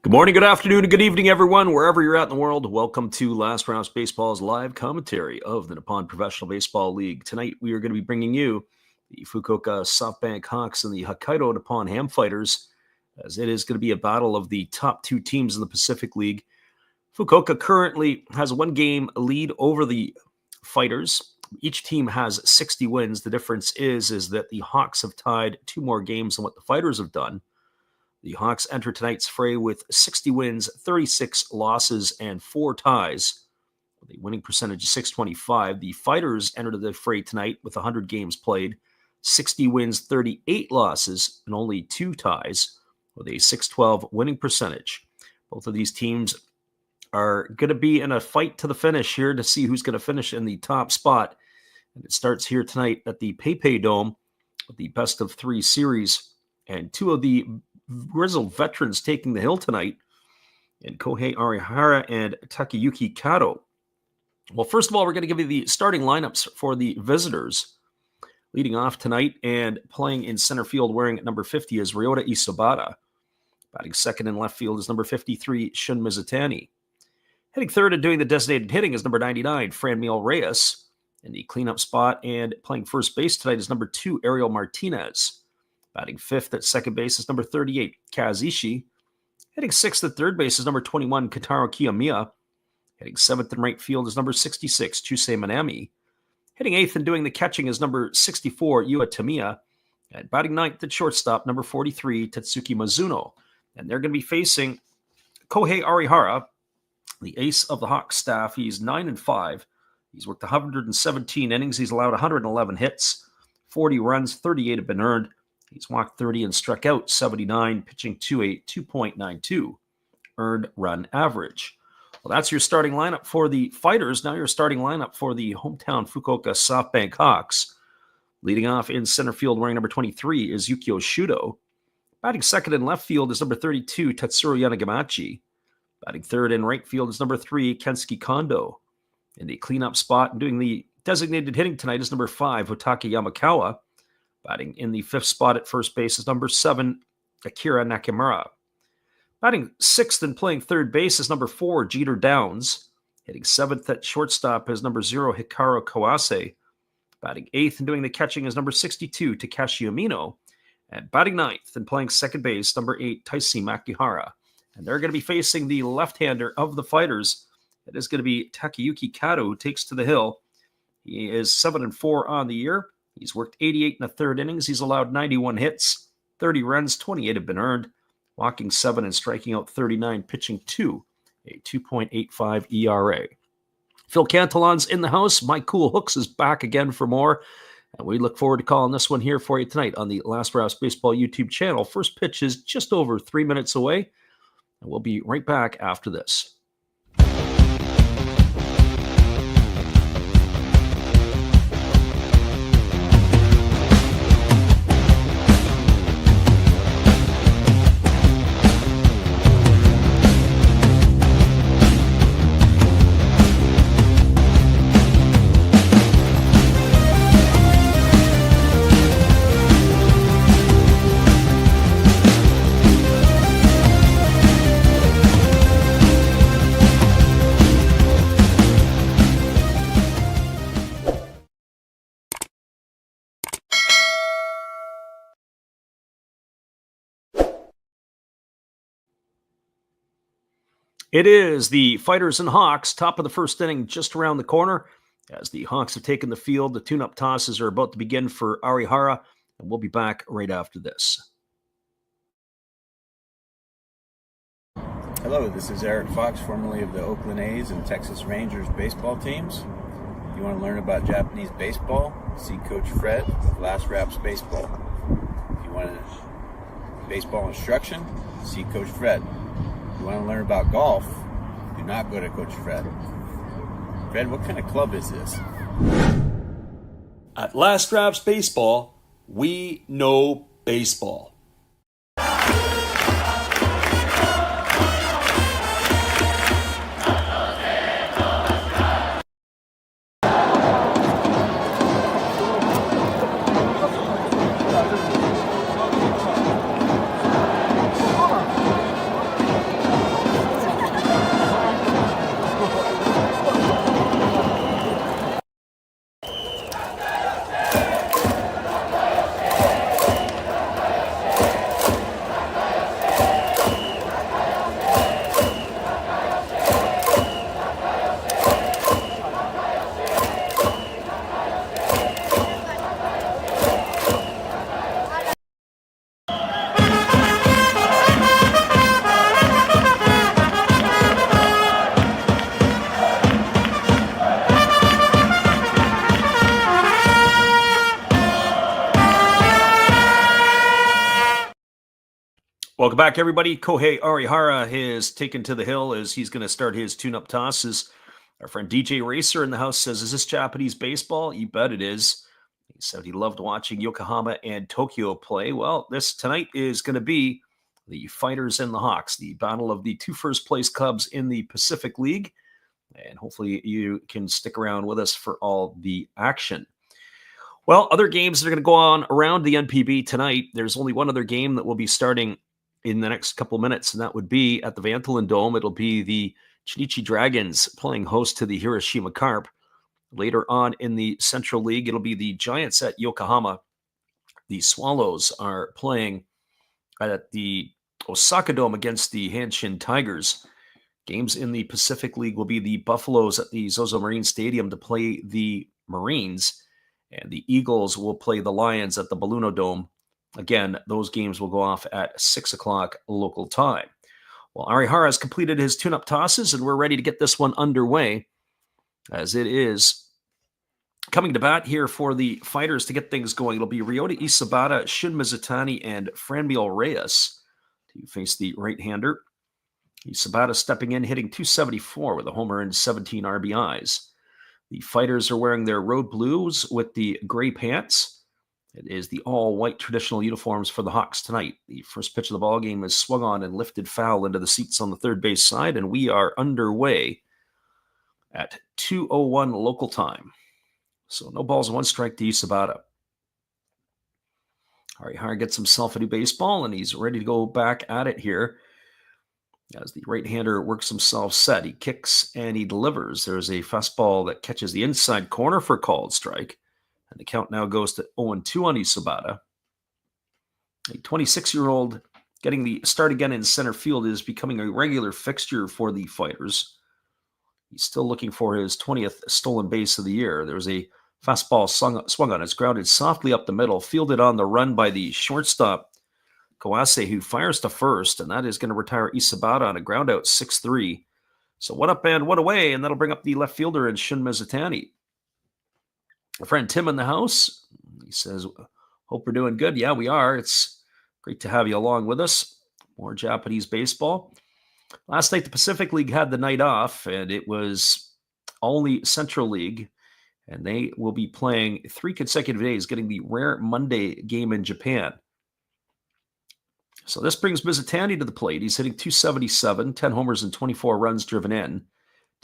Good morning, good afternoon, and good evening, everyone, wherever you're at in the world. Welcome to Last Rounds Baseball's live commentary of the Nippon Professional Baseball League. Tonight, we are going to be bringing you the Fukuoka SoftBank Hawks and the Hokkaido Nippon-Ham Fighters, as it is going to be a battle of the top two teams in the Pacific League. Fukuoka currently has a one-game lead over the Fighters. Each team has 60 wins. The difference is that the Hawks have tied two more games than what the Fighters have done. The Hawks enter tonight's fray with 60 wins, 36 losses, and 4 ties. The winning percentage is .625. The Fighters entered the fray tonight with 100 games played, 60 wins, 38 losses, and only 2 ties, with a .612 winning percentage. Both of these teams are going to be in a fight to the finish here to see who's going to finish in the top spot. And it starts here tonight at the PayPay Dome with the best-of-3 series. And two of the grizzled veterans taking the hill tonight in Kohei Arihara and Takayuki Kato. Well, first of all, we're going to give you the starting lineups for the visitors. Leading off tonight and playing in center field wearing number 50 is Ryota Isobata. Batting second in left field is number 53, Shun Mizutani. Hitting third and doing the designated hitting is number 99, Franmil Reyes. In the cleanup spot and playing first base tonight is number 2, Ariel Martinez. Batting fifth at second base is number 38, Kazishi. Hitting sixth at third base is number 21, Kentaro Kiyomiya. Hitting seventh in right field is number 66, Chusei Manami. Hitting eighth and doing the catching is number 64, Yua Tamiya. And batting ninth at shortstop, number 43, Tetsuki Mizuno. And they're going to be facing Kohei Arihara, the ace of the Hawks staff. He's 9-5. He's worked 117 innings. He's allowed 111 hits, 40 runs, 38 have been earned. He's walked 30 and struck out 79, pitching to a 2.92 earned run average. Well, that's your starting lineup for the Fighters. Now your starting lineup for the hometown Fukuoka SoftBank Hawks. Leading off in center field wearing number 23 is Yukio Shudo. Batting second in left field is number 32, Tatsuro Yanagamachi. Batting third in right field is number 3, Kensuke Kondo. In the cleanup spot and doing the designated hitting tonight is number 5, Hotake Yamakawa. Batting in the fifth spot at first base is number 7, Akira Nakamura. Batting sixth and playing third base is number 4, Jeter Downs. Hitting seventh at shortstop is number 0, Hikaru Kawase. Batting eighth and doing the catching is number 62, Takashi Umino. And batting ninth and playing second base, number 8, Taisi Makihara. And they're going to be facing the left-hander of the Fighters. It is going to be Takayuki Kato, who takes to the hill. He is 7-4 on the year. He's worked 88 in the third innings. He's allowed 91 hits, 30 runs, 28 have been earned, walking 7 and striking out 39, pitching to a 2.85 ERA. Phil Cantalon's in the house. Mike Cool Hooks is back again for more. And we look forward to calling this one here for you tonight on the Last Rounds Baseball YouTube channel. First pitch is just over 3 minutes away. And we'll be right back after this. It is the Fighters and Hawks, top of the first inning, just around the corner. As the Hawks have taken the field, the tune-up tosses are about to begin for Arihara, and we'll be back right after this. Hello, this is Eric Fox, formerly of the Oakland A's and Texas Rangers baseball teams. If you want to learn about Japanese baseball, see Coach Fred with Last Raps Baseball. If you want baseball instruction, see Coach Fred. If you want to learn about golf, do not go to Coach Fred. Fred, what kind of club is this? At Last Raps Baseball, we know baseball. Welcome back, everybody. Kohei Arihara is taken to the hill as he's going to start his tune-up tosses. Our friend DJ Racer in the house says, is this Japanese baseball? You bet it is. He said he loved watching Yokohama and Tokyo play. Well, this tonight is going to be the Fighters and the Hawks, the battle of the two first-place clubs in the Pacific League. And hopefully you can stick around with us for all the action. Well, other games that are going to go on around the NPB tonight. There's only one other game that will be starting in the next couple minutes, and that would be at the Vantolin Dome. It'll be the Chinichi Dragons playing host to the Hiroshima Carp. Later on in the Central League, it'll be the Giants at Yokohama. The Swallows are playing at the Osaka Dome against the Hanshin Tigers. Games in the Pacific League will be the Buffaloes at the Zozo Marine Stadium to play the Marines, and the Eagles will play the Lions at the Belluno Dome. Again, those games will go off at 6 o'clock local time. Well, Arihara has completed his tune-up tosses, and we're ready to get this one underway, as it is coming to bat here for the Fighters to get things going. It'll be Ryota Isabata, Shun Mizutani, and Franmil Reyes to face the right-hander. Isabata stepping in, hitting .274 with a homer and 17 RBIs. The Fighters are wearing their road blues with the gray pants. It is the all-white traditional uniforms for the Hawks tonight. The first pitch of the ball game is swung on and lifted foul into the seats on the third base side, and we are underway at 2:01 local time. So no balls, one strike to Isabata. Arihara gets himself a new baseball, and he's ready to go back at it here. As the right-hander works himself set, he kicks and he delivers. There's a fastball that catches the inside corner for a called strike. And the count now goes to 0-2 on Isabata. A 26-year-old getting the start again in center field is becoming a regular fixture for the Fighters. He's still looking for his 20th stolen base of the year. There's a fastball swung on. It's grounded softly up the middle, fielded on the run by the shortstop, Kawase, who fires to first, and that is going to retire Isabata on a ground out 6-3. So one up and one away, and that'll bring up the left fielder and Shun Mizutani. Our friend Tim in the house, he says, hope we're doing good. Yeah, we are. It's great to have you along with us. More Japanese baseball. Last night, the Pacific League had the night off, and it was only Central League, and they will be playing 3 consecutive days, getting the rare Monday game in Japan. So this brings Mizutani to the plate. He's hitting .277, 10 homers and 24 runs driven in.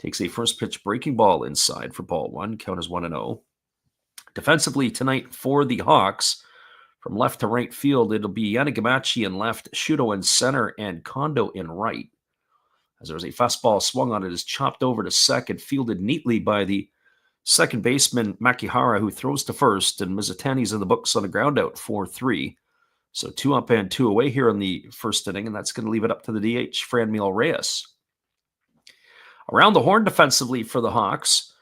Takes a first pitch breaking ball inside for ball one. Count is 1-0. Defensively tonight for the Hawks, from left to right field, it'll be Yanagamachi in left, Shudo in center, and Kondo in right. As there's a fastball swung on, it is chopped over to second, fielded neatly by the second baseman Makihara, who throws to first, and Mizutani's in the books on a ground out 4-3. So 2 up and 2 away here in the first inning, and that's going to leave it up to the DH, Franmil Reyes. Around the horn defensively for the Hawks,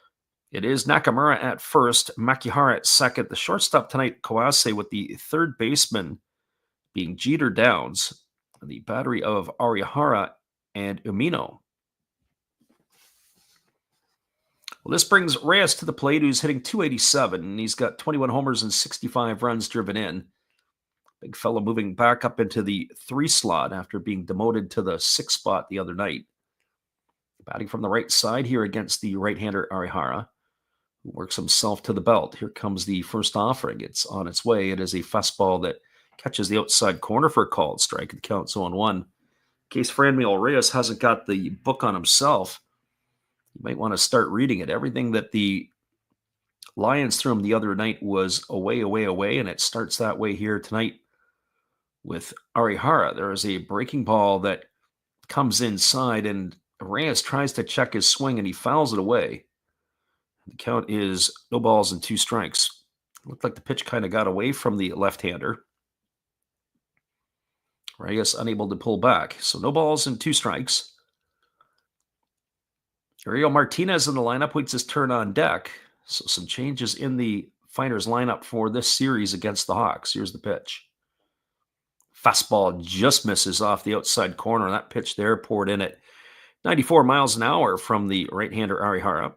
it is Nakamura at first, Makihara at second. The shortstop tonight, Kawase, with the third baseman being Jeter Downs, and the battery of Arihara and Umino. Well, this brings Reyes to the plate, who's hitting .287, and he's got 21 homers and 65 runs driven in. Big fella moving back up into the 3 slot after being demoted to the 6 spot the other night. Batting from the right side here against the right-hander Arihara, who works himself to the belt. Here comes the first offering. It's on its way. It is a fastball that catches the outside corner for a called strike. The count's 0-1. In case Franmil Reyes hasn't got the book on himself, you might want to start reading it. Everything that the Lions threw him the other night was away, and it starts that way here tonight with Arihara. There is a breaking ball that comes inside, and Reyes tries to check his swing, and he fouls it away. The count is 0 balls and 2 strikes. Looked like the pitch kind of got away from the left-hander. Reyes unable to pull back. So 0 balls and 2 strikes. Ariel Martinez in the lineup waits his turn on deck. So some changes in the Fighters lineup for this series against the Hawks. Here's the pitch. Fastball just misses off the outside corner. That pitch there poured in at 94 miles an hour from the right-hander Arihara.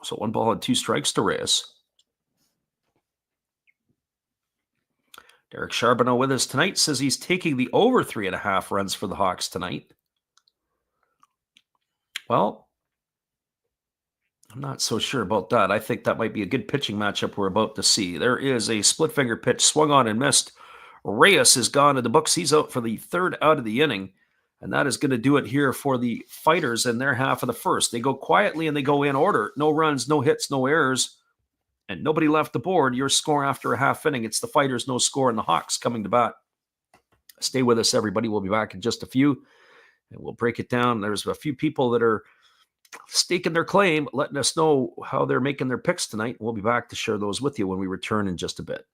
So 1 ball and 2 strikes to Reyes. Derek Charbonneau with us tonight says he's taking the over 3.5 runs for the Hawks tonight. Well, I'm not so sure about that. I think that might be a good pitching matchup we're about to see. There is a split finger pitch swung on and missed. Reyes is gone to the books. He's out for the 3rd out of the inning. And that is going to do it here for the Fighters in their half of the first. They go quietly and they go in order. No runs, no hits, no errors, and nobody left the board. Your score after a half inning. It's the Fighters, no score, and the Hawks coming to bat. Stay with us, everybody. We'll be back in just a few, and we'll break it down. There's a few people that are staking their claim, letting us know how they're making their picks tonight. We'll be back to share those with you when we return in just a bit.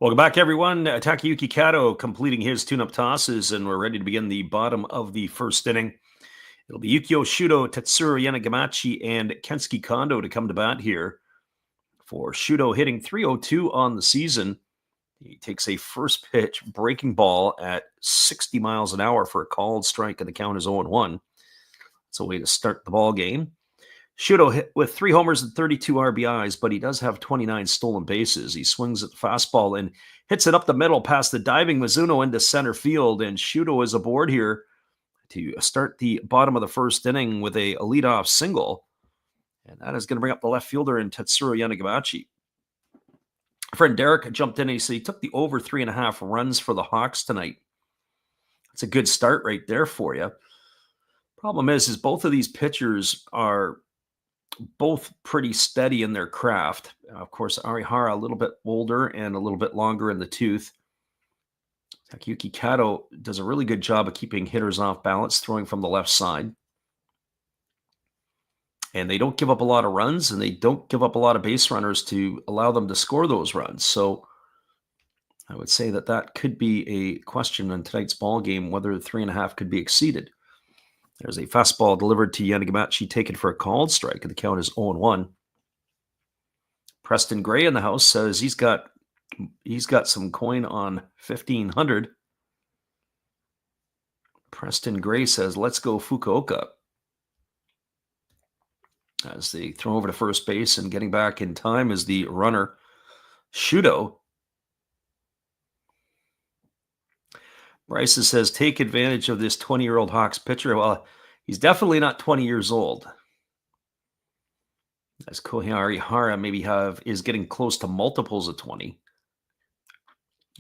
Welcome back, everyone. Takayuki Kato completing his tune-up tosses, and we're ready to begin the bottom of the first inning. It'll be Yukio Shudo, Tetsuro Yanagamachi, and Kensuke Kondo to come to bat here. For Shudo, hitting .302 on the season. He takes a first pitch breaking ball at 60 miles an hour for a called strike, and the count is 0-1. It's a way to start the ball game. Shudo hit with 3 homers and 32 RBIs, but he does have 29 stolen bases. He swings at the fastball and hits it up the middle past the diving Mizuno into center field, and Shudo is aboard here to start the bottom of the first inning with a leadoff single, and that is going to bring up the left fielder in Tetsuro Yanagamachi. Friend Derek jumped in and he said he took the over 3.5 runs for the Hawks tonight. That's a good start right there for you. Problem is both of these pitchers are both pretty steady in their craft. Of course, Arihara a little bit older and a little bit longer in the tooth. Takayuki Kato does a really good job of keeping hitters off balance, throwing from the left side. And they don't give up a lot of runs, and they don't give up a lot of base runners to allow them to score those runs. So I would say that could be a question in tonight's ball game, whether 3.5 could be exceeded. There's a fastball delivered to Yanagamachi, taken for a called strike, and the count is 0-1. Preston Gray in the house says he's got some coin on 1,500. Preston Gray says, let's go Fukuoka. As they throw over to first base, and getting back in time is the runner, Shudo. Bryson says, take advantage of this 20-year-old Hawks pitcher. Well, he's definitely not 20 years old. As Kohei Hara is getting close to multiples of 20.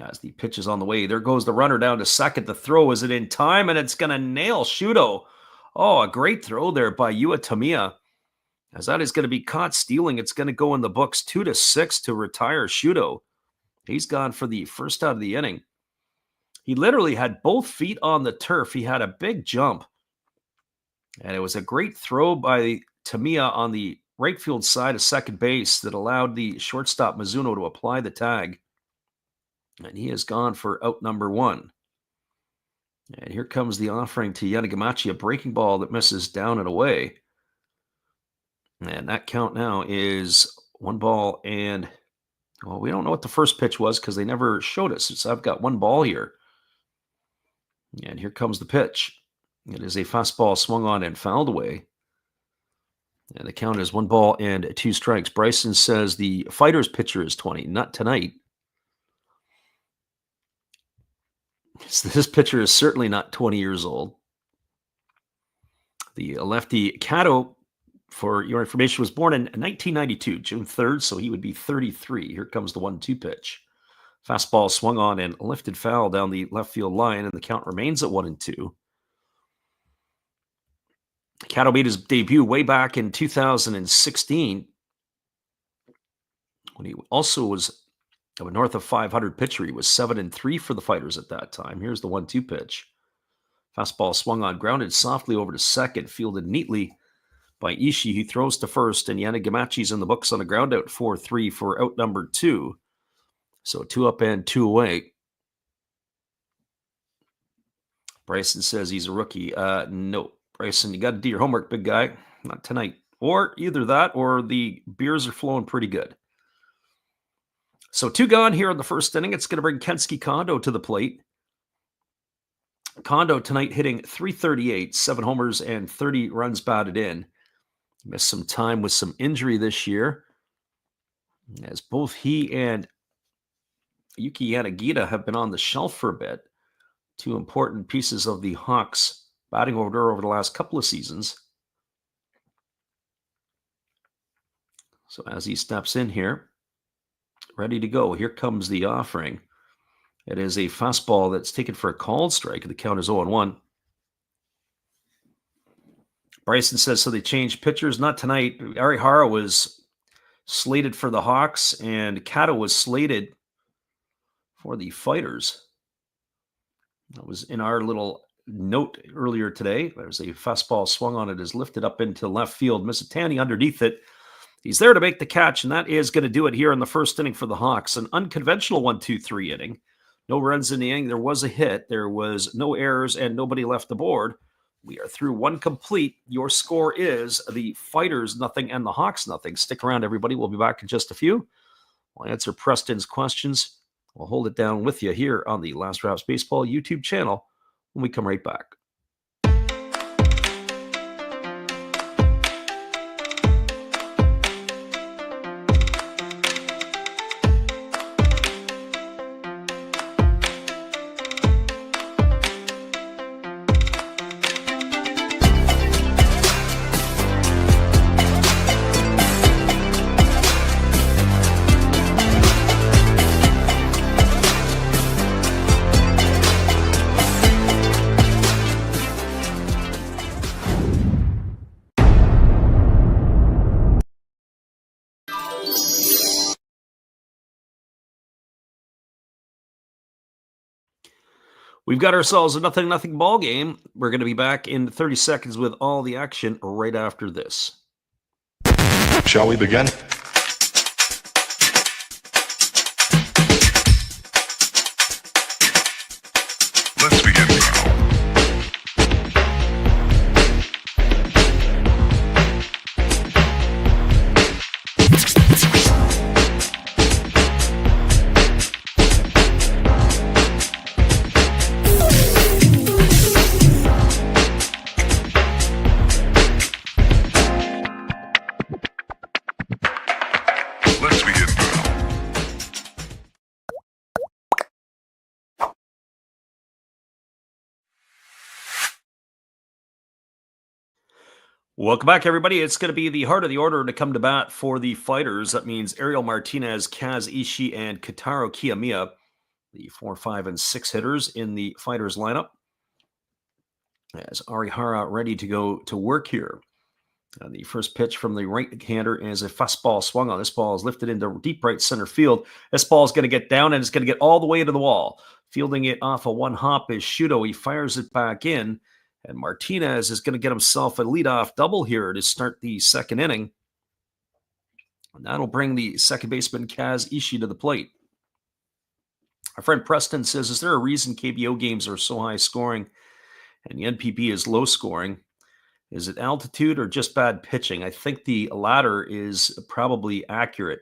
As the pitch is on the way, there goes the runner down to second. The throw, is it in time? And it's going to nail Shudo. Oh, a great throw there by Yua Tamiya. As that is going to be caught stealing, it's going to go in the books 2-6 to retire Shudo. He's gone for the first out of the inning. He literally had both feet on the turf. He had a big jump. And it was a great throw by Tamiya on the right field side of second base that allowed the shortstop Mizuno to apply the tag. And he has gone for out number 1. And here comes the offering to Yanagamachi, a breaking ball that misses down and away. And that count now is 1 ball and, well, we don't know what the first pitch was because they never showed us. So I've got 1 ball here. And here comes the pitch. It is a fastball swung on and fouled away. And the count is 1 ball and 2 strikes. Bryson says the Fighters pitcher is 20, not tonight. This pitcher is certainly not 20 years old. The lefty Kato, for your information, was born in 1992, June 3rd, so he would be 33. Here comes the 1-2 pitch. Fastball swung on and lifted foul down the left field line, and the count remains at 1-2. Kato made his debut way back in 2016, when he also was north of 500 pitcher. He was 7-3 for the Fighters at that time. Here's the 1-2 pitch. Fastball swung on, grounded softly over to second, fielded neatly by Ishii, who throws to first, and Yanagamachi's in the books on a ground out 4-3 for out number 2. So 2 up and 2 away. Bryson says he's a rookie. No, Bryson, you got to do your homework, big guy. Not tonight. Or either that or the beers are flowing pretty good. So 2 gone here in the first inning. It's going to bring Kensuke Kondo to the plate. Kondo tonight hitting .338, 7 homers and 30 runs batted in. Missed some time with some injury this year, as both he and Yuki Yanagita have been on the shelf for a bit. 2 important pieces of the Hawks batting order over the last couple of seasons. So as he steps in here, ready to go, here comes the offering. It is a fastball that's taken for a called strike. The count is 0-1. Bryson says, so they changed pitchers. Not tonight. Arihara was slated for the Hawks, and Kato was slated for the Fighters. That was in our little note earlier today. There's a fastball swung on. It is lifted up into left field. Misitani underneath it. He's there to make the catch, and that is going to do it here in the first inning for the Hawks. An unconventional 1-2-3 inning. No runs in the inning. There was a hit. There was no errors, and nobody left the board. We are through 1 complete. Your score is the Fighters 0 and the Hawks 0. Stick around, everybody. We'll be back in just a few. We'll answer Preston's questions. We'll hold it down with you here on the Last Raps Baseball YouTube channel when we come right back. We've got ourselves a 0-0 ball game. We're going to be back in 30 seconds with all the action right after this. Shall we begin? Let's begin now. Let's begin now. Welcome back, everybody. It's going to be the heart of the order to come to bat for the Fighters. That means Ariel Martinez, Kaz Ishii, and Kotaro Kiyomiya, the 4, 5, and 6 hitters in the Fighters lineup. As Arihara ready to go to work here. The first pitch from the right-hander is a fastball swung on. This ball is lifted into deep right center field. This ball is going to get down, and it's going to get all the way to the wall. Fielding it off a one hop is Shudo. He fires it back in, and Martinez is going to get himself a leadoff double here to start the second inning. And that'll bring the second baseman Kaz Ishii to the plate. Our friend Preston says, is there a reason KBO games are so high scoring and the NPB is low scoring? Is it altitude or just bad pitching? I think the latter is probably accurate.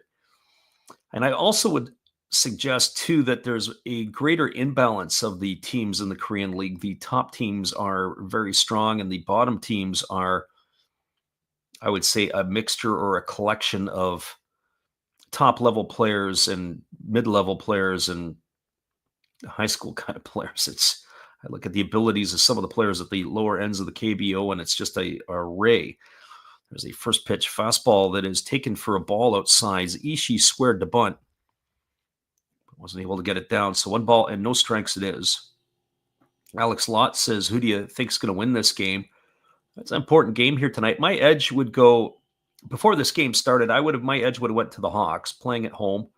And I also would suggest, too, that there's a greater imbalance of the teams in the Korean League. The top teams are very strong, and the bottom teams are, I would say, a mixture or a collection of top-level players and mid-level players and high school kind of players. I look at the abilities of some of the players at the lower ends of the KBO, and it's just a array. There's a first pitch fastball that is taken for a ball outside. Ishii squared to bunt. Wasn't able to get it down. So 1 ball and no strikes it is. Alex Lott says, who do you think is going to win this game? That's an important game here tonight. My edge would go, before this game started, my edge would have went to the Hawks, playing at home.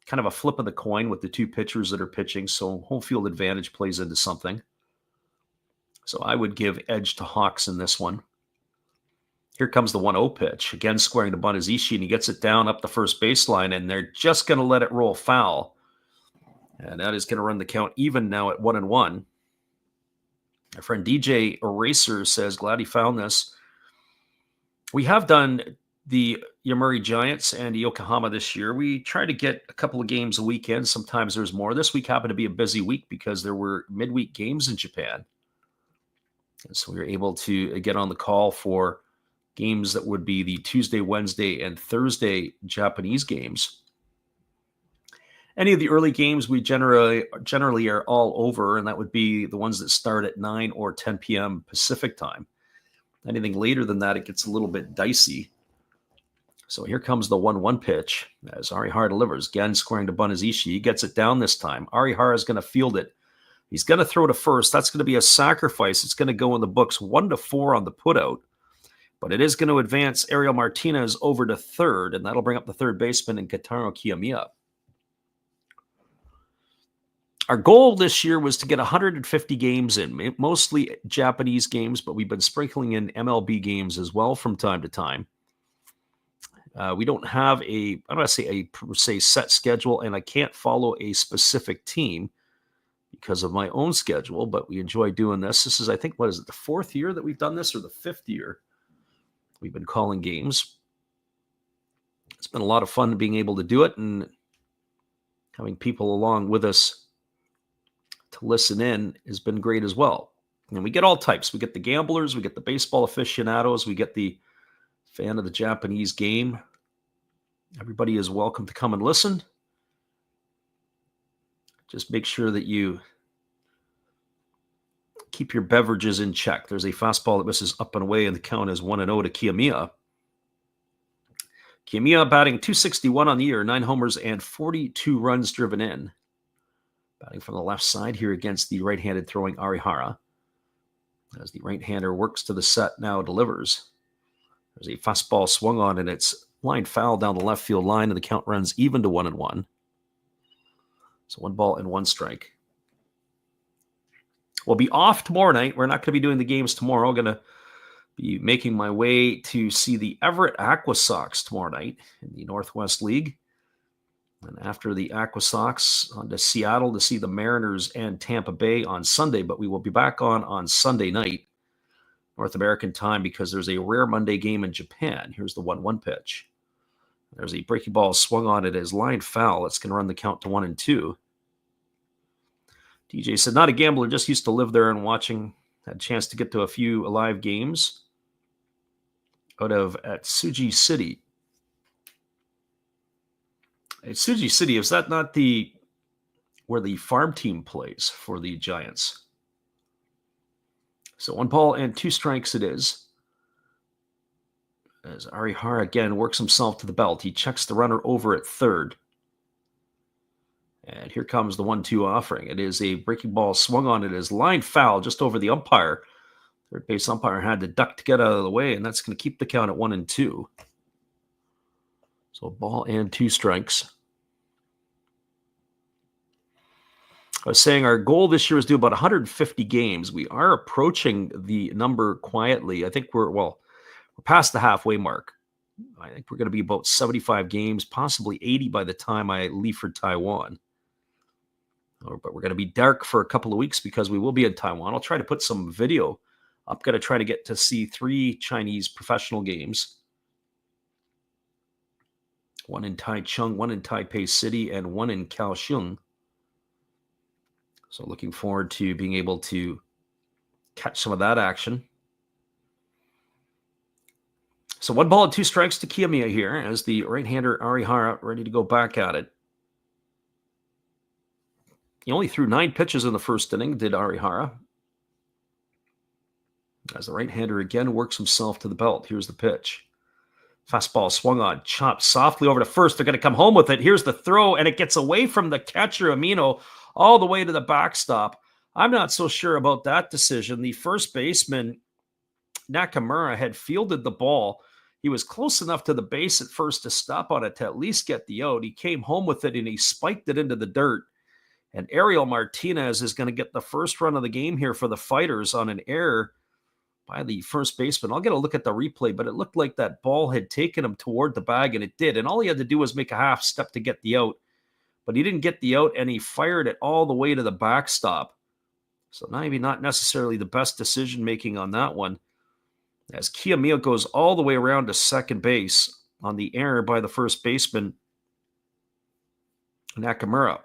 Kind of a flip of the coin with the two pitchers that are pitching, so home field advantage plays into something. So I would give edge to Hawks in this one. Here comes the 1-0 pitch. Again, squaring to bunt is Ishii, and he gets it down up the first baseline, and they're just going to let it roll foul. And that is going to run the count even now at 1-1. Our friend DJ Eraser says, glad he found this. We have done the Yomiuri Giants and Yokohama this year. We try to get a couple of games a weekend. Sometimes there's more. This week happened to be a busy week because there were midweek games in Japan. And so we were able to get on the call for games that would be the Tuesday, Wednesday, and Thursday Japanese games. Any of the early games we generally are all over, and that would be the ones that start at 9 or 10 p.m. Pacific time. Anything later than that, it gets a little bit dicey. So here comes the 1-1 pitch as Arihara delivers. Again, squaring to bunt is Ishii. He gets it down this time. Arihara is going to field it. He's going to throw to first. That's going to be a sacrifice. It's going to go in the books 1-4 on the putout. But it is going to advance Ariel Martinez over to third, and that'll bring up the third baseman in Kotaro Kiyomiya. Our goal this year was to get 150 games in, mostly Japanese games, but we've been sprinkling in MLB games as well from time to time. We don't have I don't want to say a per se set schedule, and I can't follow a specific team because of my own schedule, but we enjoy doing this. This is, I think, what is it, the 4th year that we've done this, or the 5th year we've been calling games. It's been a lot of fun being able to do it and having people along with us to listen in has been great as well. And we get all types. We get the gamblers, we get the baseball aficionados, we get the fan of the Japanese game. Everybody is welcome to come and listen. Just make sure that you keep your beverages in check. There's a fastball that misses up and away, and the count is 1-0 to Kiyomiya. Kiyomiya batting .261 on the year, 9 homers and 42 runs driven in. Batting from the left side here against the right-handed throwing Arihara. As the right-hander works to the set, now delivers. There's a fastball swung on, and it's line foul down the left field line, and the count runs even to 1-1. So 1 ball and 1 strike. We'll be off tomorrow night. We're not going to be doing the games tomorrow. We're going to Be making my way to see the Everett Aqua Sox tomorrow night in the Northwest League. And after the Aqua Sox, on to Seattle to see the Mariners and Tampa Bay on Sunday. But we will be back on Sunday night, North American time, because there's a rare Monday game in Japan. Here's the 1-1 pitch. There's a breaking ball swung on it as line foul. It's going to run the count to 1-2. DJ said, not a gambler, just used to live there and watching. Had a chance to get to a few live games out of Atsugi City. Atsugi City, is that not where the farm team plays for the Giants? So 1 ball and 2 strikes it is. As Arihara again works himself to the belt. He checks the runner over at third. And here comes the 1-2 offering. It is a breaking ball swung on it as line foul just over the umpire. Third base umpire had to duck to get out of the way, and that's going to keep the count at 1-2. So ball and 2 strikes. I was saying our goal this year is to do about 150 games. We are approaching the number quietly. I think we're past the halfway mark. I think we're going to be about 75 games, possibly 80 by the time I leave for Taiwan. But we're going to be dark for a couple of weeks because we will be in Taiwan. I'll try to put some video. I'm going to try to get to see 3 Chinese professional games. 1 in Taichung, 1 in Taipei City, and 1 in Kaohsiung. So looking forward to being able to catch some of that action. So 1 ball and 2 strikes to Kiyomiya here as the right-hander Arihara ready to go back at it. He only threw 9 pitches in the first inning, did Arihara. As the right-hander again works himself to the belt. Here's the pitch. Fastball swung on, chopped softly over to first. They're going to come home with it. Here's the throw, and it gets away from the catcher, Amino, all the way to the backstop. I'm not so sure about that decision. The first baseman, Nakamura, had fielded the ball. He was close enough to the base at first to stop on it to at least get the out. He came home with it, and he spiked it into the dirt. And Ariel Martinez is going to get the first run of the game here for the Fighters on an error by the first baseman. I'll get a look at the replay, but it looked like that ball had taken him toward the bag, and it did. And all he had to do was make a half step to get the out. But he didn't get the out, and he fired it all the way to the backstop. So maybe not necessarily the best decision-making on that one. As Kiyomiya goes all the way around to second base on the error by the first baseman, Nakamura.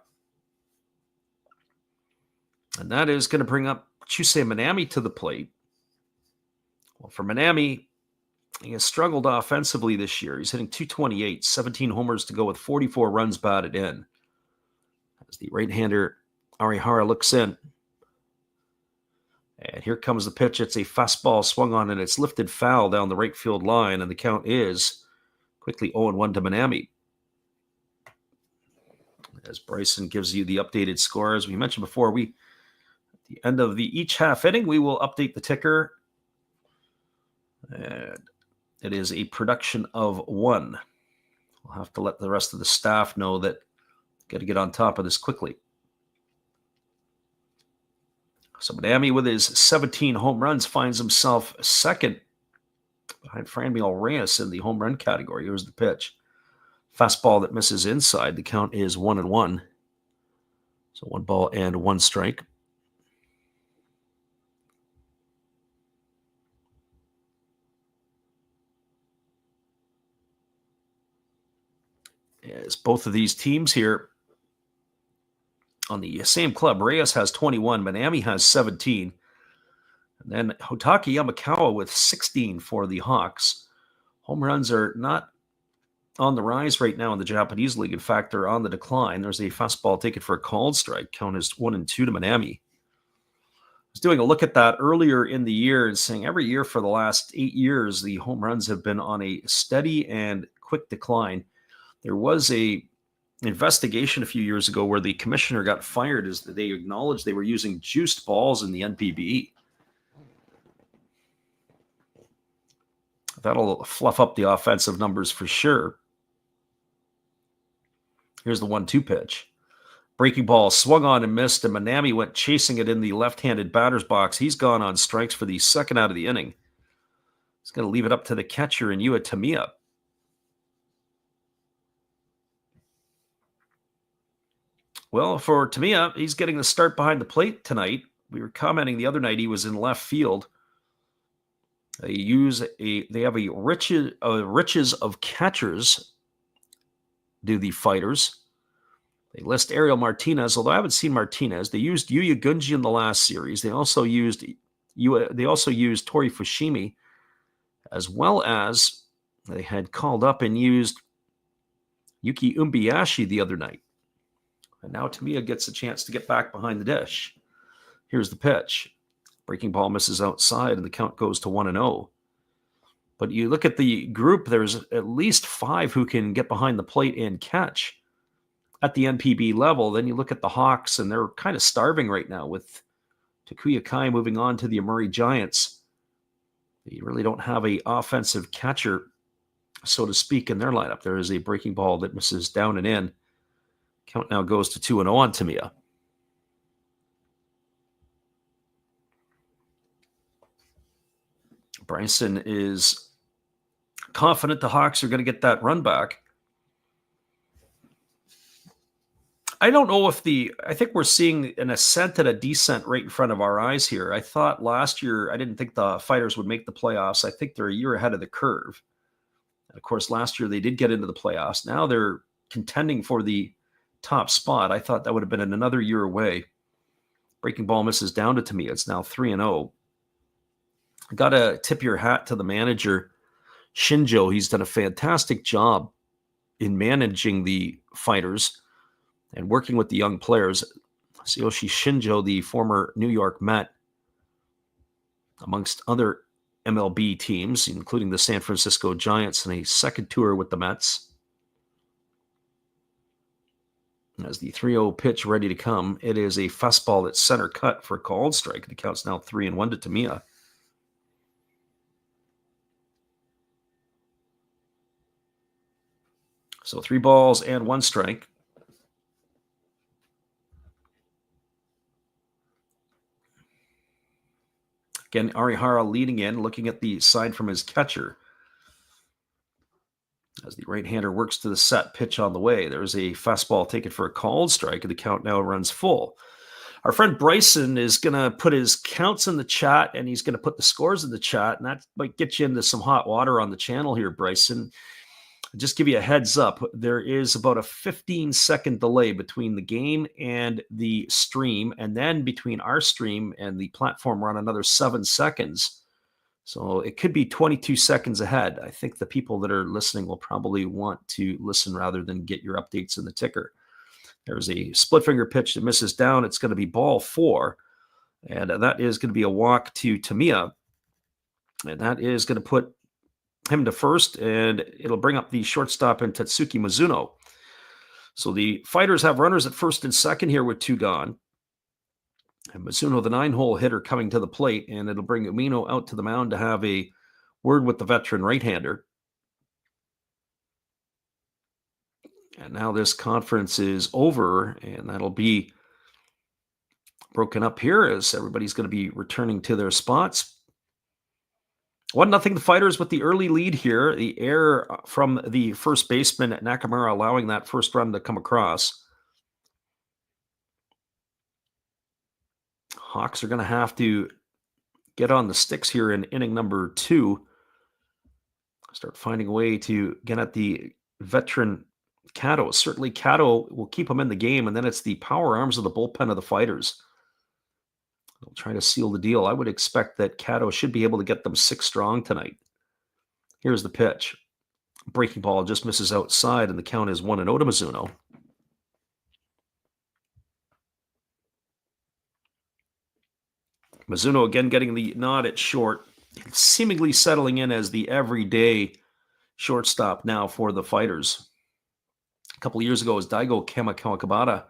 And that is going to bring up Chusei Minami to the plate. Well, for Minami, he has struggled offensively this year. He's hitting .228, 17 homers to go with 44 runs batted in. As the right-hander Arihara looks in. And here comes the pitch. It's a fastball swung on, and it's lifted foul down the right field line, and the count is quickly 0-1 to Minami. As Bryson gives you the updated score, as we mentioned before, at the end of each half inning, we will update the ticker. And it is a production of 1. We'll have to let the rest of the staff know that got to get on top of this quickly. So Minami, with his 17 home runs, finds himself second behind Franmil Reyes in the home run category. Here's the pitch. Fastball that misses inside. The count is 1-1. So 1 ball and 1 strike. As both of these teams here on the same club, Reyes has 21, Minami has 17. And then Hotaki Yamakawa with 16 for the Hawks. Home runs are not on the rise right now in the Japanese League. In fact, they're on the decline. There's a fastball taken for a called strike. Count is 1-2 to Minami. I was doing a look at that earlier in the year and saying every year for the last 8 years, the home runs have been on a steady and quick decline. There was a investigation a few years ago where the commissioner got fired as they acknowledged they were using juiced balls in the NPB. That'll fluff up the offensive numbers for sure. Here's the 1-2 pitch. Breaking ball swung on and missed, and Minami went chasing it in the left-handed batter's box. He's gone on strikes for the second out of the inning. He's going to leave it up to the catcher and Yua Tamiya. Well, for Tamiya, he's getting the start behind the plate tonight. We were commenting the other night he was in left field. They have a riches of catchers, do the Fighters. They list Ariel Martinez, although I haven't seen Martinez. They used Yuya Gunji in the last series. They also used Tori Fushimi, as well as they had called up and used Yuki Umbayashi the other night. And now Tamiya gets a chance to get back behind the dish. Here's the pitch. Breaking ball misses outside, and the count goes to 1-0. But you look at the group, there's at least 5 who can get behind the plate and catch at the NPB level. Then you look at the Hawks, and they're kind of starving right now with Takuya Kai moving on to the Amuri Giants. They really don't have an offensive catcher, so to speak, in their lineup. There is a breaking ball that misses down and in. Count now goes to 2-0 on Tamiya. Bryson is confident the Hawks are going to get that run back. I don't know if I think we're seeing an ascent and a descent right in front of our eyes here. I thought last year, I didn't think the Fighters would make the playoffs. I think they're a year ahead of the curve. And of course, last year they did get into the playoffs. Now they're contending for the top spot. I thought that would have been another year away. Breaking ball misses down to Tamiya. It's now 3-0. Got to tip your hat to the manager, Shinjo. He's done a fantastic job in managing the Fighters and working with the young players. Tsuyoshi Shinjo, the former New York Met, amongst other MLB teams, including the San Francisco Giants, and a second tour with the Mets. As the 3-0 pitch ready to come, it is a fastball that's center cut for a called strike. The count's now 3-1 to Tamiya. So 3 balls and 1 strike. Again, Arihara leading in, looking at the side from his catcher. As the right-hander works to the set pitch on the way, there's a fastball taken for a called strike, and the count now runs full. Our friend Bryson is going to put his counts in the chat, and he's going to put the scores in the chat, and that might get you into some hot water on the channel here, Bryson. Just give you a heads up, there is about a 15-second delay between the game and the stream, and then between our stream and the platform run another 7 seconds. So it could be 22 seconds ahead. I think the people that are listening will probably want to listen rather than get your updates in the ticker. There's a split finger pitch that misses down. It's going to be ball 4, and that is going to be a walk to Tamiya, and that is going to put him to first, and it'll bring up the shortstop in Tatsuki Mizuno. So the Fighters have runners at first and second here with 2 gone. And Mizuno, the 9-hole hitter, coming to the plate, and it'll bring Umino out to the mound to have a word with the veteran right-hander. And now this conference is over, and that'll be broken up here as everybody's going to be returning to their spots. 1-0 the Fighters with the early lead here. The error from the first baseman, Nakamura, allowing that first run to come across. Hawks are going to have to get on the sticks here in inning number 2. Start finding a way to get at the veteran Cato. Certainly Cato will keep him in the game, and then it's the power arms of the bullpen of the Fighters. They'll try to seal the deal. I would expect that Cato should be able to get them 6 strong tonight. Here's the pitch. Breaking ball just misses outside, and the count is 1-0 to Mizuno. Mizuno again getting the nod at short, seemingly settling in as the everyday shortstop now for the Fighters. A couple of years ago, it was Daigo Kawakabata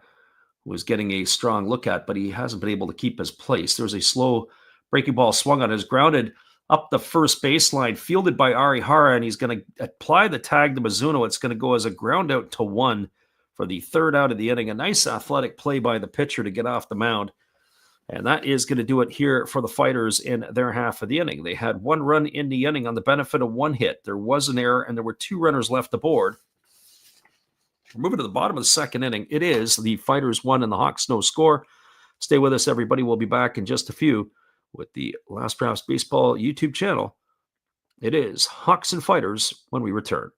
was getting a strong look at, but he hasn't been able to keep his place. There was a slow breaking ball swung on, is grounded up the first baseline, fielded by Arihara, and he's going to apply the tag to Mizuno. It's going to go as a ground out to 1 for the 3rd out of the inning. A nice athletic play by the pitcher to get off the mound. And that is going to do it here for the Fighters in their half of the inning. They had 1 run in the inning on the benefit of 1 hit. There was an error, and there were 2 runners left aboard. We're moving to the bottom of the second inning. It is the Fighters 1 and the Hawks no score. Stay with us, everybody. We'll be back in just a few with the Last Perhaps Baseball YouTube channel. It is Hawks and Fighters when we return.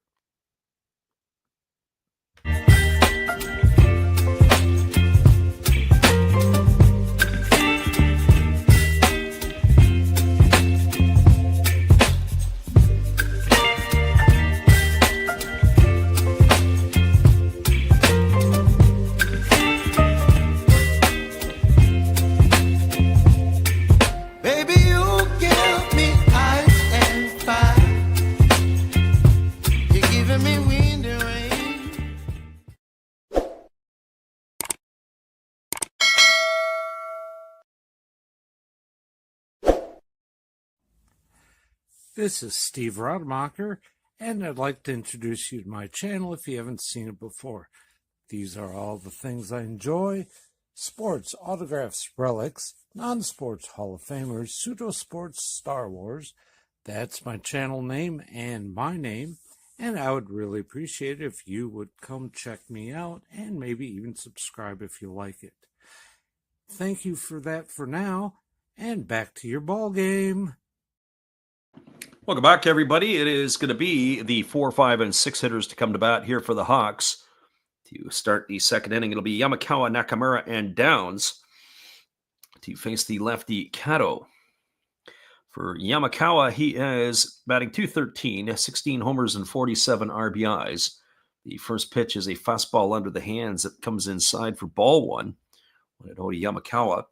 This is Steve Rademacher, and I'd like to introduce you to my channel if you haven't seen it before. These are all the things I enjoy: sports, autographs, relics, non-sports Hall of Famers, pseudo-sports, Star Wars. That's my channel name and my name, and I would really appreciate it if you would come check me out and maybe even subscribe if you like it. Thank you for that for now, and back to your ball game. Welcome back, everybody. It is going to be the 4, 5, and 6 hitters to come to bat here for the Hawks. To start the second inning, it'll be Yamakawa, Nakamura, and Downs to face the lefty Kato. For Yamakawa, he is batting .213, 16 homers and 47 RBIs. The first pitch is a fastball under the hands that comes inside for ball 1. When it owed to Yamakawa.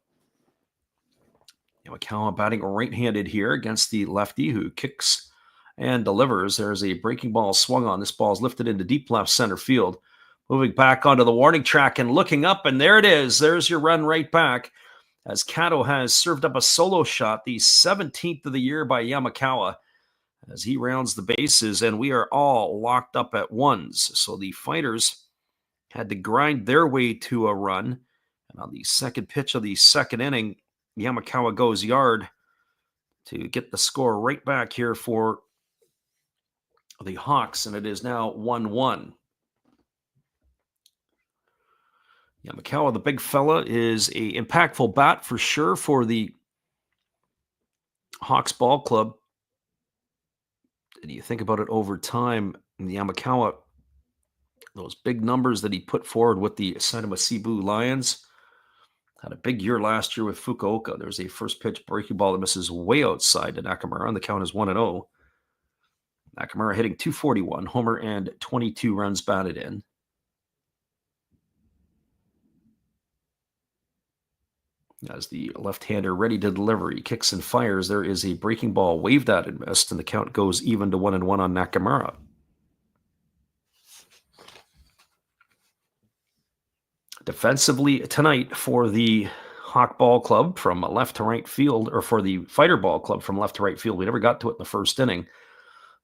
Yamakawa batting right-handed here against the lefty who kicks and delivers. There's a breaking ball swung on. This ball is lifted into deep left center field. Moving back onto the warning track and looking up, and there it is. There's your run right back as Kato has served up a solo shot, the 17th of the year by Yamakawa, as he rounds the bases, and we are all locked up at ones. So the Fighters had to grind their way to a run. And on the second pitch of the second inning, Yamakawa goes yard to get the score right back here for the Hawks, and it is now 1-1. Yamakawa, the big fella, is a impactful bat for sure for the Hawks ball club. And you think about it over time, Yamakawa, those big numbers that he put forward with the Saitama Cebu Lions, had a big year last year with Fukuoka. There's a first pitch breaking ball that misses way outside to Nakamura, and the count is 1-0. Nakamura hitting .241, homer and 22 runs batted in. As the left-hander ready to deliver, he kicks and fires. There is a breaking ball waved at and missed, and the count goes even to 1-1 on Nakamura. Defensively tonight for the Hawk Ball Club from left to right field, or for the Fighter Ball Club from left to right field. We never got to it in the first inning,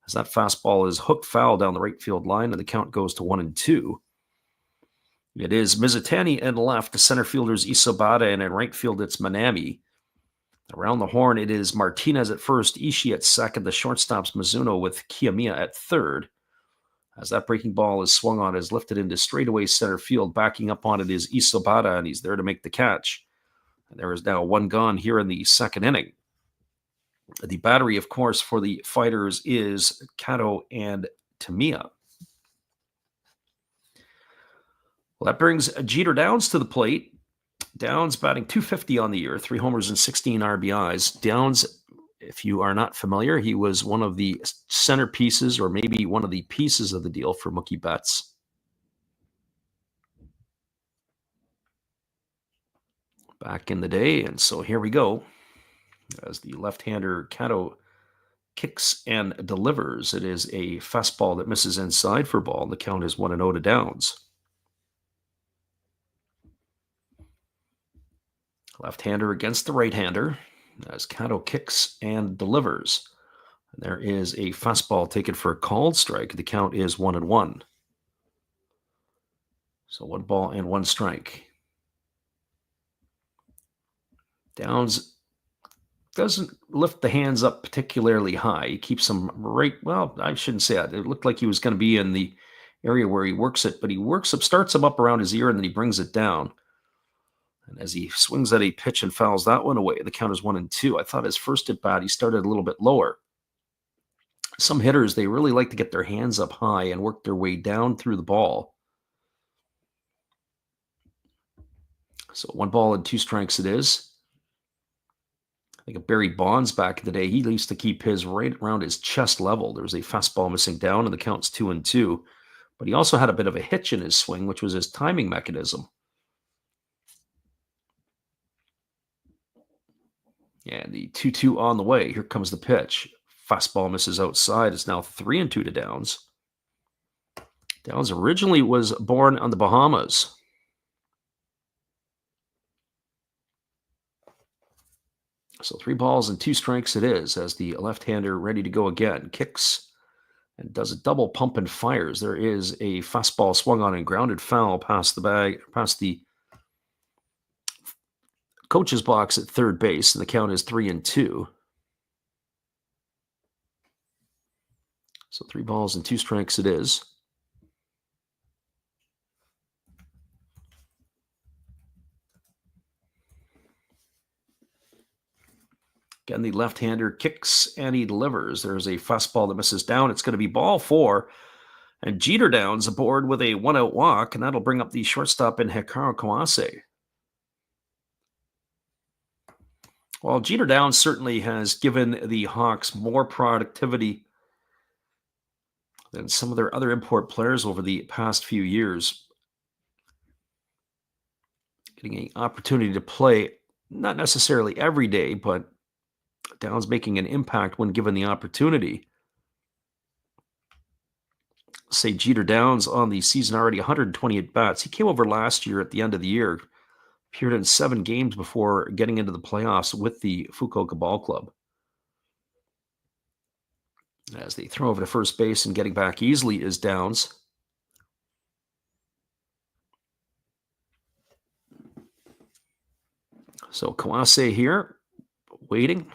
as that fastball is hooked foul down the right field line, and the count goes to 1-2. It is Mizutani in left, the center fielders Isobata, and in right field it's Manami. Around the horn, it is Martinez at first, Ishii at second, the shortstops Mizuno with Kiyomiya at third. As that breaking ball is swung on, is lifted into straightaway center field. Backing up on it is Isobata, and he's there to make the catch. And there is now 1 gone here in the second inning. The battery, of course, for the Fighters is Kato and Tamiya. Well, that brings Jeter Downs to the plate. Downs batting .250 on the year, 3 homers and 16 RBIs. Downs, if you are not familiar, he was one of the centerpieces, or maybe one of the pieces of the deal for Mookie Betts. Back in the day, and so here we go. As the left-hander Kato kicks and delivers, it is a fastball that misses inside for ball. The count is 1-0 to Downs. Left-hander against the right-hander as Kato kicks and delivers. And there is a fastball taken for a called strike. The count is 1-1. So 1 ball and 1 strike. Downs doesn't lift the hands up particularly high. He keeps them right, well, I shouldn't say that. It looked like he was going to be in the area where he works it, but he starts them up around his ear, and then he brings it down. And as he swings at a pitch and fouls that one away, the count is 1-2. I thought his first at bat, he started a little bit lower. Some hitters, they really like to get their hands up high and work their way down through the ball. So 1-2 strikes it is. I think of Barry Bonds back in the day, he used to keep his right around his chest level. There was a fastball missing down, and the count's 2-2. But he also had a bit of a hitch in his swing, which was his timing mechanism. And the 2-2 on the way. Here comes the pitch. Fastball misses outside. It's now 3-2 to Downs. Downs originally was born on the Bahamas. So 3-2 strikes it is as the left-hander ready to go again. Kicks and does a double pump and fires. There is a fastball swung on and grounded foul past the coach's box at third base, and the count is 3-2. So 3-2 strikes it is. Again, the left-hander kicks and he delivers. There's a fastball that misses down. It's going to be ball 4. And Jeter Downs aboard with a 1-out walk, and that'll bring up the shortstop in Hikaru Kawase. Well, Jeter Downs certainly has given the Hawks more productivity than some of their other import players over the past few years. Getting an opportunity to play, not necessarily every day, but Downs making an impact when given the opportunity. Say Jeter Downs on the season already 120 at-bats. He came over last year at the end of the year, appeared in 7 games before getting into the playoffs with the Fukuoka Ball Club. As they throw over to first base and getting back easily is Downs. So Kawase here, waiting.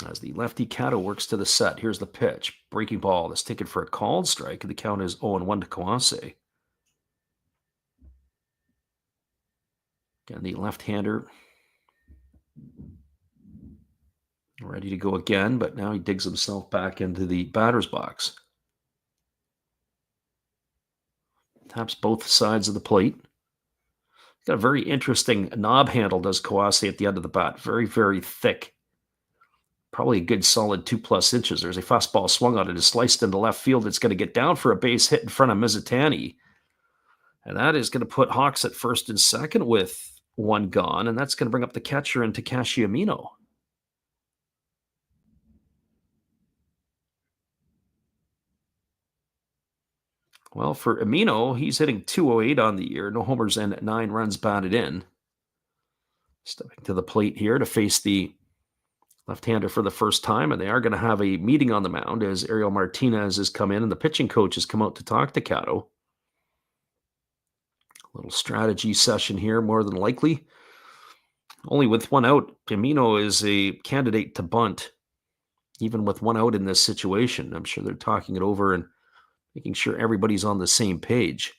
As the lefty Kato works to the set. Here's the pitch. Breaking ball that's taken for a called strike. The count is 0-1 to Kawase. Again, the left-hander ready to go again, but now he digs himself back into the batter's box. Taps both sides of the plate. Got a very interesting knob handle, does Kawase at the end of the bat. Very, very thick. Probably a good solid 2+ inches. There's a fastball swung on it. It's sliced into left field. It's going to get down for a base hit in front of Mizutani. And that is going to put Hawks at first and second with 1 gone. And that's going to bring up the catcher in Takashi Amino. Well, for Amino, he's hitting .208 on the year. No homers and 9 runs batted in. Stepping to the plate here to face the left-hander for the first time, and they are going to have a meeting on the mound as Ariel Martinez has come in and the pitching coach has come out to talk to Kato. A little strategy session here, more than likely. Only with 1 out, Amino is a candidate to bunt, even with 1 out in this situation. I'm sure they're talking it over and making sure everybody's on the same page.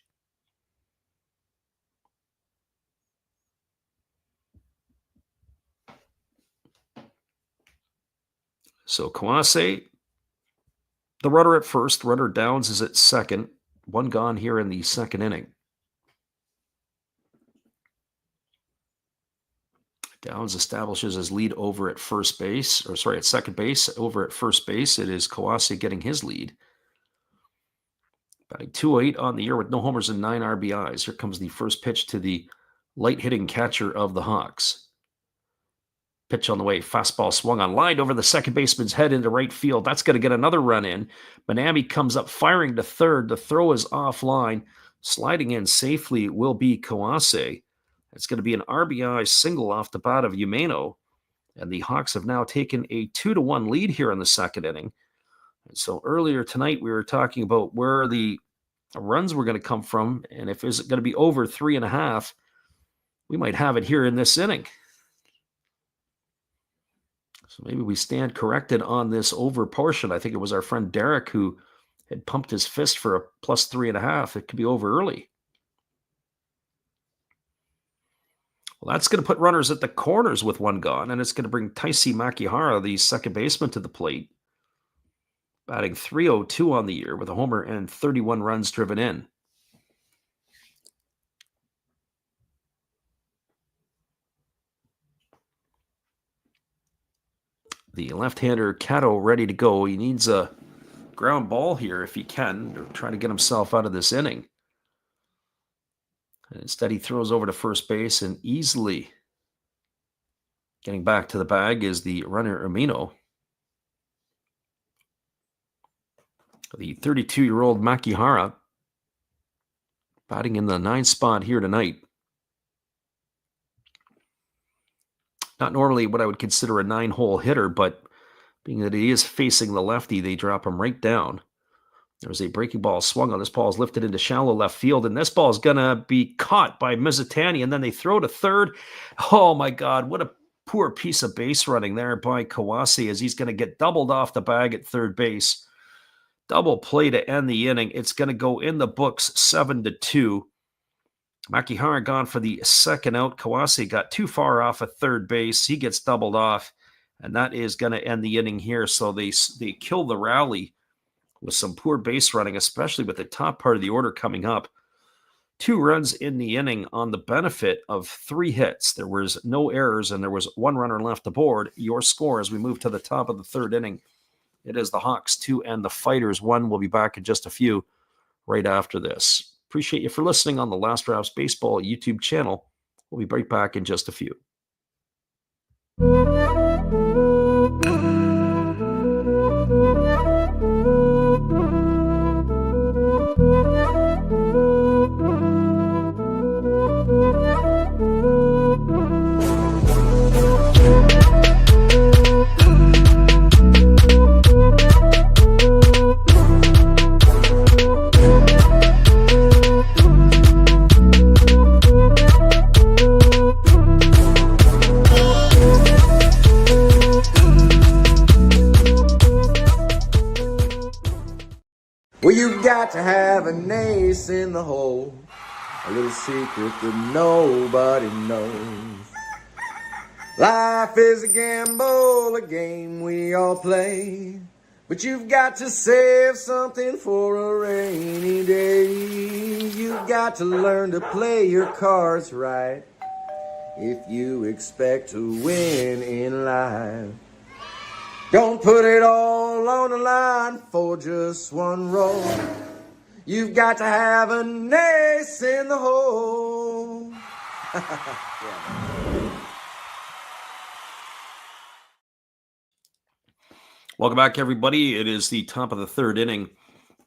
So Kawase, the runner at first, the runner Downs is at second. 1 gone here in the second inning. Downs establishes his lead over at first base, at second base. Over at first base, it is Kawase getting his lead. Batting .208 on the year with no homers and 9 RBIs. Here comes the first pitch to the light-hitting catcher of the Hawks. Pitch on the way, fastball swung on, lined over the second baseman's head into right field. That's going to get another run in. Manami comes up firing to third. The throw is offline. Sliding in safely will be Kawase. It's going to be an RBI single off the bat of Umeno. And the Hawks have now taken a 2-1 lead here in the second inning. And so earlier tonight, we were talking about where the runs were going to come from, and if it's going to be over 3.5, we might have it here in this inning. So maybe we stand corrected on this over portion. I think it was our friend Derek who had pumped his fist for a plus 3.5. It could be over early. Well, that's going to put runners at the corners with one gone, and it's going to bring Taisi Makihara, the second baseman, to the plate, batting .302 on the year with a homer and 31 runs driven in. The left-hander Kato ready to go. He needs a ground ball here if he can, to try to get himself out of this inning. And instead, he throws over to first base, and easily getting back to the bag is the runner Umino. The 32-year-old Makihara batting in the 9th spot here tonight. Not normally what I would consider a 9-hole hitter, but being that he is facing the lefty, they drop him right down. There's a breaking ball swung on. This ball is lifted into shallow left field, and this ball is going to be caught by Mizutani, and then they throw to third. Oh, my God, what a poor piece of base running there by Kawase, as he's going to get doubled off the bag at third base. Double play to end the inning. It's going to go in the books 7-2. Makihara gone for the second out. Kawase got too far off at third base. He gets doubled off, and that is going to end the inning here. So they kill the rally with some poor base running, especially with the top part of the order coming up. 2 runs in the inning on the benefit of 3 hits. There was no errors, and there was 1 runner left aboard. Your score as we move to the top of the 3rd inning. It is the Hawks 2 and the Fighters 1. We'll be back in just a few right after this. Appreciate you for listening on the Last Drafts Baseball YouTube channel. We'll be right back in just a few. Well, you got to have an ace in the hole, a little secret that nobody knows. Life is a gamble, a game we all play, but you've got to save something for a rainy day. You've got to learn to play your cards right if you expect to win in life. Don't put it all on the line for just one roll. You've got to have an ace in the hole. Welcome back, everybody. It is the top of the 3rd inning,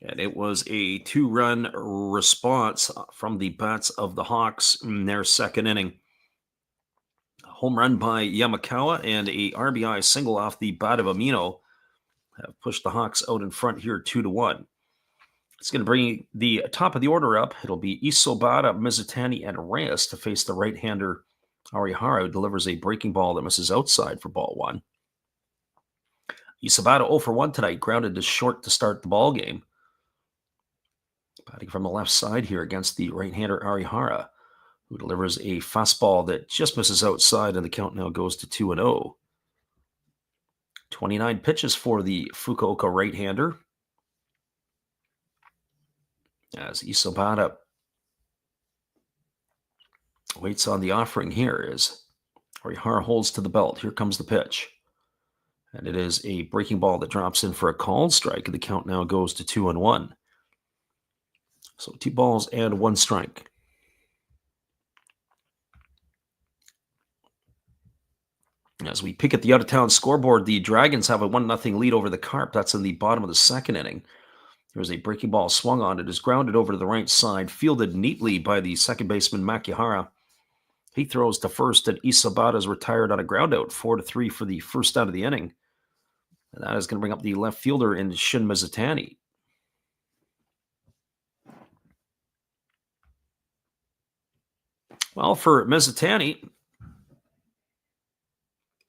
and it was a 2-run response from the bats of the Hawks in their 2nd inning. Home run by Yamakawa and a RBI single off the bat of Umino have pushed the Hawks out in front here 2-1. It's going to bring the top of the order up. It'll be Isobata, Mizutani, and Reyes to face the right-hander Arihara, who delivers a breaking ball that misses outside for ball 1. Isobata 0 for 1 tonight, grounded to short to start the ball game. Batting from the left side here against the right-hander Arihara, who delivers a fastball that just misses outside, and the count now goes to 2-0. 29 pitches for the Fukuoka right-hander, as Isobata waits on the offering here as Arihara holds to the belt. Here comes the pitch, and it is a breaking ball that drops in for a called strike, and the count now goes to 2-1. So 2 balls and 1 strike. As we pick at the out-of-town scoreboard, the Dragons have a 1-0 lead over the Carp. That's in the bottom of the 2nd inning. There's a breaking ball swung on. It is grounded over to the right side, fielded neatly by the second baseman Makihara. He throws to first, and Isobata is retired on a groundout, 4-3 for the first out of the inning. And that is going to bring up the left fielder in Shin Mizutani. Well, for Mizutani,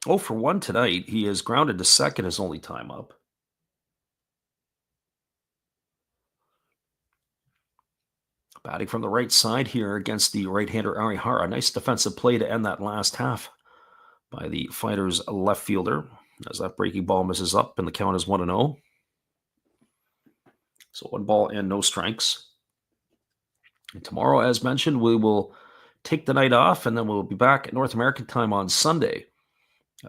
0 for 1 tonight. He is grounded to second his only time up. Batting from the right side here against the right-hander Arihara. Nice defensive play to end that last half by the Fighters left fielder as that breaking ball misses up and the count is 1-0. So 1 ball and no strikes. And tomorrow, as mentioned, we will take the night off and then we'll be back at North American time on Sunday.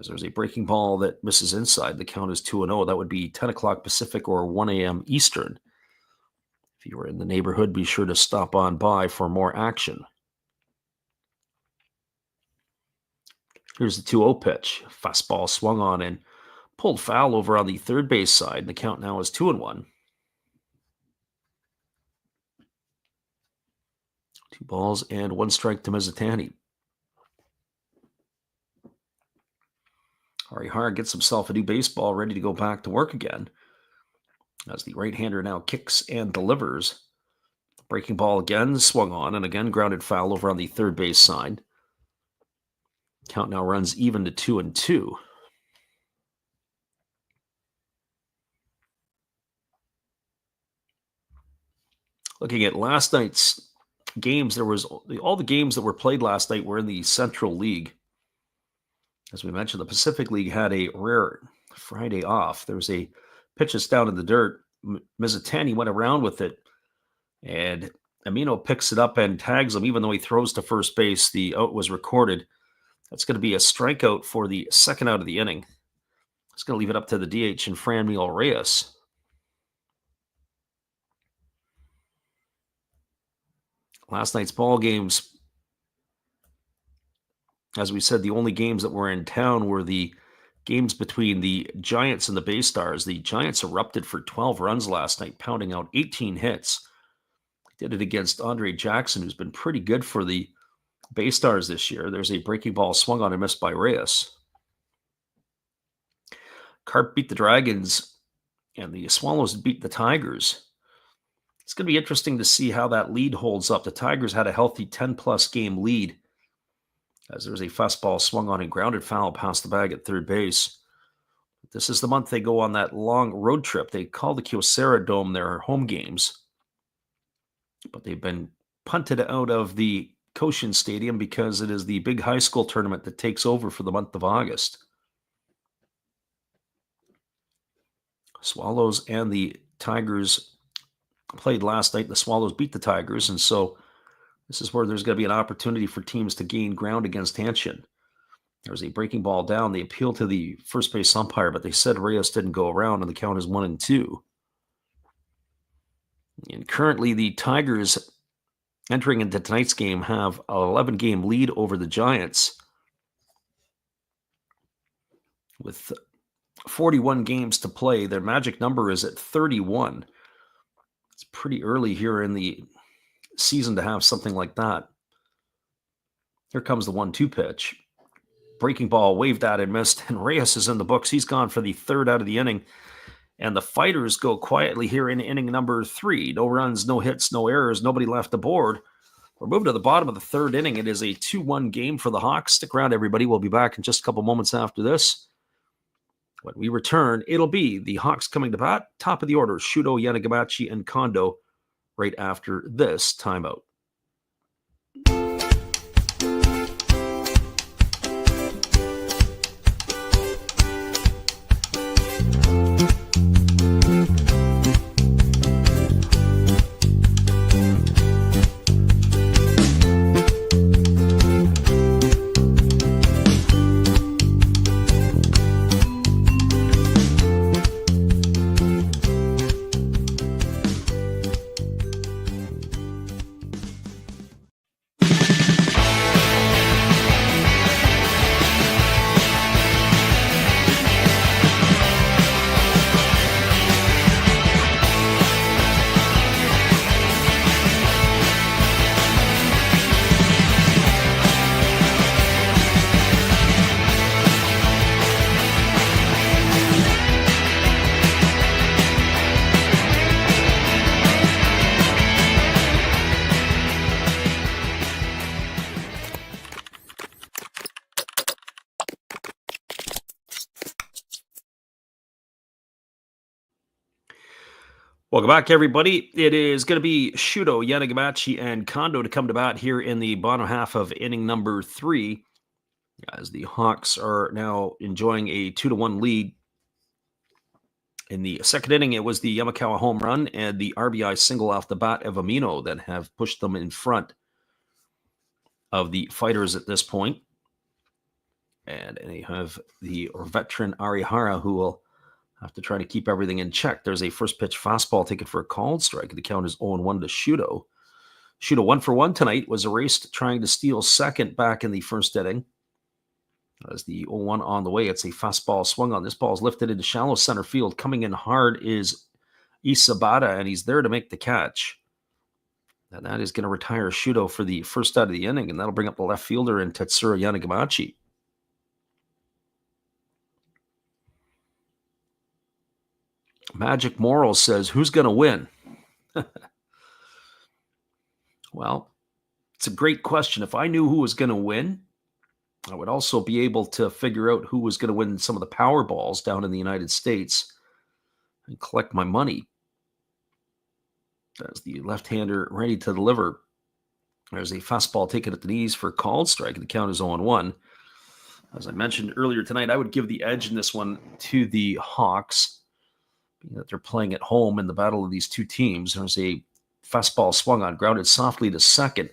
As there's a breaking ball that misses inside, the count is 2-0. That would be 10 o'clock Pacific or 1 a.m. Eastern. If you were in the neighborhood, be sure to stop on by for more action. Here's the 2-0 pitch. Fastball swung on and pulled foul over on the third base side. The count now is 2-1. 2 balls and 1 strike to Mizutani. Arihara gets himself a new baseball ready to go back to work again. As the right-hander now kicks and delivers. Breaking ball again, swung on, and again grounded foul over on the third base side. Count now runs even to 2-2. Looking at last night's games, there was all the games that were played last night were in the Central League. As we mentioned, the Pacific League had a rare Friday off. There was a pitches down in the dirt. Mizutani went around with it, and Amino picks it up and tags him, even though he throws to first base. The out was recorded. That's going to be a strikeout for the second out of the inning. It's going to leave it up to the DH and Franmil Reyes. Last night's ball games, as we said, the only games that were in town were the games between the Giants and the Bay Stars. The Giants erupted for 12 runs last night, pounding out 18 hits. Did it against Andre Jackson, who's been pretty good for the Bay Stars this year. There's a breaking ball swung on and missed by Reyes. Carp beat the Dragons, and the Swallows beat the Tigers. It's going to be interesting to see how that lead holds up. The Tigers had a healthy 10-plus game lead, as there was a fastball swung on and grounded foul past the bag at third base. This is the month they go on that long road trip. They call the Kyocera Dome their home games, but they've been punted out of the Koshin Stadium because it is the big high school tournament that takes over for the month of August. Swallows and the Tigers played last night. The Swallows beat the Tigers, and so this is where there's going to be an opportunity for teams to gain ground against Hanshin. There was a breaking ball down. They appealed to the first base umpire, but they said Reyes didn't go around, and the count is 1-2. And currently, the Tigers, entering into tonight's game, have an 11-game lead over the Giants. With 41 games to play, their magic number is at 31. It's pretty early here in the season to have something like that. Here comes the 1-2 pitch. Breaking ball waved at and missed, and Reyes is in the books. He's gone for the third out of the inning. And the Fighters go quietly here in inning number 3. No runs, no hits, no errors, nobody left aboard. We're moving to the bottom of the third inning. It is a 2-1 game for the Hawks. Stick around, everybody. We'll be back in just a couple moments after this. When we return, it'll be the Hawks coming to bat, top of the order, Shudo, Yanagamachi, and Kondo, right after this timeout. Welcome back, everybody. It is going to be Shudo, Yanagamachi, and Kondo to come to bat here in the bottom half of inning number 3, as the Hawks are now enjoying a 2-1 lead. In the second inning, it was the Yamakawa home run and the RBI single off the bat of Amino that have pushed them in front of the Fighters at this point. And they have the veteran Arihara, who will have to try to keep everything in check. There's a first pitch fastball taken for a called strike. The count is 0-1 to Shudo. Shudo 1-for-1 tonight, was erased trying to steal second back in the first inning. As the 0-1 on the way, it's a fastball swung on. This ball is lifted into shallow center field. Coming in hard is Isabata, and he's there to make the catch. And that is going to retire Shudo for the first out of the inning, and that'll bring up the left fielder in Tetsuro Yanagamachi. Magic Moral says, who's going to win? Well, it's a great question. If I knew who was going to win, I would also be able to figure out who was going to win some of the Powerballs down in the United States and collect my money. As the left-hander ready to deliver. There's a fastball taken at the knees for a called strike. The count is 0-1. As I mentioned earlier tonight, I would give the edge in this one to the Hawks, being that they're playing at home in the battle of these two teams. There's a fastball swung on, grounded softly to second.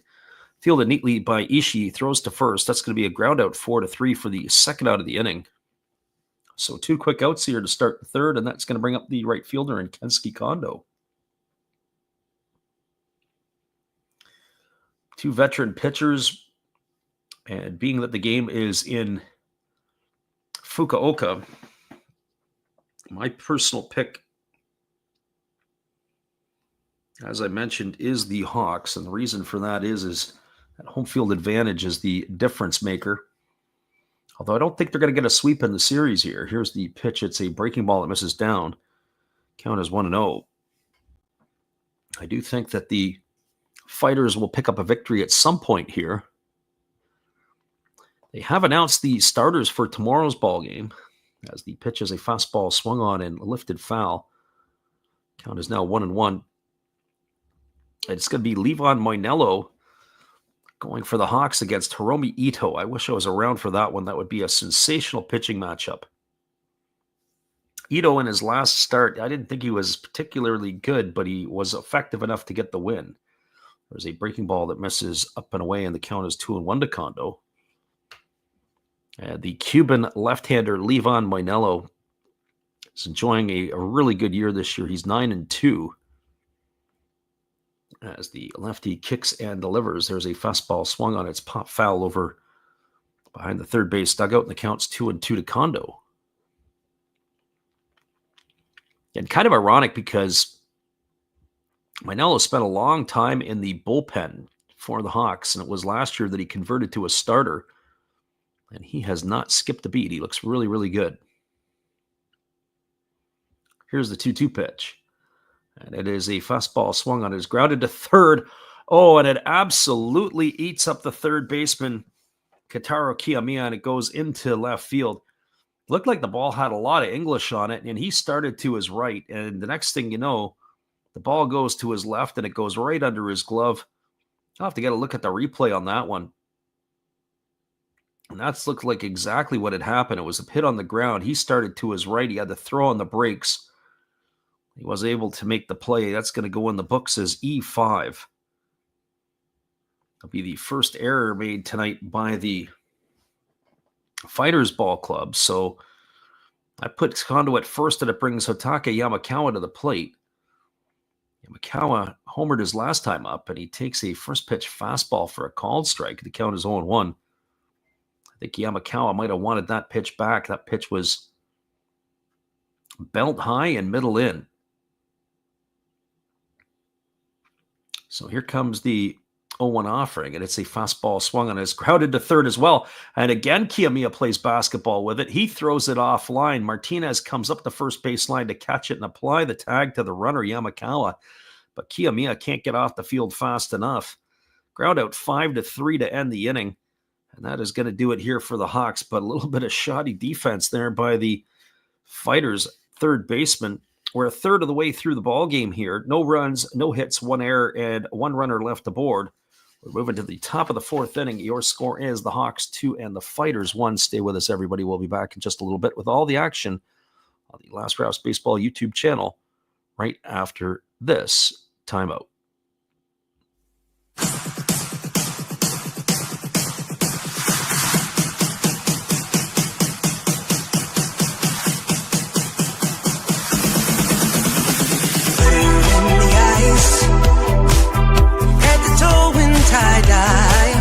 Fielded neatly by Ishii, throws to first. That's going to be a ground out 4-3 for the second out of the inning. So 2 quick outs here to start the third, and that's going to bring up the right fielder in Kensuke Kondo. 2 veteran pitchers, and being that the game is in Fukuoka, my personal pick, as I mentioned, is the Hawks, and the reason for that is that home field advantage is the difference maker. Although I don't think they're going to get a sweep in the series here. Here's the pitch. It's a breaking ball that misses down. Count is 1-0. I do think that the Fighters will pick up a victory at some point here. They have announced the starters for tomorrow's ball game, as the pitch is a fastball swung on and lifted foul. Count is now 1-1. It's going to be Levon Moinello going for the Hawks against Hiromi Ito. I wish I was around for that one. That would be a sensational pitching matchup. Ito in his last start, I didn't think he was particularly good, but he was effective enough to get the win. There's a breaking ball that misses up and away, and the count is 2-1 to Kondo. The Cuban left-hander Levon Moinello is enjoying a really good year this year. He's 9-2. As the lefty kicks and delivers, there's a fastball swung on. Its pop foul over behind the third base dugout, and the count's 2-2 to Kondo. And kind of ironic because Moinello spent a long time in the bullpen for the Hawks, and it was last year that he converted to a starter, and he has not skipped a beat. He looks really, really good. Here's the 2-2 pitch. And it is a fastball swung on. It is grounded to third. Oh, and it absolutely eats up the third baseman, Kataro Kiyomiya, and it goes into left field. Looked like the ball had a lot of English on it, and he started to his right. And the next thing you know, the ball goes to his left, and it goes right under his glove. I'll have to get a look at the replay on that one. And that's looked like exactly what had happened. It was a hit on the ground. He started to his right. He had to throw on the brakes. He was able to make the play. That's going to go in the books as E5. It'll be the first error made tonight by the Fighters Ball Club. So I put Kondo at first, and it brings Hotaka Yamakawa to the plate. Yamakawa homered his last time up, and he takes a first pitch fastball for a called strike. The count is 0-1. I think Yamakawa might have wanted that pitch back. That pitch was belt high and middle in. So here comes the 0-1 offering, and it's a fastball swung on. It's grounded to third as well. And again, Kiyomiya plays basketball with it. He throws it offline. Martinez comes up the first baseline to catch it and apply the tag to the runner, Yamakawa. But Kiyomiya can't get off the field fast enough. Ground out 5-3 to end the inning. And that is going to do it here for the Hawks. But a little bit of shoddy defense there by the Fighters' third baseman, We're a third of the way through the ball game here. No runs, no hits, one error, and one runner left aboard. We're moving to the top of the fourth inning. Your score is the Hawks 2 and the Fighters 1. Stay with us, everybody. We'll be back in just a little bit with all the action on the Last Rouse Baseball YouTube channel right after this timeout. Tie-dye.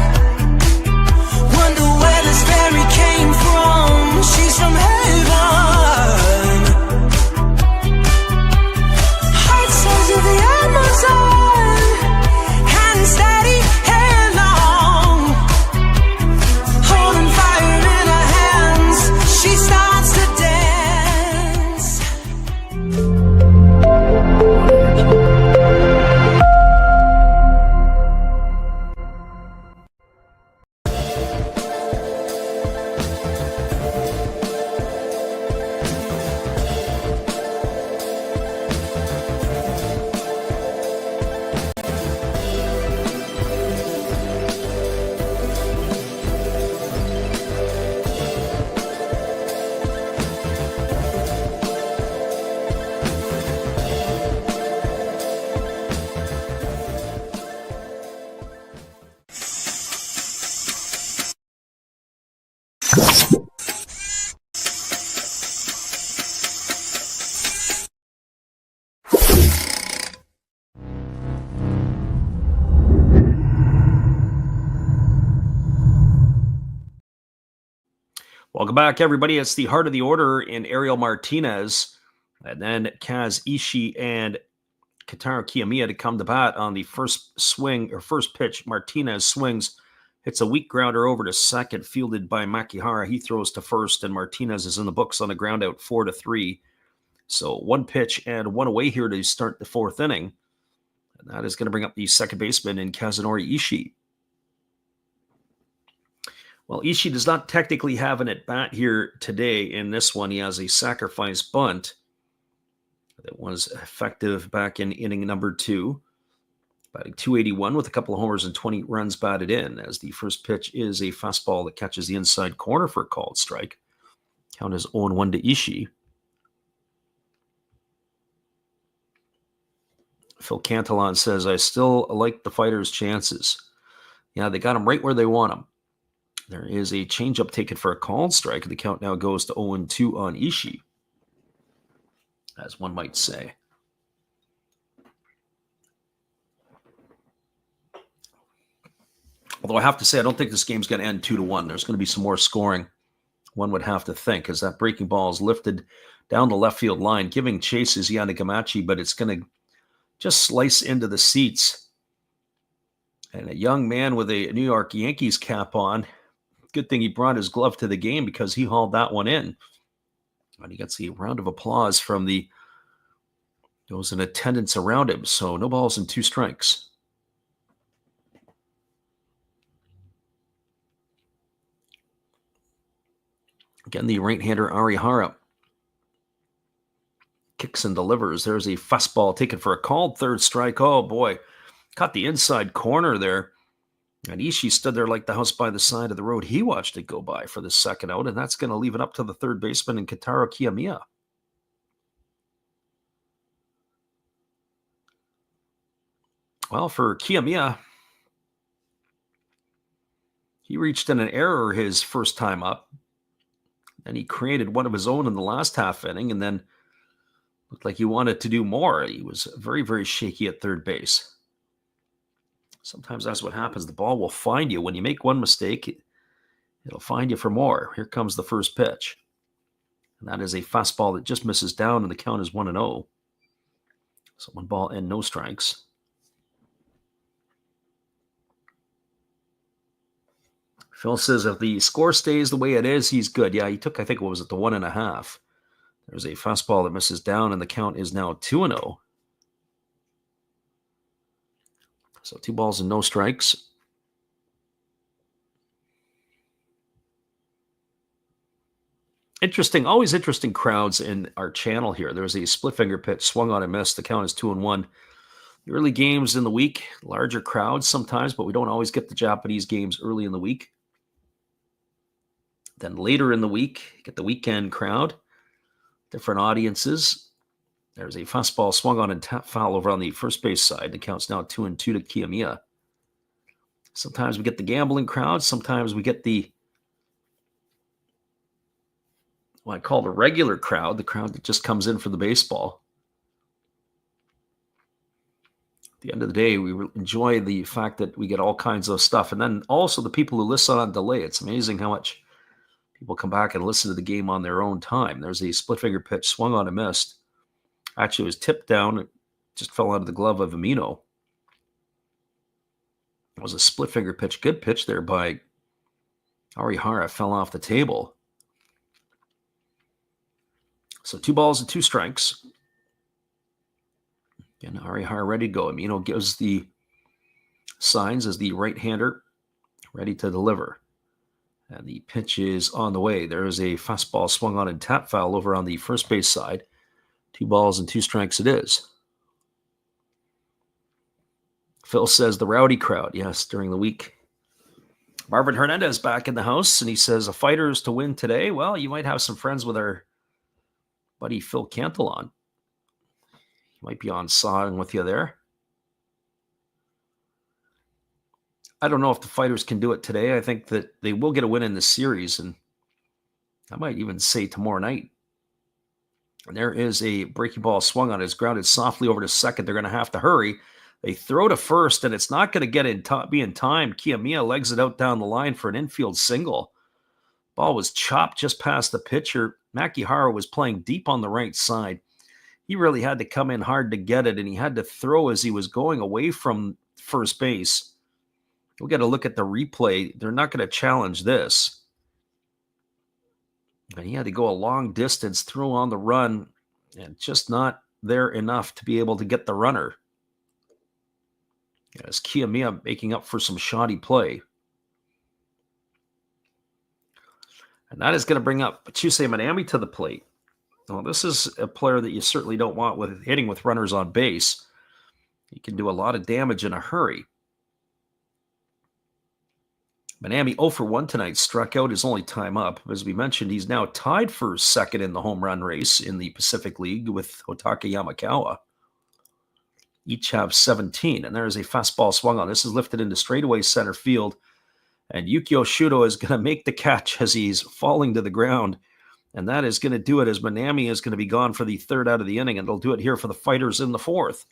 Wonder where this fairy came from. She's from heaven. Heart souls of the Amazon. Hand steady, hair long. Holding fire in her hands. She starts to dance. Welcome back, everybody. It's the heart of the order in Ariel Martinez, and then Kaz Ishii and Kentaro Kiyomiya to come to bat on the first swing or first pitch. Martinez swings, hits a weak grounder over to second, fielded by Makihara. He throws to first, and Martinez is in the books on a ground out 4-3. So one pitch and one away here to start the fourth inning. And that is going to bring up the second baseman in Kazunori Ishii. Well, Ishii does not technically have an at-bat here today. In this one, he has a sacrifice bunt that was effective back in inning number 2. Batting .281 with a couple of homers and 20 runs batted in, as the first pitch is a fastball that catches the inside corner for a called strike. Count is 0-1 to Ishii. Phil Cantillon says, I still like the Fighters' chances. Yeah, they got them right where they want them. There is a changeup taken for a called strike. The count now goes to 0-2 on Ishii, as one might say. Although I have to say, I don't think this game's going to end 2-1. There's going to be some more scoring, one would have to think, as that breaking ball is lifted down the left field line, giving chase is Yanagamachi, but it's going to just slice into the seats. And a young man with a New York Yankees cap on, good thing he brought his glove to the game because he hauled that one in. And he gets a round of applause from those in attendance around him. So no balls and 2 strikes. Again, the right-hander Arihara kicks and delivers. There's a fastball taken for a called third strike. Oh, boy. Caught the inside corner there. And Ishii stood there like the house by the side of the road. He watched it go by for the second out, and that's going to leave it up to the third baseman and Kentaro Kiyomiya. Well, for Kiyomiya, he reached in an error his first time up. And he created one of his own in the last half inning, and then looked like he wanted to do more. He was very, very shaky at third base. Sometimes that's what happens. The ball will find you. When you make one mistake, it'll find you for more. Here comes the first pitch. And that is a fastball that just misses down, and the count is 1-0. So 1 ball and no strikes. Phil says if the score stays the way it is, he's good. Yeah, he took, I think, what was it, the 1.5. There's a fastball that misses down, and the count is now 2-0. So 2 balls and no strikes. always interesting crowds in our channel here. There's a split finger pitch, swung on and missed. The count is 2-1. The early games in the week, larger crowds sometimes, but we don't always get the Japanese games early in the week. Then later in the week, get the weekend crowd, different audiences. There's a fastball swung on and foul over on the first base side. The count's now 2-2 to Kiyomiya. Sometimes we get the gambling crowd. Sometimes we get the, what I call the regular crowd, the crowd that just comes in for the baseball. At the end of the day, we enjoy the fact that we get all kinds of stuff. And then also the people who listen on delay. It's amazing how much people come back and listen to the game on their own time. There's a split finger pitch, swung on and missed. Actually, it was tipped down. It just fell out of the glove of Amino. It was a split finger pitch. Good pitch there by Arihara. Fell off the table. So 2 balls and 2 strikes. Again, Arihara ready to go. Amino gives the signs as the right-hander ready to deliver. And the pitch is on the way. There is a fastball swung on and tap foul over on the first base side. 2 balls and 2 strikes it is. Phil says the rowdy crowd. Yes, during the week. Marvin Hernandez back in the house, and he says, a Fighters to win today. Well, you might have some friends with our buddy Phil Cantle on. He might be on sawing with you there. I don't know if the Fighters can do it today. I think that they will get a win in this series, and I might even say tomorrow night. And there is a breaking ball swung on. It's grounded softly over to second. They're going to have to hurry. They throw to first, and it's not going to get be in time. Kiyomiya legs it out down the line for an infield single. Ball was chopped just past the pitcher. Makihara was playing deep on the right side. He really had to come in hard to get it, and he had to throw as he was going away from first base. We'll get a look at the replay. They're not going to challenge this. And he had to go a long distance, throw on the run, and just not there enough to be able to get the runner. As Kiyomiya making up for some shoddy play. And that is going to bring up Chusei Minami to the plate. Well, this is a player that you certainly don't want with hitting with runners on base. He can do a lot of damage in a hurry. Minami 0 for 1 tonight, struck out his only time up. As we mentioned, he's now tied for second in the home run race in the Pacific League with Hotaka Yamakawa. Each have 17, and there is a fastball swung on. This is lifted into straightaway center field, and Yukio Shudo is going to make the catch as he's falling to the ground, and that is going to do it as Minami is going to be gone for the third out of the inning, and they'll do it here for the Fighters in the fourth.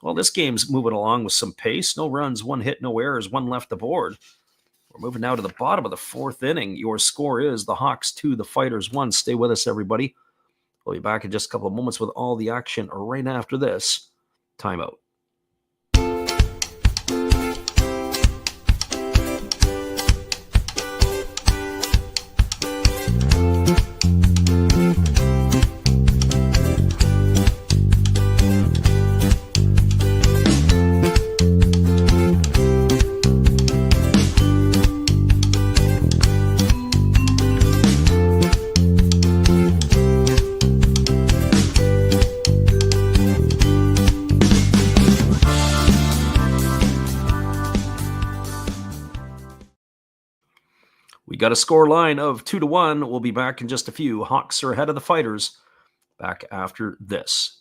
Well, this game's moving along with some pace. No runs, 1 hit, no errors, 1 left aboard. We're moving now to the bottom of the fourth inning. Your score is the Hawks 2, the Fighters 1. Stay with us, everybody. We'll be back in just a couple of moments with all the action right after this timeout. Got a score line of 2-1. We'll be back in just a few. Hawks are ahead of the Fighters. Back after this.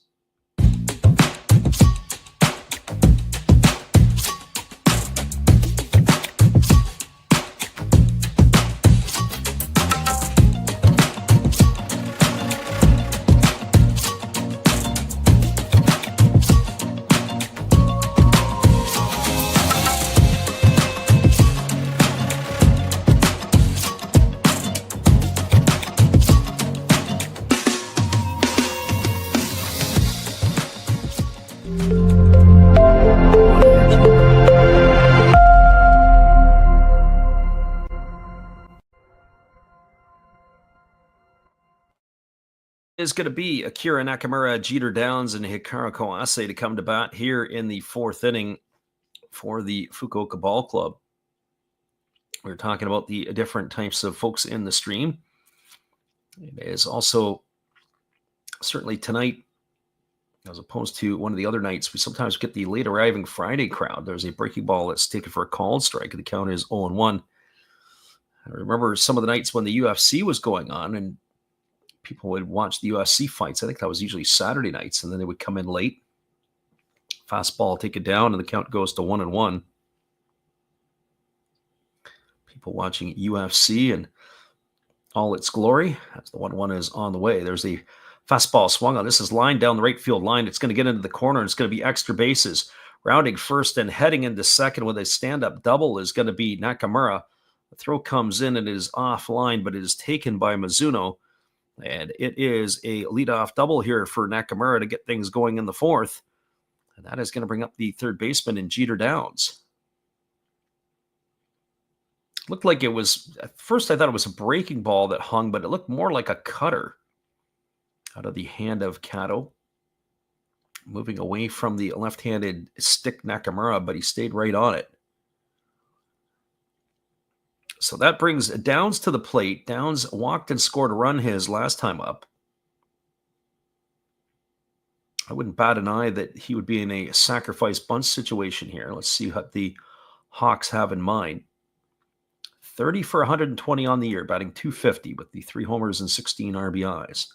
Is going to be Akira Nakamura, Jeter Downs, and Hikaru Kawase to come to bat here in the fourth inning for the Fukuoka Ball Club. We're talking about the different types of folks in the stream. It is also certainly tonight, as opposed to one of the other nights, we sometimes get the late arriving Friday crowd. There's a breaking ball that's taken for a called strike. The count is 0-1. I remember some of the nights when the UFC was going on and people would watch the UFC fights. I think that was usually Saturday nights, and then they would come in late. Fastball, take it down, and the count goes to 1-1. People watching UFC and all its glory, as the 1-1 is on the way. There's a fastball swung on. This is line down the right field line. It's going to get into the corner, and it's going to be extra bases. Rounding first and heading into second with a stand-up double is going to be Nakamura. The throw comes in and is offline, but it is taken by Mizuno. And it is a leadoff double here for Nakamura to get things going in the fourth. And that is going to bring up the third baseman in Jeter Downs. Looked like it was, at first I thought it was a breaking ball that hung, but it looked more like a cutter out of the hand of Kato. Moving away from the left-handed stick Nakamura, but he stayed right on it. So that brings Downs to the plate. Downs walked and scored a run his last time up. I wouldn't bat an eye that he would be in a sacrifice bunt situation here. Let's see what the Hawks have in mind. 30 for 120 on the year, batting .250 with the 3 homers and 16 RBIs.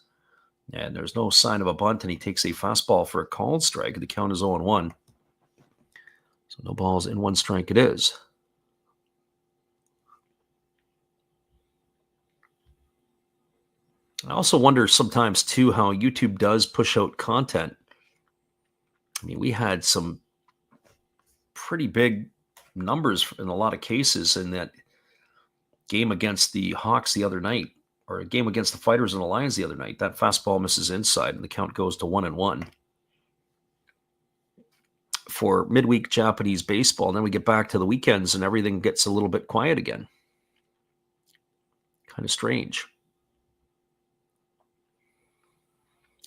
And there's no sign of a bunt, and he takes a fastball for a called strike. The count is 0-1. So no balls in 1 strike it is. I also wonder sometimes, too, how YouTube does push out content. I mean, we had some pretty big numbers in a lot of cases in that game against the Hawks the other night, or a game against the Fighters and the Lions the other night. That fastball misses inside, and the count goes to 1-1. For midweek Japanese baseball, and then we get back to the weekends, and everything gets a little bit quiet again. Kind of strange.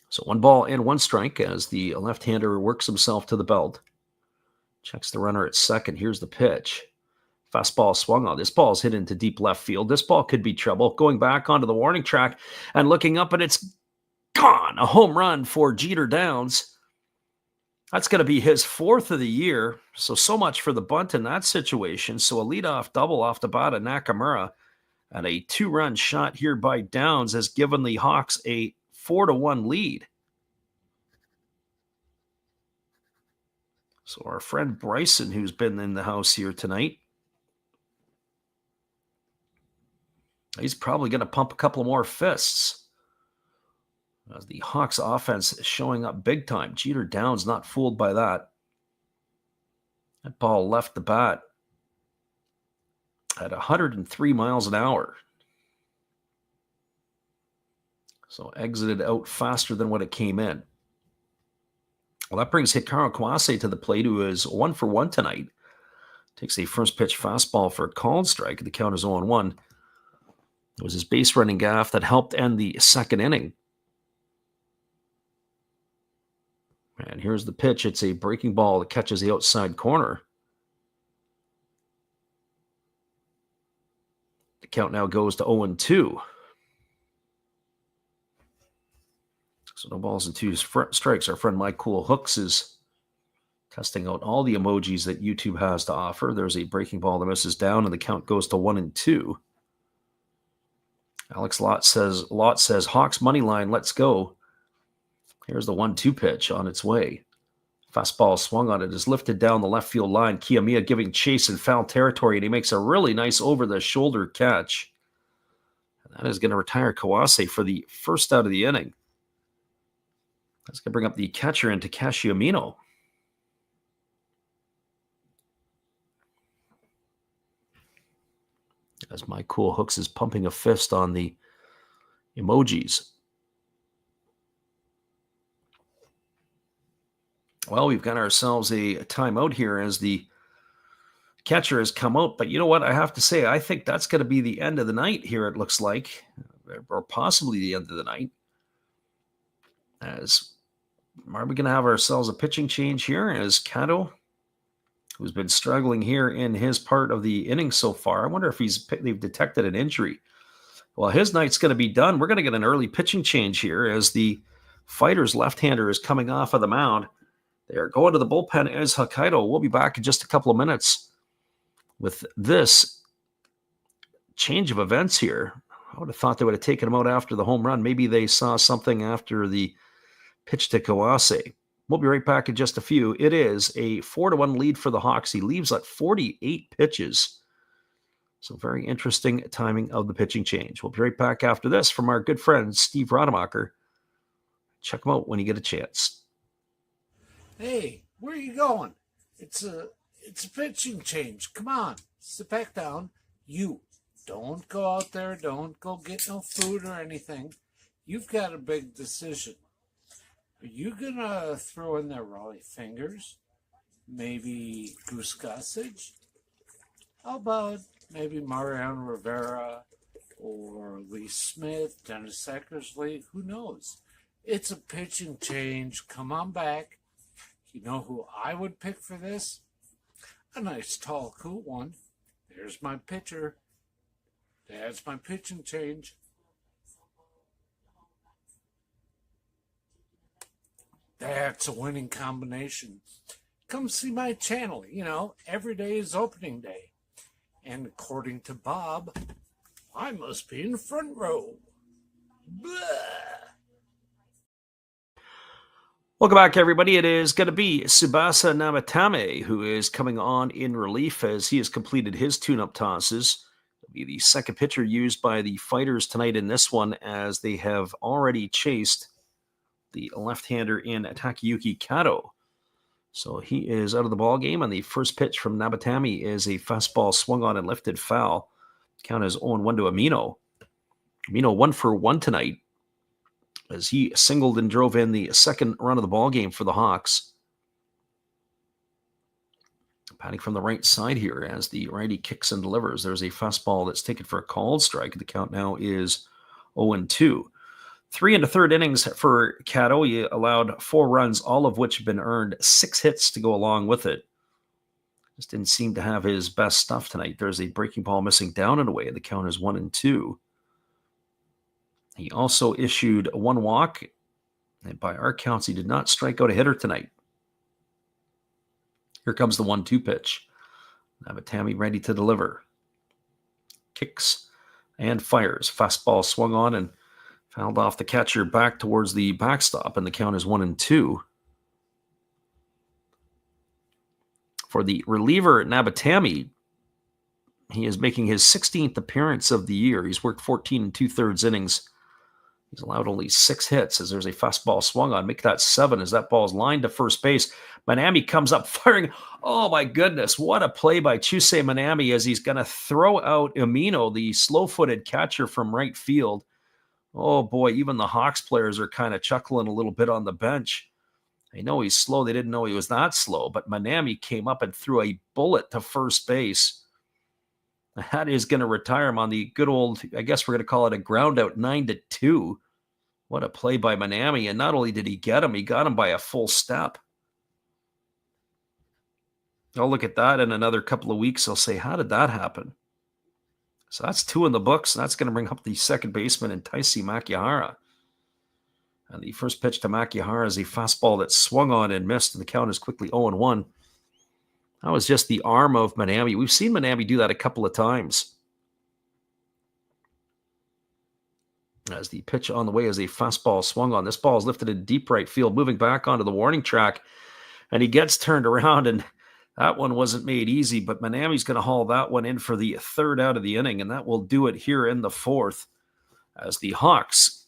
So 1 ball and 1 strike as the left-hander works himself to the belt. Checks the runner at second. Here's the pitch. Fastball swung on. This ball's hit into deep left field. This ball could be trouble. Going back onto the warning track and looking up, and it's gone. A home run for Jeter Downs. That's going to be his 4th of the year. So much for the bunt in that situation. So a leadoff double off the bat of Nakamura, and a 2-run shot here by Downs has given the Hawks a 4-1 lead. So our friend Bryson, who's been in the house here tonight, he's probably going to pump a couple more fists. As the Hawks offense is showing up big time. Jeter Downs not fooled by that. That ball left the bat at 103 miles an hour. So exited out faster than what it came in. Well, that brings Hikaru Kawase to the plate, who is 1 for 1 tonight. Takes a first pitch fastball for a called strike. The count is 0-1. It was his base running gaff that helped end the second inning. And here's the pitch. It's a breaking ball that catches the outside corner. The count now goes to 0-2. So no balls and 2 strikes. Our friend Mike Cool Hooks is testing out all the emojis that YouTube has to offer. There's a breaking ball that misses down, and the count goes to 1-2. Alex Lott says, Hawks money line, let's go. Here's the 1-2 pitch on its way. Fastball swung on it, is lifted down the left field line. Kiyomiya giving chase in foul territory, and he makes a really nice over-the-shoulder catch. And that is going to retire Kawase for the first out of the inning. That's going to bring up the catcher in Takashi Amino. As my Cool Hooks is pumping a fist on the emojis. Well, we've got ourselves a timeout here as the catcher has come out. But you know what? I have to say, I think that's going to be the end of the night here, it looks like. Or possibly the end of the night. As are we going to have ourselves a pitching change here as Kato, who's been struggling here in his part of the inning so far. I wonder if they've detected an injury. Well, his night's going to be done. We're going to get an early pitching change here as the Fighters left-hander is coming off of the mound. They're going to the bullpen as Hokkaido. We'll be back in just a couple of minutes with this change of events here. I would have thought they would have taken him out after the home run. Maybe they saw something after the pitch to Kawase. We'll be right back in just a few. It is a 4-1 lead for the Hawks. He leaves at 48 pitches. So very interesting timing of the pitching change. We'll be right back after this from our good friend Steve Rademacher. Check him out when you get a chance. Hey, where are you going? It's a pitching change. Come on, sit back down. You don't go out there. Don't go get no food or anything. You've got a big decision. Are you gonna throw in there Rollie Fingers? Maybe Goose Gossage? How about maybe Mariano Rivera or Lee Smith, Dennis Eckersley? Who knows? It's a pitching change. Come on back. You know who I would pick for this? A nice, tall, cool one. There's my pitcher. That's my pitching change. That's a winning combination. Come see my channel. You know, every day is opening day. And according to Bob, I must be in the front row. Blah. Welcome back, everybody. It is going to be Tsubasa Namatame who is coming on in relief as he has completed his tune-up tosses. He'll be the second pitcher used by the Fighters tonight in this one as they have already chased the left-hander in Takayuki Kato. So he is out of the ball game, and the first pitch from Namatame is a fastball swung on and lifted foul. Count is 0-1 to Amino. Amino 1 for 1 tonight, as he singled and drove in the second run of the ball game for the Hawks. Batting from the right side here as the righty kicks and delivers. There's a fastball that's taken for a called strike. The count now is 0-2. 3 1/3 innings for Kato. He allowed 4 runs, all of which have been earned, 6 hits to go along with it. Just didn't seem to have his best stuff tonight. There's a breaking ball missing down and away. The count is 1-2. He also issued 1 walk, and by our counts, he did not strike out a hitter tonight. Here comes the 1-2 pitch. Namatame ready to deliver. Kicks and fires. Fastball swung on and fouled off the catcher back towards the backstop, and the count is 1-2. For the reliever, Namatame, he is making his 16th appearance of the year. He's worked 14 2/3 innings. He's allowed only 6 hits as there's a fastball swung on. Make that 7 as that ball's lined to first base. Manami comes up firing. Oh, my goodness. What a play by Chusei Manami as he's going to throw out Amino, the slow-footed catcher from right field. Oh, boy, even the Hawks players are kind of chuckling a little bit on the bench. They know he's slow. They didn't know he was that slow, but Manami came up and threw a bullet to first base. That is going to retire him on the good old, I guess we're going to call it a ground out, 9-2. What a play by Manami. And not only did he get him, he got him by a full step. I'll look at that in another couple of weeks. I'll say, how did that happen? So that's 2 in the books. That's going to bring up the second baseman in Taisi Makihara. And the first pitch to Makihara is a fastball that swung on and missed, and the count is quickly 0-1. That was just the arm of Manami. We've seen Manami do that a couple of times. As the pitch on the way is a fastball swung on. This ball is lifted in deep right field, moving back onto the warning track. And he gets turned around, and that one wasn't made easy, but Manami's going to haul that one in for the 3rd out of the inning, and that will do it here in the 4th as the Hawks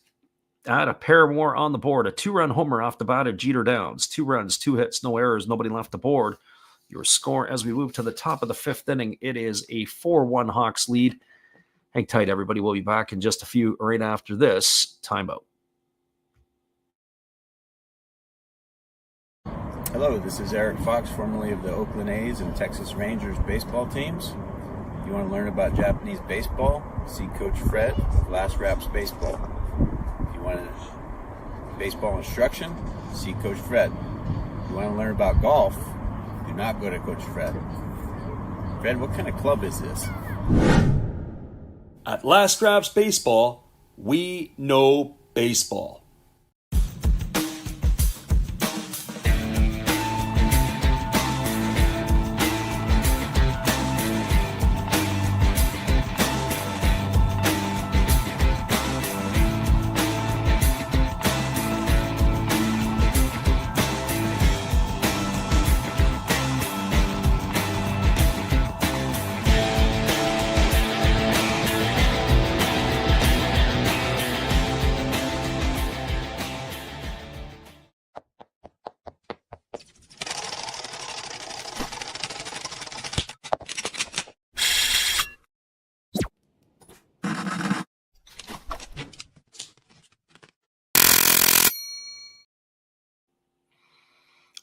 add a pair more on the board. A 2-run homer off the bat of Jeter Downs. 2 runs, 2 hits, no errors, nobody left the board. Your score as we move to the top of the 5th inning, it is a 4-1 Hawks lead. Hang tight, everybody. We'll be back in just a few right after this timeout. Hello, this is Eric Fox, formerly of the Oakland A's and Texas Rangers baseball teams. If you want to learn about Japanese baseball, see Coach Fred of Last Raps Baseball. If you want baseball instruction, see Coach Fred. If you want to learn about golf, do not go to Coach Fred. Fred, what kind of club is this? At Last Raps Baseball, we know baseball.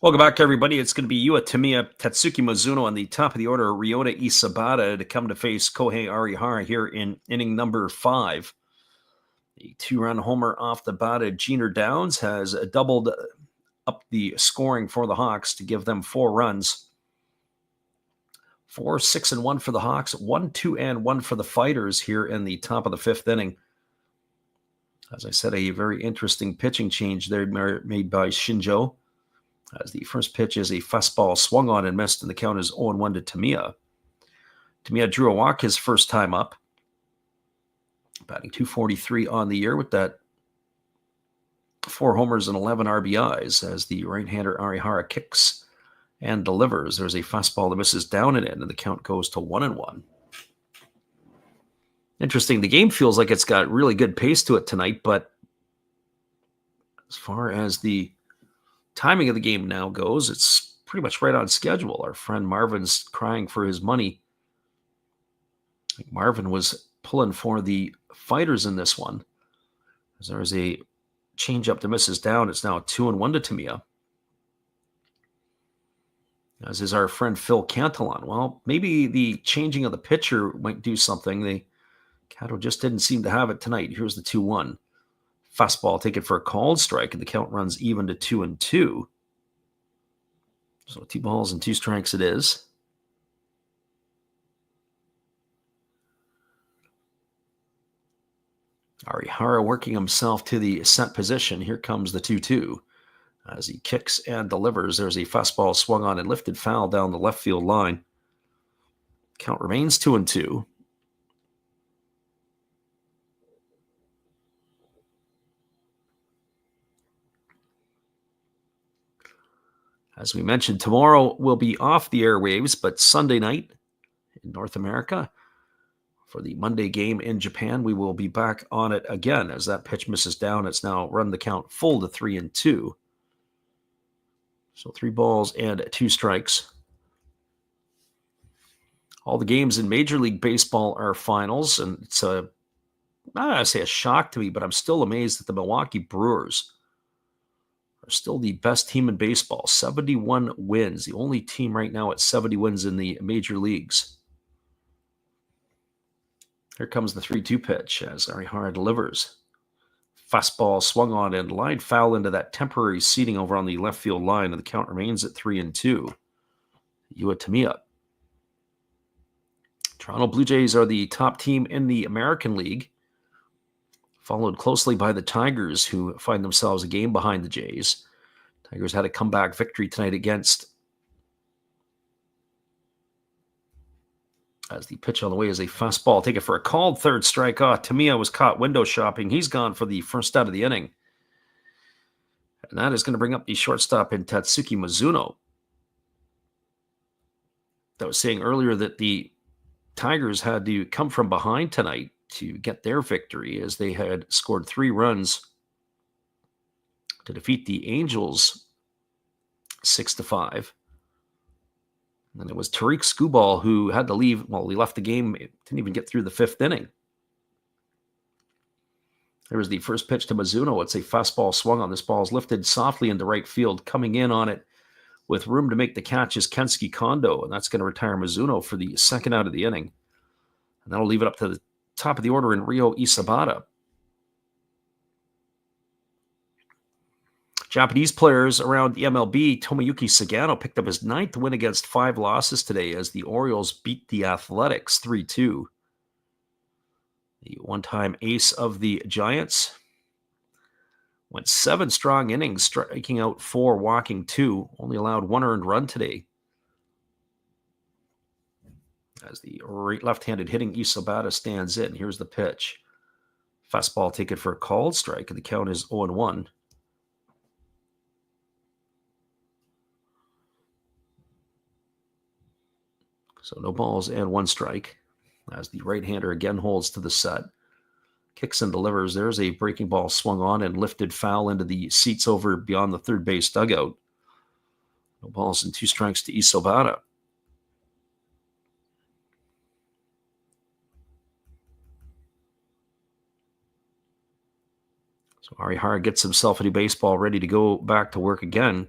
Welcome back, everybody. It's going to be Yua Tamiya, Tatsuki Mizuno on the top of the order, Ryota Isabata to come to face Kohei Arihara here in inning number 5. The 2-run homer off the bat of Jeter Downs has doubled up the scoring for the Hawks to give them 4 runs. 4, 6, and 1 for the Hawks, 1, 2, and 1 for the Fighters here in the top of the 5th inning. As I said, a very interesting pitching change there made by Shinjo. As the first pitch is a fastball swung on and missed, and the count is 0-1 to Tamiya. Tamiya drew a walk his first time up, batting .243 on the year with that 4 homers and 11 RBIs as the right-hander Arihara kicks and delivers. There's a fastball that misses down and in, and the count goes to 1-1. Interesting. The game feels like it's got really good pace to it tonight, but as far as the timing of the game now goes, it's pretty much right on schedule. Our friend Marvin's crying for his money. I think Marvin was pulling for the Fighters in this one. As there is a changeup that misses down. It's now 2-1 to Tamiya. As is our friend Phil Cantelon. Well, maybe the changing of the pitcher might do something. The Cato just didn't seem to have it tonight. Here's the 2-1. Fastball taken for a called strike, and the count runs even to 2-2. So 2 balls and 2 strikes it is. Arihara working himself to the set position. Here comes the 2-2. As he kicks and delivers, there's a fastball swung on and lifted foul down the left field line. Count remains 2-2. As we mentioned, tomorrow will be off the airwaves, but Sunday night in North America for the Monday game in Japan, we will be back on it again. As that pitch misses down, it's now run the count full to 3-2. So 3 balls and 2 strikes. All the games in Major League Baseball are finals, and it's I say a shock to me, but I'm still amazed that the Milwaukee Brewers are still the best team in baseball. 71 wins. The only team right now at 70 wins in the major leagues. Here comes the 3-2 pitch as Arihara delivers. Fastball swung on and line foul into that temporary seating over on the left field line, and the count remains at 3-2. Yua Tamiya. Toronto Blue Jays are the top team in the American League, followed closely by the Tigers, who find themselves a game behind the Jays. Tigers had a comeback victory tonight against, as the pitch on the way is a fastball. Take it for a called third strike. Tamiya was caught window shopping. He's gone for the first out of the inning. And that is going to bring up the shortstop in Tatsuki Mizuno. I was saying earlier that the Tigers had to come from behind tonight to get their victory, as they had scored 3 runs to defeat the Angels 6-5. And then it was Tariq Skubal who had to leave. Well, he left the game. It didn't even get through the 5th inning. There was the first pitch to Mizuno. It's a fastball swung on. This ball is lifted softly into right field. Coming in on it with room to make the catch is Kensuke Kondo, and that's going to retire Mizuno for the second out of the inning. And that'll leave it up to the top of the order in Ryo Isabata. Japanese players around the MLB, Tomoyuki Sagano picked up his 9th win against 5 losses today as the Orioles beat the Athletics 3-2. the one-time ace of the Giants. Went 7 strong innings, striking out 4, walking 2. Only allowed 1 earned run today. As the left-handed hitting Isobata stands in. Here's the pitch. Fastball taken for a called strike, and the count is 0-1. So no balls and 1 strike. As the right-hander again holds to the set. Kicks and delivers. There's a breaking ball swung on and lifted foul into the seats over beyond the third base dugout. No balls and 2 strikes to Isobata. So Arihara gets himself a new baseball ready to go back to work again.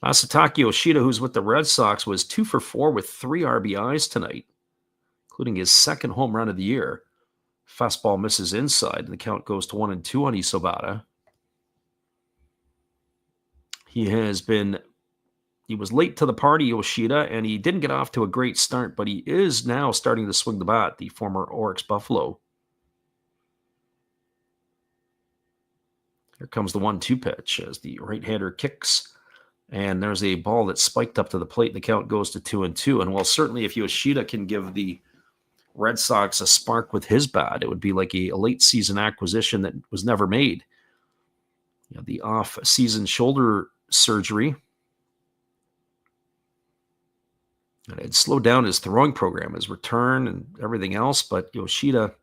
Masataka Yoshida, who's with the Red Sox, was 2 for 4 with 3 RBIs tonight, including his second home run of the year. Fastball misses inside, and the count goes to 1-2 on Isobata. He was late to the party, Yoshida, and he didn't get off to a great start, but he is now starting to swing the bat, the former Oryx Buffalo. Here comes the 1-2 pitch as the right-hander kicks, and there's a ball that's spiked up to the plate, and the count goes to 2-2. And while certainly if Yoshida can give the Red Sox a spark with his bat, it would be like a late season acquisition that was never made. You know, the off-season shoulder surgery, and it slowed down his throwing program, his return, and everything else. But Yoshida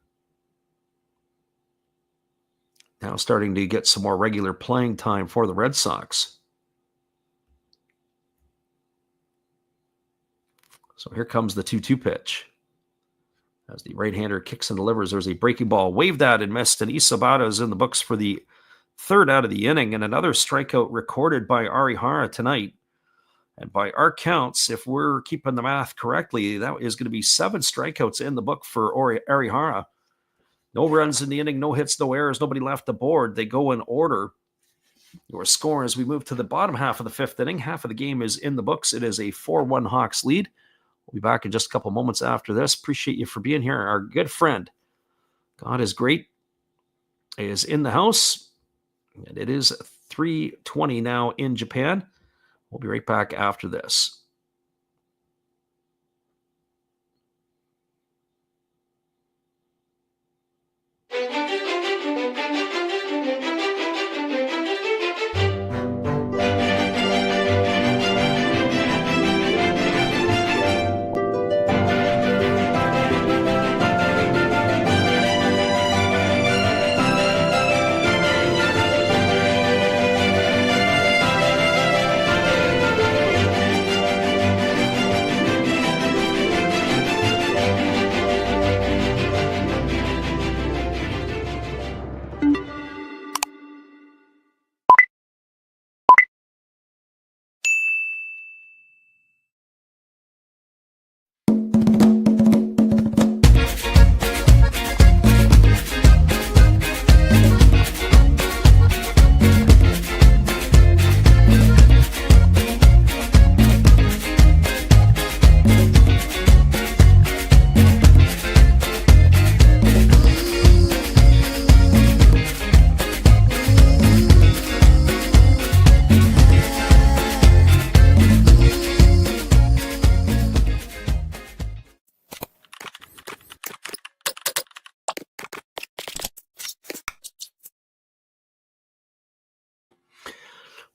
now starting to get some more regular playing time for the Red Sox. So here comes the 2-2 pitch. As the right-hander kicks and delivers, there's a breaking ball waved at and missed, and Isobata is in the books for the 3rd out of the inning, and another strikeout recorded by Arihara tonight. And by our counts, if we're keeping the math correctly, that is going to be 7 strikeouts in the book for Arihara. No runs in the inning, no hits, no errors, nobody left the board. They go in order. Your score as we move to the bottom half of the 5th inning. Half of the game is in the books. It is a 4-1 Hawks lead. We'll be back in just a couple moments after this. Appreciate you for being here. Our good friend, God is Great, is in the house. And it is 3:20 now in Japan. We'll be right back after this.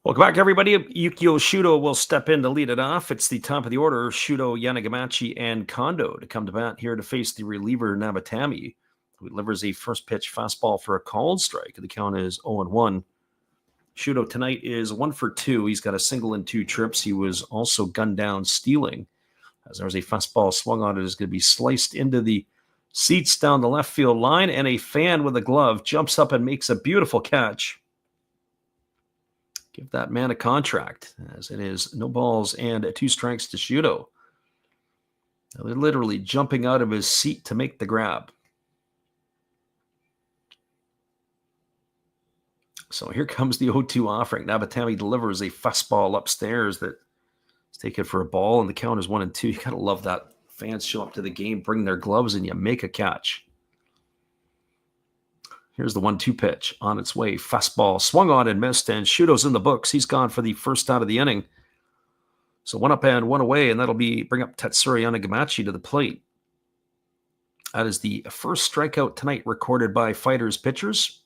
Welcome back, everybody. Yukio Shudo will step in to lead it off. It's the top of the order. Shudo, Yanagamachi, and Kondo to come to bat here to face the reliever Nabatami, who delivers a first pitch fastball for a called strike. The count is 0-1. Shudo tonight is 1 for 2. He's got a single and 2 trips. He was also gunned down stealing, as there's a fastball swung on it. Is going to be sliced into the seats down the left field line, and a fan with a glove jumps up and makes a beautiful catch. Give that man a contract, as it is no balls and 2 strikes to Shudo. Now they're literally jumping out of his seat to make the grab. So here comes the 0-2 offering. Nabatami delivers a fastball upstairs that is taken for a ball, and the count is 1-2. You got to love that Fans show up to the game, bring their gloves, and you make a catch. Here's the 1-2 pitch on its way. Fastball swung on and missed, and Shudo's in the books. He's gone for the first out of the inning. So 1 up and 1 away, and that'll bring up Tetsuri Yanagamachi to the plate. That is the first strikeout tonight recorded by Fighters pitchers.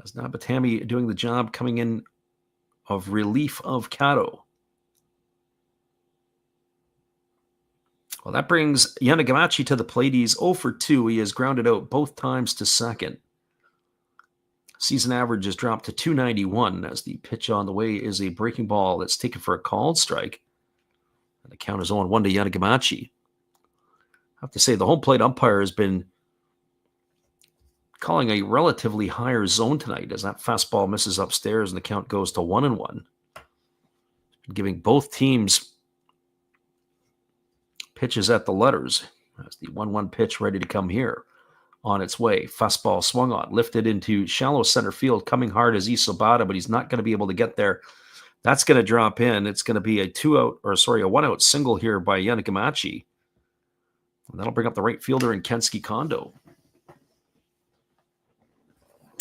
As Nabatami doing the job coming in of relief of Kato. Well, that brings Yanagamachi to the plate. He's 0 for 2. He has grounded out both times to second. Season average has dropped to 291 as the pitch on the way is a breaking ball that's taken for a called strike. And the count is 0-1 to Yanagamachi. I have to say, the home plate umpire has been calling a relatively higher zone tonight as that fastball misses upstairs and the count goes to 1-1. Giving both teams pitches at the letters. That's the 1-1 pitch ready to come here. On its way. Fastball swung on. Lifted into shallow center field. Coming hard as Isobata, but he's not going to be able to get there. That's going to drop in. It's going to be a 1-out single here by Yanagamachi. And that'll bring up the right fielder in Kensuke Kondo.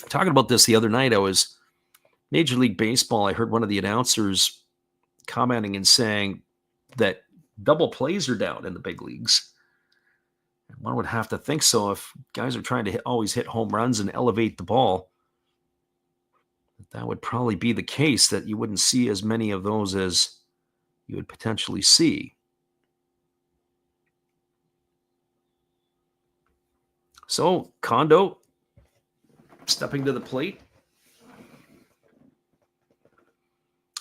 Talking about this the other night, I was Major League Baseball. I heard one of the announcers commenting and saying that double plays are down in the big leagues. And one would have to think so if guys are trying to always hit home runs and elevate the ball. That would probably be the case, that you wouldn't see as many of those as you would potentially see. So, Kondo stepping to the plate.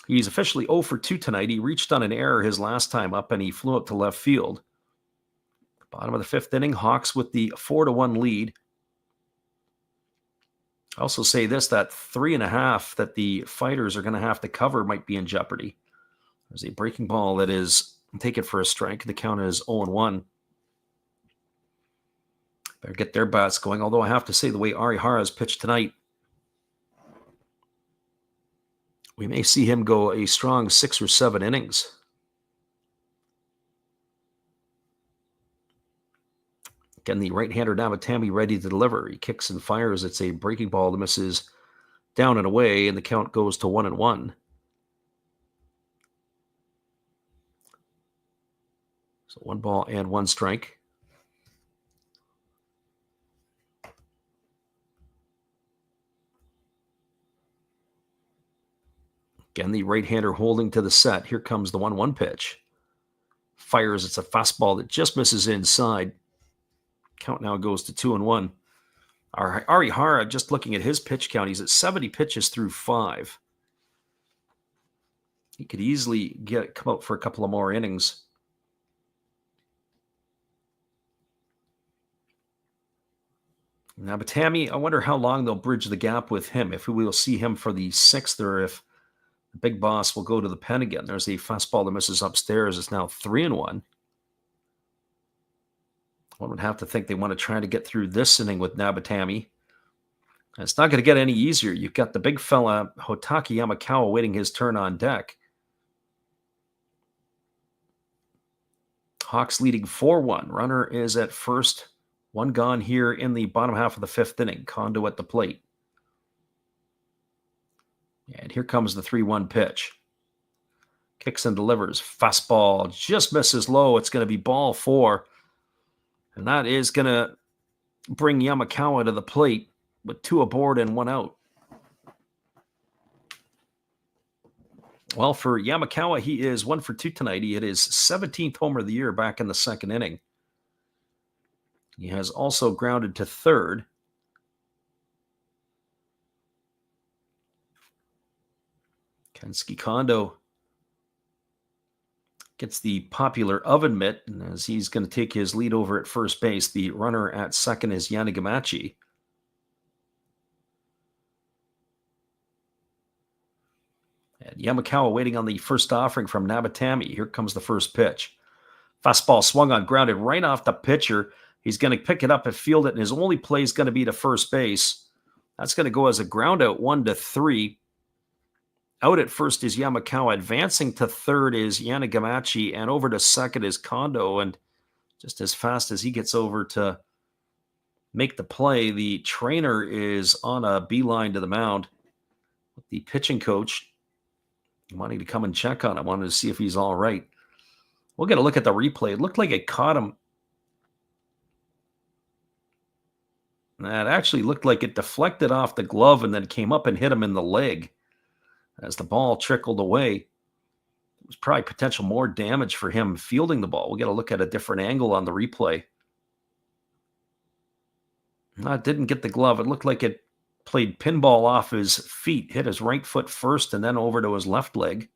He's officially 0 for 2 tonight. He reached on an error his last time up, and he flew up to left field. Bottom of the 5th inning, Hawks with the 4-1 lead. I also say this, that 3.5 that the Fighters are going to have to cover might be in jeopardy. There's a breaking ball that is taken for a strike. The count is 0-1. Better get their bats going, although I have to say the way Arihara has pitched tonight, we may see him go a strong 6 or 7 innings. Again, the right-hander Nabatami ready to deliver. He kicks and fires. It's a breaking ball that misses down and away, and the count goes to 1-1. So 1 ball and 1 strike. Again, the right-hander holding to the set. Here comes the 1-1 pitch. Fires. It's a fastball that just misses inside. Count now goes to 2-1. Arihara, just looking at his pitch count, he's at 70 pitches through 5. He could easily come out for a couple of more innings. Nabatami, I wonder how long they'll bridge the gap with him. If we will see him for the 6th, or if the big boss will go to the pen again. There's a fastball that misses upstairs. It's now 3-1. One would have to think they want to try to get through this inning with Nabatami. And it's not going to get any easier. You've got the big fella, Hotaki Yamakawa, waiting his turn on deck. Hawks leading 4-1. Runner is at first. 1 gone here in the bottom half of the 5th inning. Kondo at the plate. And here comes the 3-1 pitch. Kicks and delivers. Fastball just misses low. It's going to be ball 4. And that is going to bring Yamakawa to the plate with 2 aboard and 1 out. Well, for Yamakawa, he is 1 for 2 tonight. He hit his 17th homer of the year back in the 2nd inning. He has also grounded to 3rd. Kensuke Kondo gets the popular oven mitt, and as he's going to take his lead over at first base, the runner at second is Yanagamachi. And Yamakawa waiting on the first offering from Nabatami. Here comes the first pitch. Fastball swung on, grounded right off the pitcher. He's going to pick it up and field it, and his only play is going to be to first base. That's going to go as a ground out 1-3. Out at first is Yamakawa. Advancing to third is Yanagamachi. And over to second is Kondo. And just as fast as he gets over to make the play, the trainer is on a beeline to the mound. The pitching coach wanting to come and check on him, wanted to see if he's all right. We'll get a look at the replay. It looked like it caught him. That actually looked like it deflected off the glove and then came up and hit him in the leg. As the ball trickled away, it was probably potential more damage for him fielding the ball. We'll get a look at a different angle on the replay. It didn't get the glove. It looked like it played pinball off his feet, hit his right foot first, and then over to his left leg.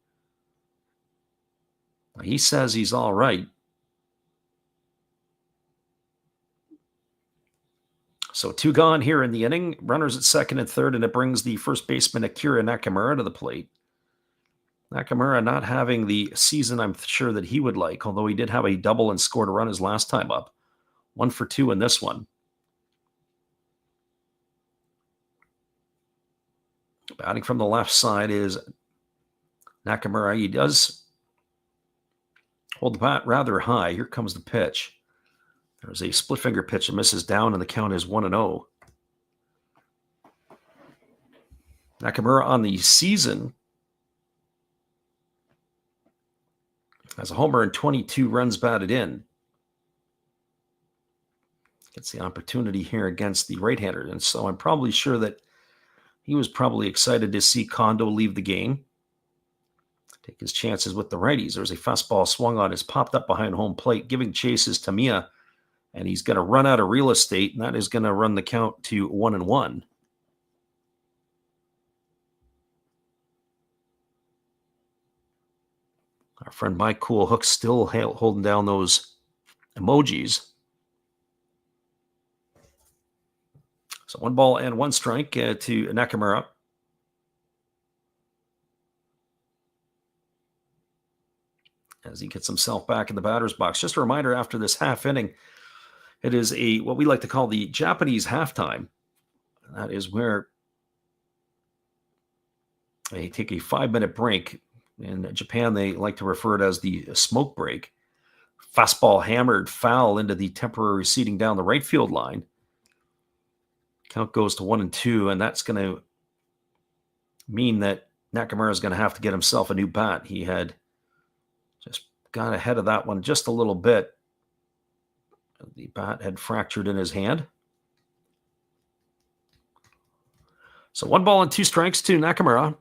He says he's all right. So 2 gone here in the inning. Runners at second and third, and it brings the first baseman Akira Nakamura to the plate. Nakamura not having the season I'm sure that he would like, although he did have a double and scored a run his last time up. 1 for 2 in this one. Batting from the left side is Nakamura. He does hold the bat rather high. Here comes the pitch. There's a split finger pitch that misses down, and the count is 1-0. Nakamura on the season has a homer and 22 runs batted in. Gets the opportunity here against the right-hander, and so I'm probably sure that he was probably excited to see Kondo leave the game. Take his chances with the righties. There's a fastball swung on. It's popped up behind home plate, giving chases to Tamiya. And he's going to run out of real estate, and that is going to run the count to 1-1. Our friend Mike Cool Hook still holding down those emojis. So 1 ball and 1 strike to Nakamura. As he gets himself back in the batter's box. Just a reminder, after this half inning, it is what we like to call the Japanese halftime. That is where they take a 5-minute break. In Japan, they like to refer to it as the smoke break. Fastball hammered foul into the temporary seating down the right field line. Count goes to 1-2, and that's going to mean that Nakamura is going to have to get himself a new bat. He had just got ahead of that one just a little bit. The bat had fractured in his hand. So 1 ball and 2 strikes to Nakamura.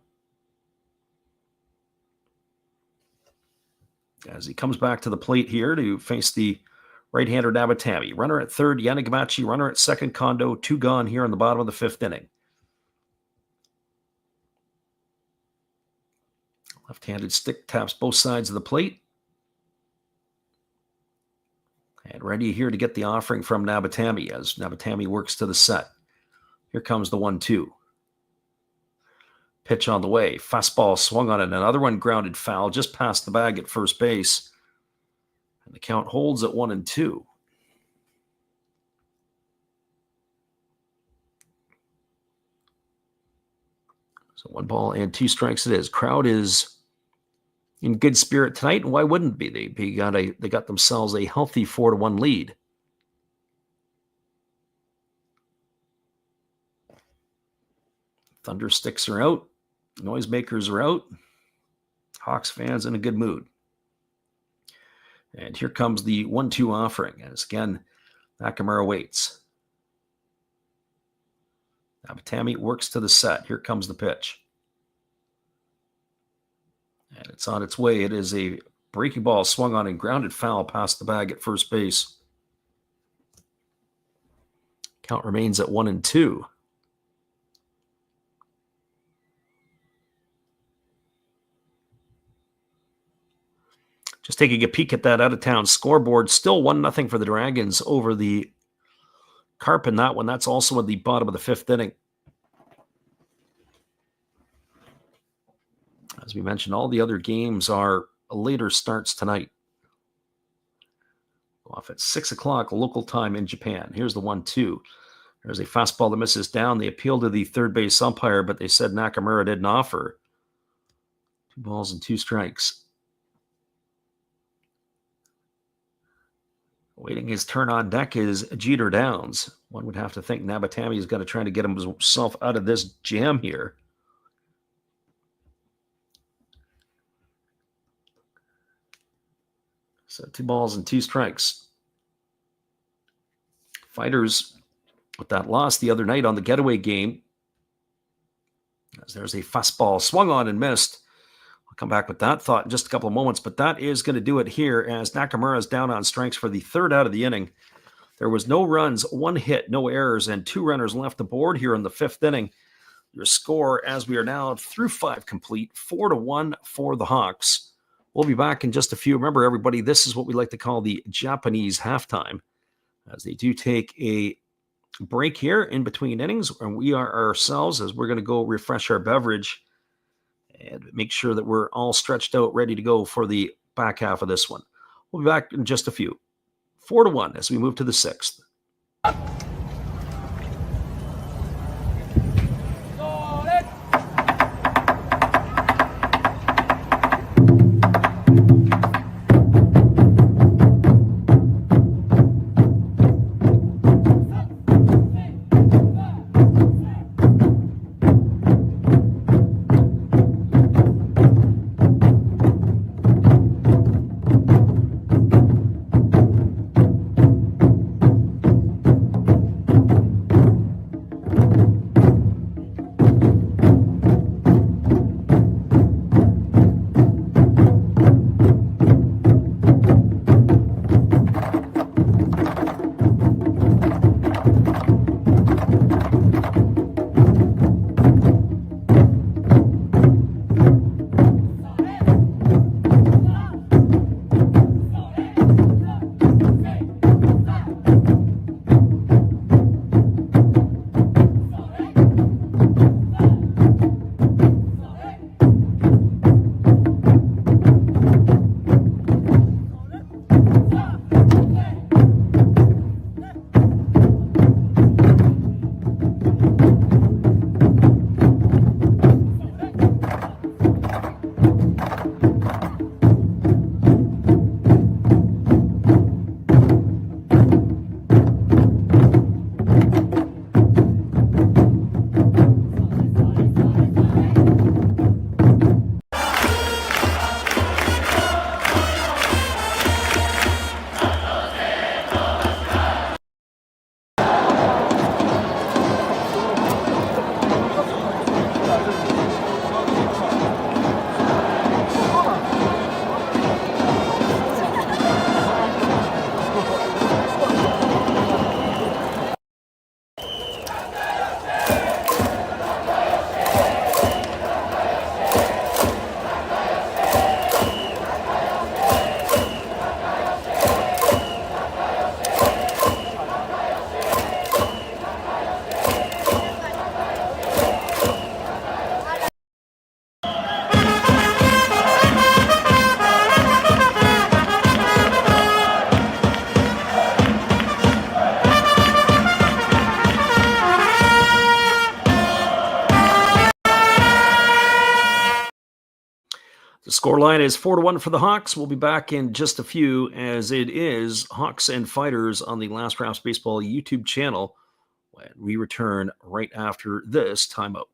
As he comes back to the plate here to face the right-hander Nabatami. Runner at third, Yanagamachi. Runner at second, Kondo. 2 gone here in the bottom of the 5th inning. Left-handed stick taps both sides of the plate. And ready here to get the offering from Nabatami as Nabatami works to the set. Here comes the 1-2. Pitch on the way. Fastball swung on it. Another one grounded foul just past the bag at first base. And the count holds at 1-2. So 1 ball and 2 strikes it is. Crowd is in good spirit tonight, and why wouldn't be? They got themselves a healthy 4-1 lead. Thunder sticks are out. Noisemakers are out. Hawks fans in a good mood. And here comes the 1-2 offering. As again, Nakamura waits. Nabatami works to the set. Here comes the pitch. And it's on its way. It is a breaking ball swung on and grounded foul past the bag at first base. Count remains at 1-2. Just taking a peek at that out-of-town scoreboard. Still 1-0 for the Dragons over the Carp in that one. That's also at the bottom of the 5th inning. As we mentioned, all the other games are later starts tonight. Off at 6 o'clock local time in Japan. Here's the 1-2. There's a fastball that misses down. They appeal to the third base umpire, but they said Nakamura didn't offer. 2 balls and 2 strikes. Waiting his turn on deck is Jeter Downs. One would have to think Nabatami is going to try to get himself out of this jam here. So 2 balls and 2 strikes. Fighters with that loss the other night on the getaway game. As there's a fastball swung on and missed. I'll come back with that thought in just a couple of moments, but that is going to do it here as Nakamura is down on strikes for the 3rd out of the inning. There was no runs, 1 hit, no errors, and 2 runners left the board here in the 5th inning. Your score, as we are now through 5 complete, 4-1 for the Hawks. We'll be back in just a few. Remember, everybody, this is what we like to call the Japanese halftime, as they do take a break here in between innings, and we are ourselves, as we're going to go refresh our beverage and make sure that we're all stretched out, ready to go for the back half of this one. We'll be back in just a few. 4-1 as we move to the 6th. The scoreline is 4-1 for the Hawks. We'll be back in just a few, as it is Hawks and Fighters on the Last Raps Baseball YouTube channel when we return right after this timeout.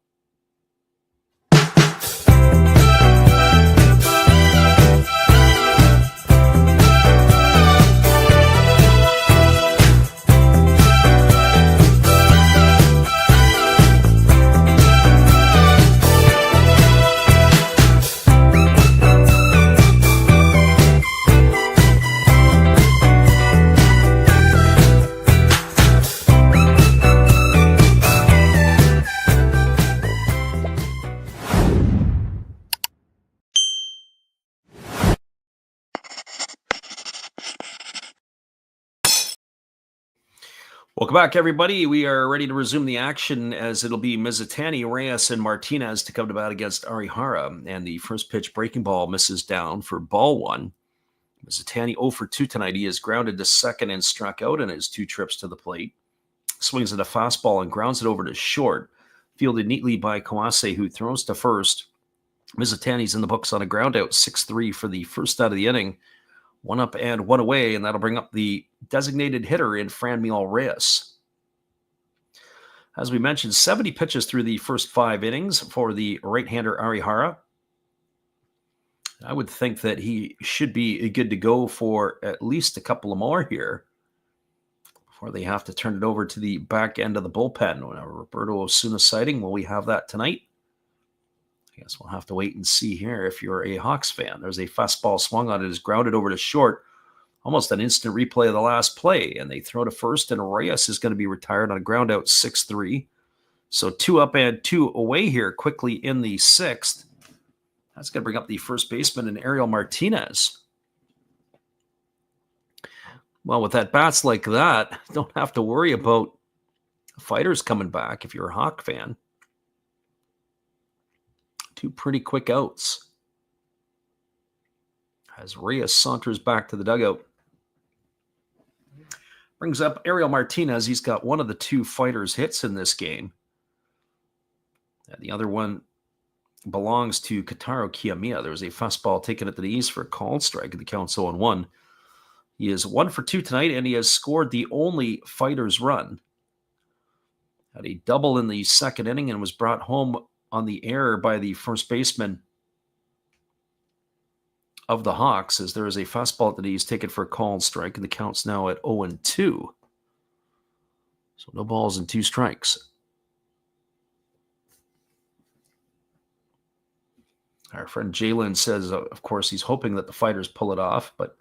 Welcome back, everybody. We are ready to resume the action as it'll be Mizutani, Reyes, and Martinez to come to bat against Arihara. And the first pitch breaking ball misses down for ball 1. Mizutani 0 for 2 tonight. He is grounded to second and struck out in his 2 trips to the plate. Swings at a fastball and grounds it over to short. Fielded neatly by Kawase, who throws to first. Mizutani's in the books on a ground out, 6-3 for the first out of the inning. 1 up and 1 away, and that'll bring up the designated hitter in Franmil Reyes. As we mentioned, 70 pitches through the first 5 innings for the right-hander Arihara. I would think that he should be good to go for at least a couple of more here before they have to turn it over to the back end of the bullpen. Roberto Osuna sighting, will we have that tonight? I guess we'll have to wait and see here if you're a Hawks fan. There's a fastball swung on it, is grounded over to short. Almost an instant replay of the last play, and they throw to first, and Reyes is going to be retired on a ground out, 6-3. So 2 up and 2 away here quickly in the 6th. That's going to bring up the first baseman and Ariel Martinez. Well, with at bats like that, don't have to worry about Fighters coming back if you're a Hawk fan. 2 pretty quick outs as Reyes saunters back to the dugout. Brings up Ariel Martinez. He's got one of the 2 Fighters hits in this game. And the other one belongs to Kotaro Kiyomiya. There was a fastball taken at the knees for a called strike, and the count's 0-1. He is 1 for 2 tonight, and he has scored the only Fighters run. Had a double in the 2nd inning and was brought home on the air by the first baseman of the Hawks, as there is a fastball that he's taken for a called strike, and the count's now at 0-2. So no balls and 2 strikes. Our friend Jalen says, of course, he's hoping that the Fighters pull it off, but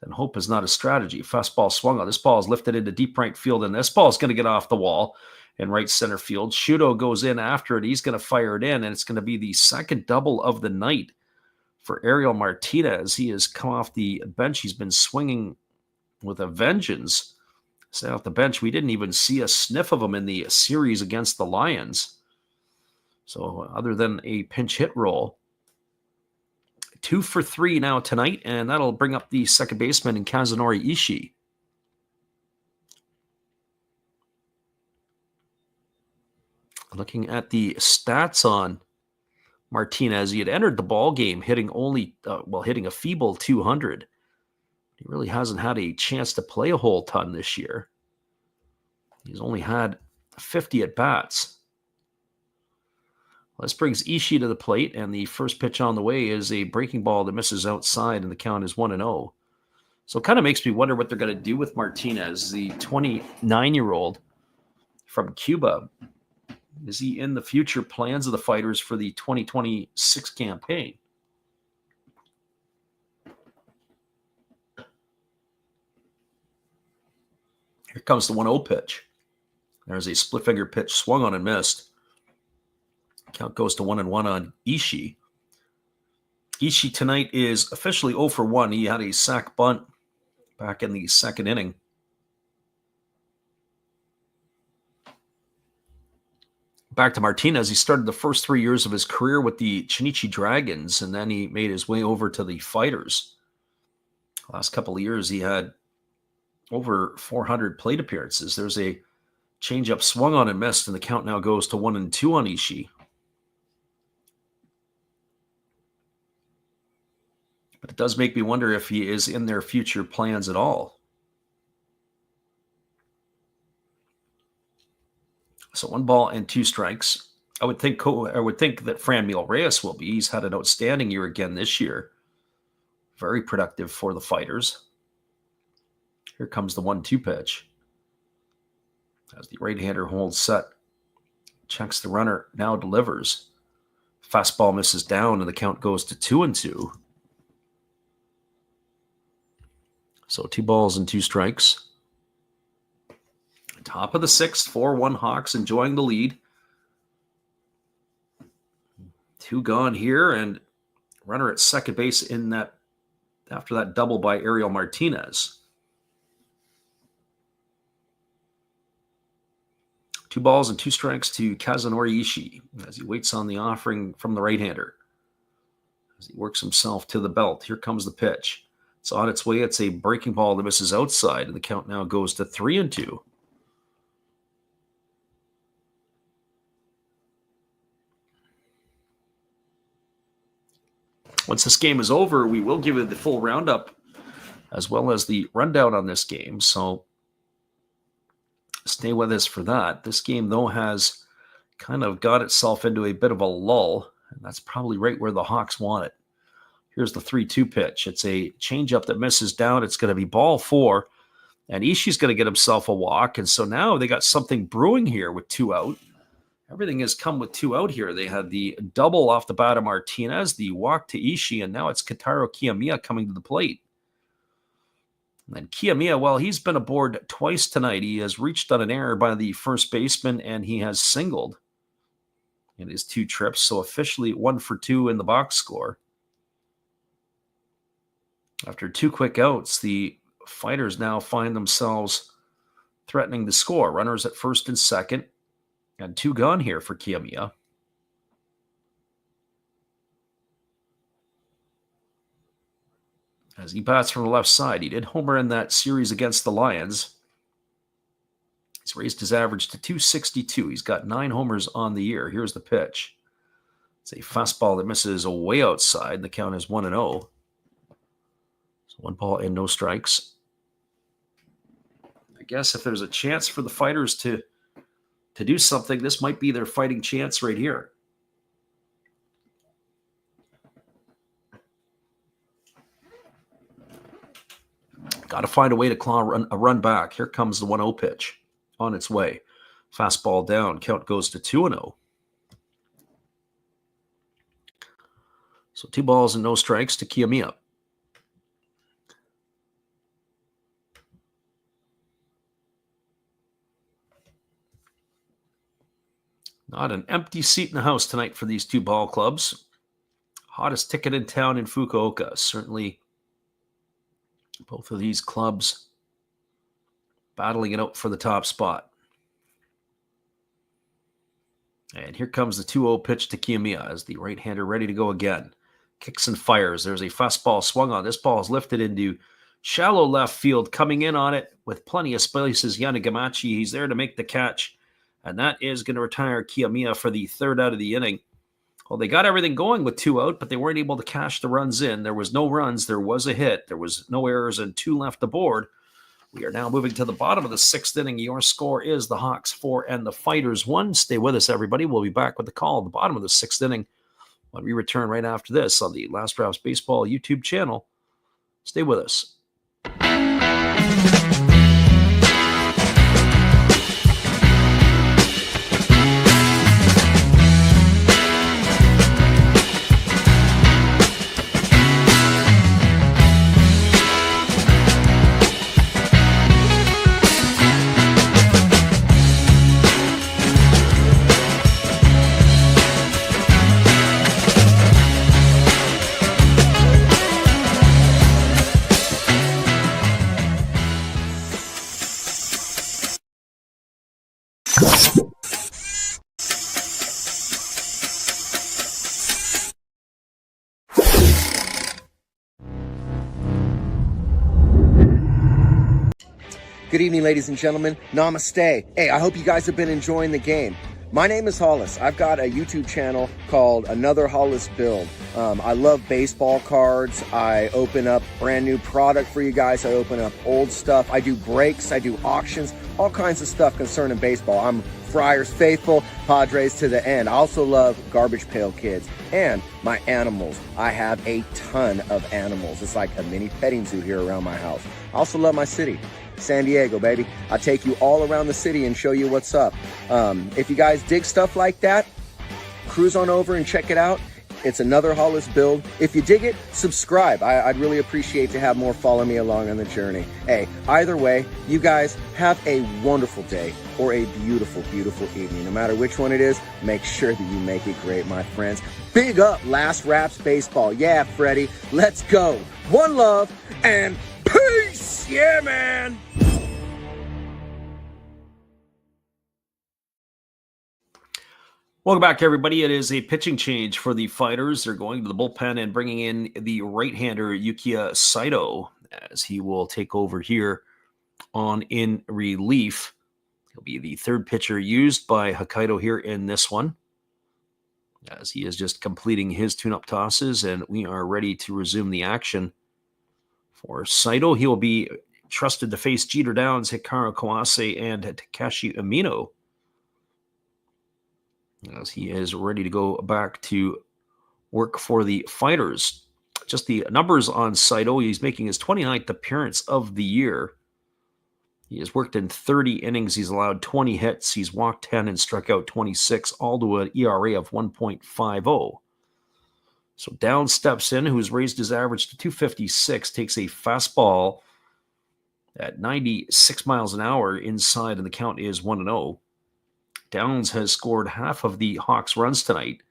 then hope is not a strategy. Fastball swung on. This ball is lifted into deep right field, and this ball is going to get off the wall in right center field. Shudo goes in after it. He's going to fire it in, and it's going to be the 2nd double of the night for Ariel Martinez. He has come off the bench. He's been swinging with a vengeance. Stay off the bench. We didn't even see a sniff of him in the series against the Lions. So other than a pinch hit roll, 2 for 3 now tonight, and that'll bring up the second baseman in Kazunori Ishii. Looking at the stats on Martinez, he had entered the ball game hitting hitting a feeble 200. He really hasn't had a chance to play a whole ton this year. He's only had 50 at bats. This brings Ishii to the plate, and the first pitch on the way is a breaking ball that misses outside, and the count is 1-0. So it kind of makes me wonder what they're going to do with Martinez, the 29-year-old from Cuba. Is he in the future plans of the Fighters for the 2026 campaign? Here comes the 1-0 pitch. There's a split finger pitch swung on and missed. Count goes to 1-1 on Ishii. Ishii tonight is officially 0 for 1. He had a sac bunt back in the 2nd inning. Back to Martinez. He started the first 3 years of his career with the Chinichi Dragons, and then he made his way over to the Fighters. Last couple of years, he had over 400 plate appearances. There's a changeup swung on and missed, and the count now goes to 1-2 on Ishii. But it does make me wonder if he is in their future plans at all. So 1 ball and 2 strikes. I would think that Franmil Reyes will be. He's had an outstanding year again this year. Very productive for the Fighters. Here comes the 1-2 pitch. As the right-hander holds set, checks the runner, now delivers. Fastball misses down, and the count goes to 2-2. So 2 balls and 2 strikes. Top of the 6th, 4-1 Hawks enjoying the lead. 2 gone here, and runner at second base in that after that double by Ariel Martinez. 2 balls and 2 strikes to Kazunori Ishii as he waits on the offering from the right-hander. As he works himself to the belt, here comes the pitch. It's on its way. It's a breaking ball that misses outside, and the count now goes to 3-2. Once this game is over, we will give you the full roundup as well as the rundown on this game. So stay with us for that. This game, though, has kind of got itself into a bit of a lull, and that's probably right where the Hawks want it. Here's the 3-2 pitch. It's a changeup that misses down. It's going to be ball 4, and Ishii's going to get himself a walk. And so now they got something brewing here with 2 out. Everything has come with 2 out here. They had the double off the bat of Martinez, the walk to Ishii, and now it's Kentaro Kiyomiya coming to the plate. And Kiyomiya, well, he's been aboard twice tonight. He has reached on an error by the first baseman, and he has singled in his 2 trips. So officially 1 for 2 in the box score. After 2 quick outs, the Fighters now find themselves threatening to score. Runners at first and second, and 2 gone here for Kiyomiya. As he bats from the left side, he did homer in that series against the Lions. He's raised his average to 262. He's got 9 homers on the year. Here's the pitch. It's a fastball that misses way outside. The count is 1-0. So 1 ball and no strikes. I guess if there's a chance for the Fighters to do something, this might be their fighting chance right here. Got to find a way to claw a run back. Here comes the 1-0 pitch on its way. Fastball down. Count goes to 2-0. So 2 balls and no strikes to Kiyomiya. Not an empty seat in the house tonight for these 2 ball clubs. Hottest ticket in town in Fukuoka. Certainly both of these clubs battling it out for the top spot. And here comes the 2-0 pitch to Kiyomiya as the right-hander ready to go again. Kicks and fires. There's a fastball swung on. This ball is lifted into shallow left field. Coming in on it with plenty of space is Yanagamachi. He's there to make the catch. And that is going to retire Kiyomiya for the 3rd out of the inning. Well, they got everything going with 2 out, but they weren't able to cash the runs in. There was no runs. There was a hit. There was no errors and 2 left aboard. We are now moving to the bottom of the 6th inning. Your score is the Hawks 4 and the Fighters 1. Stay with us, everybody. We'll be back with the call at the bottom of the 6th inning when we return right after this on the Last Drafts Baseball YouTube channel. Stay with us. Good evening, ladies and gentlemen. Namaste. Hey, I hope you guys have been enjoying the game. My name is Hollis. I've got a YouTube channel called Another Hollis Build. I love baseball cards. I open up brand new product for you guys. I open up old stuff. I do breaks. I do auctions. All kinds of stuff concerning baseball. I'm Friars faithful, Padres to the end. I also love Garbage Pail Kids and my animals. I have a ton of animals. It's like a mini petting zoo here around my house. I also love my city. San Diego, baby. I'll take you all around the city and show you what's up. If you guys dig stuff like that, cruise on over and check it out. It's Another Hollis Build. If you dig it, subscribe. I'd really appreciate to have more follow me along on the journey. Hey, either way, you guys have a wonderful day or a beautiful, beautiful evening. No matter which one it is, make sure that you make it great, my friends. Big up Last Raps Baseball. Yeah, Freddie, let's go. One love and peace. Yeah, man. Welcome back, everybody. It is a pitching change for the Fighters. They're going to the bullpen and bringing in the right-hander Yukiya Saito as he will take over here on in relief. He'll be the 3rd pitcher used by Hokkaido here in this one. as he is just completing his tune-up tosses, and we are ready to resume the action. For Saito, he will be trusted to face Jeter Downs, Hikaru Kawase, and Takashi Amino, as he is ready to go back to work for the Fighters. Just the numbers on Saito, he's making his 29th appearance of the year. He has worked in 30 innings. He's allowed 20 hits. He's walked 10 and struck out 26, all to an ERA of 1.50. So Downs steps in, who's raised his average to 256, takes a fastball at 96 miles an hour inside, and the count is 1-0. Downs has scored half of the Hawks' runs tonight.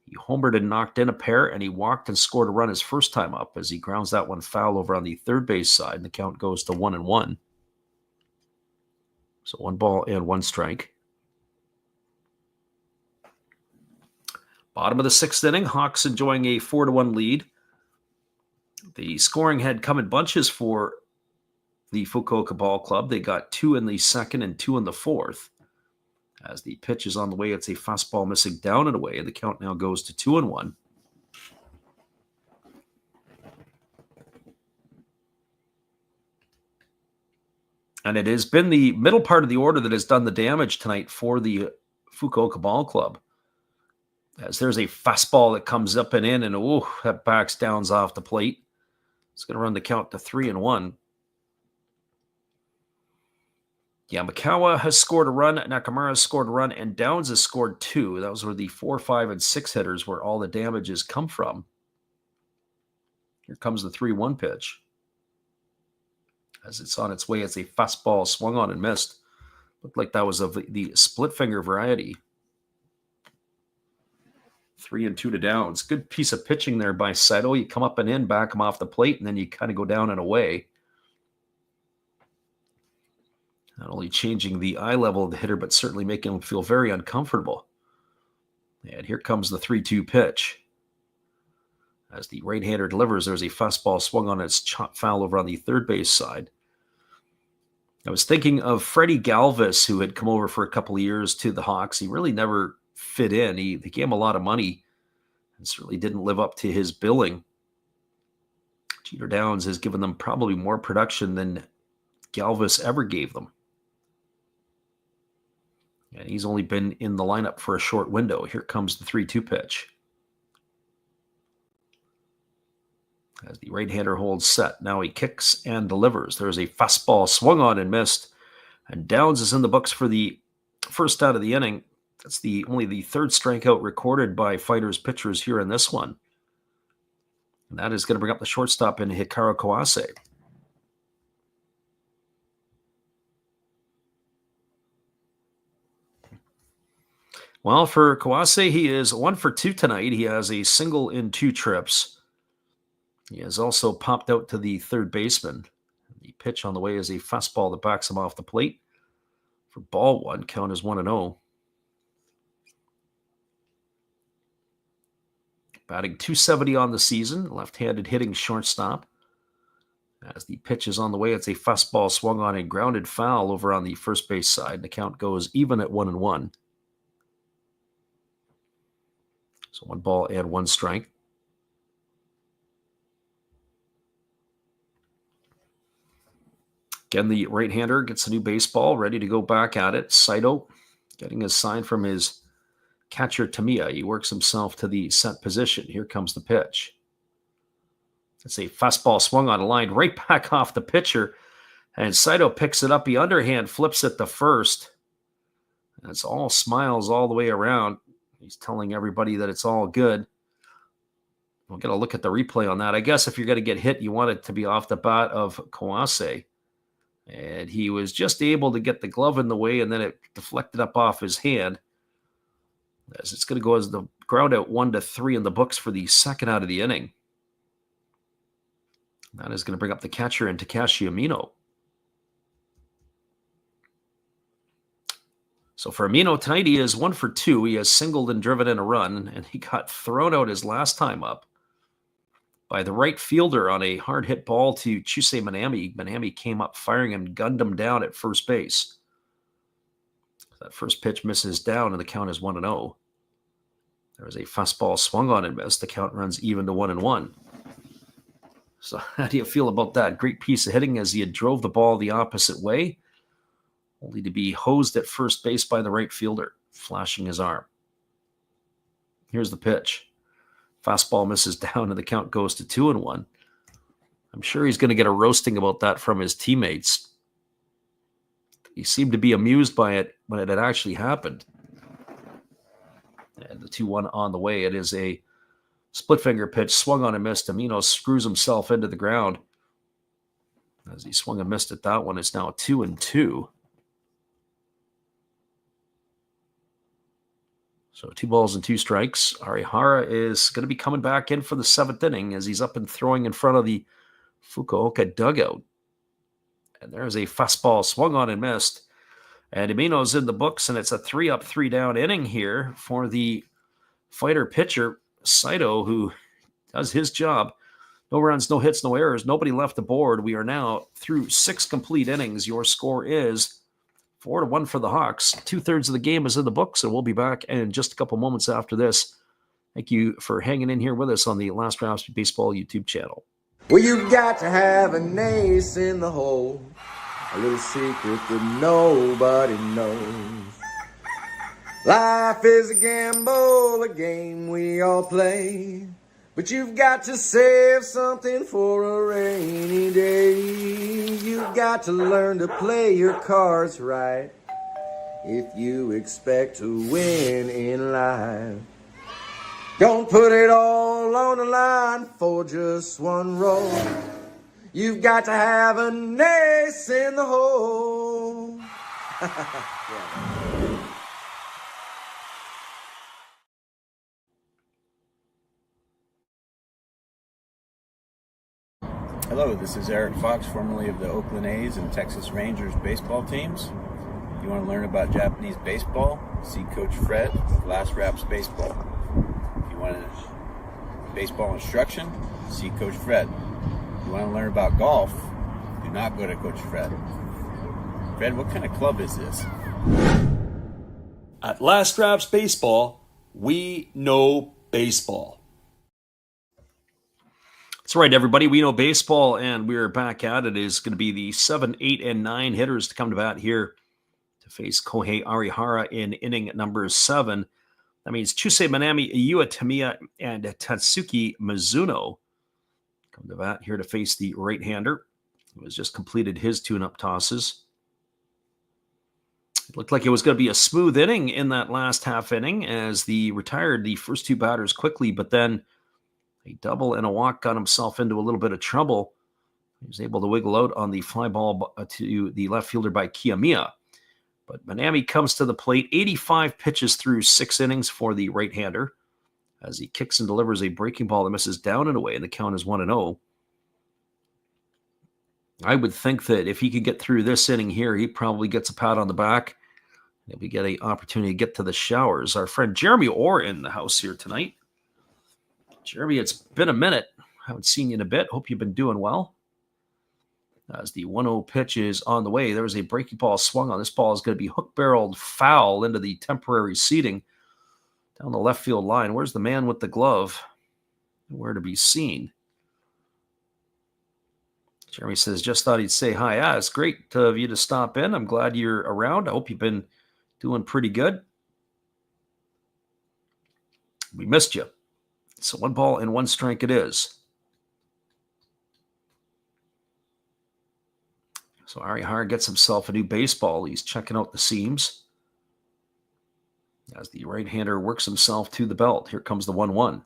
He homered and knocked in a pair, and he walked and scored a run his first time up as he grounds that one foul over on the third base side, and the count goes to 1-1. So 1 strike. Bottom of the sixth inning, Hawks enjoying a 4-1 lead. The scoring had come in bunches for the Fukuoka Ball Club. They got 2 in the second and 2 in the fourth. As the pitch is on the way, it's a fastball missing down and away, and the count now goes to 2-1. And it has been the middle part of the order that has done the damage tonight for the Fukuoka Ball Club. As there's a fastball that comes up and in, and that backs Downs off the plate. It's going to run the count to 3-1. Yamakawa has scored a run, Nakamura has scored a run, and Downs has scored 2. Those were the 4, 5, and 6 hitters where all the damage has come from. Here comes the 3-1 pitch. As it's on its way, it's a fastball swung on and missed. Looked like that was of the split finger variety. 3-2 to Downs. Good piece of pitching there by Saito. You come up and in, back him off the plate, and then you kind of go down and away. Not only changing the eye level of the hitter, but certainly making him feel very uncomfortable. And here comes the 3-2 pitch. As the right-hander delivers, there's a fastball swung on its chop foul over on the third base side. I was thinking of Freddie Galvis, who had come over for a couple of years to the Hawks. He really never fit in. They gave him a lot of money and certainly didn't live up to his billing. Jeter Downs has given them probably more production than Galvis ever gave them. And he's only been in the lineup for a short window. Here comes the 3-2 pitch. As the right-hander holds set, now he kicks and delivers. There's a fastball swung on and missed. And Downs is in the books for the first out of the inning. That's only the third strikeout recorded by Fighters pitchers here in this one. And that is going to bring up the shortstop in Hikaru Kawase. Well, for Kawase, he is 1 for 2 tonight. He has a single in 2 trips. He has also popped out to the third baseman. The pitch on the way is a fastball that backs him off the plate. For ball 1, count is 1-0. Batting .270 on the season, left-handed hitting shortstop. As the pitch is on the way, it's a fastball swung on and grounded foul over on the first base side. The count goes even at 1-1. So 1 strike. Again, the right-hander gets a new baseball, ready to go back at it. Saito getting a sign from his catcher, Tamiya. He works himself to the set position. Here comes the pitch. It's a fastball swung on a line right back off the pitcher. And Saito picks it up. He underhand flips it to first. And it's all smiles all the way around. He's telling everybody that it's all good. We'll get a look at the replay on that. I guess if you're going to get hit, you want it to be off the bat of Kawase. And he was just able to get the glove in the way, and then it deflected up off his hand. As it's going to go as the ground out 1-3 in the books for the second out of the inning. That is going to bring up the catcher in Takashi Amino. So for Amino tonight, he is 1 for 2. He has singled and driven in a run, and he got thrown out his last time up by the right fielder on a hard hit ball to Chusei Minami. Minami came up firing and gunned him down at first base. That first pitch misses down, and the count is 1-0. There was a fastball swung on and missed. The count runs even to 1-1. So how do you feel about that? Great piece of hitting as he had drove the ball the opposite way, only to be hosed at first base by the right fielder, flashing his arm. Here's the pitch. Fastball misses down and the count goes to 2-1. I'm sure he's going to get a roasting about that from his teammates. He seemed to be amused by it when it had actually happened. And the 2-1 on the way. It is a split finger pitch, swung on and missed. Amino screws himself into the ground. As he swung and missed at that one, it's now 2-2. So 2 balls and 2 strikes. Arihara is going to be coming back in for the 7th inning as he's up and throwing in front of the Fukuoka dugout. And there's a fastball swung on and missed. And Amino's in the books, and it's a 3-up, 3-down inning here for the fighter pitcher, Saito, who does his job. No runs, no hits, no errors. Nobody left the board. We are now through 6 complete innings. Your score is 4-1 for the Hawks. 2/3 of the game is in the books, and we'll be back in just a couple moments after this. Thank you for hanging in here with us on the Last Rounds Baseball YouTube channel. Well, you've got to have an ace in the hole, a little secret that nobody knows. Life is a gamble, a game we all play, but you've got to save something for a rainy day. You've got to learn to play your cards right if you expect to win in life. Don't put it all on the line for just one roll. You've got to have an ace in the hole. Hello, this is Eric Fox, formerly of the Oakland A's and Texas Rangers baseball teams. If you want to learn about Japanese baseball, see Coach Fred with Last Raps Baseball. If you want baseball instruction, see Coach Fred. If you want to learn about golf, do not go to Coach Fred. Fred, what kind of club is this? At Last Raps Baseball, we know baseball. That's right, everybody. We know baseball, and we're back at it. It is going to be the 7, 8, and 9 hitters to come to bat here to face Kohei Arihara in inning number 7. That means Chusei Manami, Yua Tamiya, and Tatsuki Mizuno come to bat here to face the right-hander, who has just completed his tune-up tosses. It looked like it was going to be a smooth inning in that last half inning as the first 2 batters quickly, but then a double and a walk got himself into a little bit of trouble. He was able to wiggle out on the fly ball to the left fielder by Kiyomiya. But Manami comes to the plate, 85 pitches through 6 innings for the right-hander as he kicks and delivers a breaking ball that misses down and away, and the count is 1-0. I would think that if he could get through this inning here, he probably gets a pat on the back. Maybe we get an opportunity to get to the showers. Our friend Jeremy Orr in the house here tonight. Jeremy, it's been a minute. Haven't seen you in a bit. Hope you've been doing well. As the 1-0 pitch is on the way, there was a breaking ball swung on. This ball is going to be hook-barreled foul into the temporary seating down the left field line. Where's the man with the glove? Nowhere to be seen. Jeremy says, just thought he'd say hi. Yeah, it's great of you to stop in. I'm glad you're around. I hope you've been doing pretty good. We missed you. So 1 ball and 1 strike it is. So Arihara gets himself a new baseball. He's checking out the seams as the right-hander works himself to the belt. Here comes the 1-1.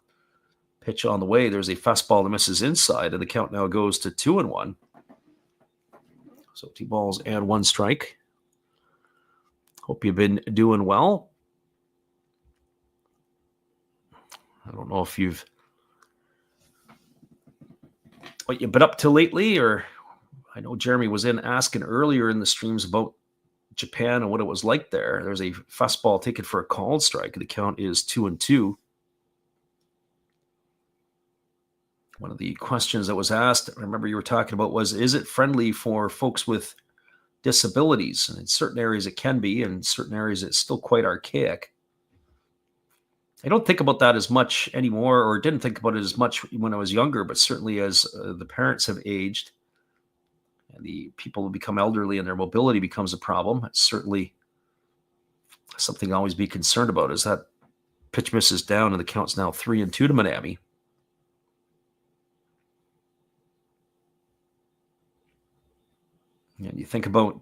Pitch on the way. There's a fastball that misses inside, and the count now goes to 2-1. So 2 balls and 1 strike. Hope you've been doing well. I don't know if what you've been up to lately, or I know Jeremy was asking earlier in the streams about Japan and what it was like there. There's a fastball taken for a called strike. The count is 2-2. One of the questions that was asked, I remember you were talking about, was, is it friendly for folks with disabilities? And in certain areas it can be, and in certain areas it's still quite archaic. I don't think about that as much anymore, or didn't think about it as much when I was younger, but certainly as the parents have aged and the people who become elderly and their mobility becomes a problem, it's certainly something to always be concerned about. Is that pitch misses down and the count's now 3-2 to Miami. And you think about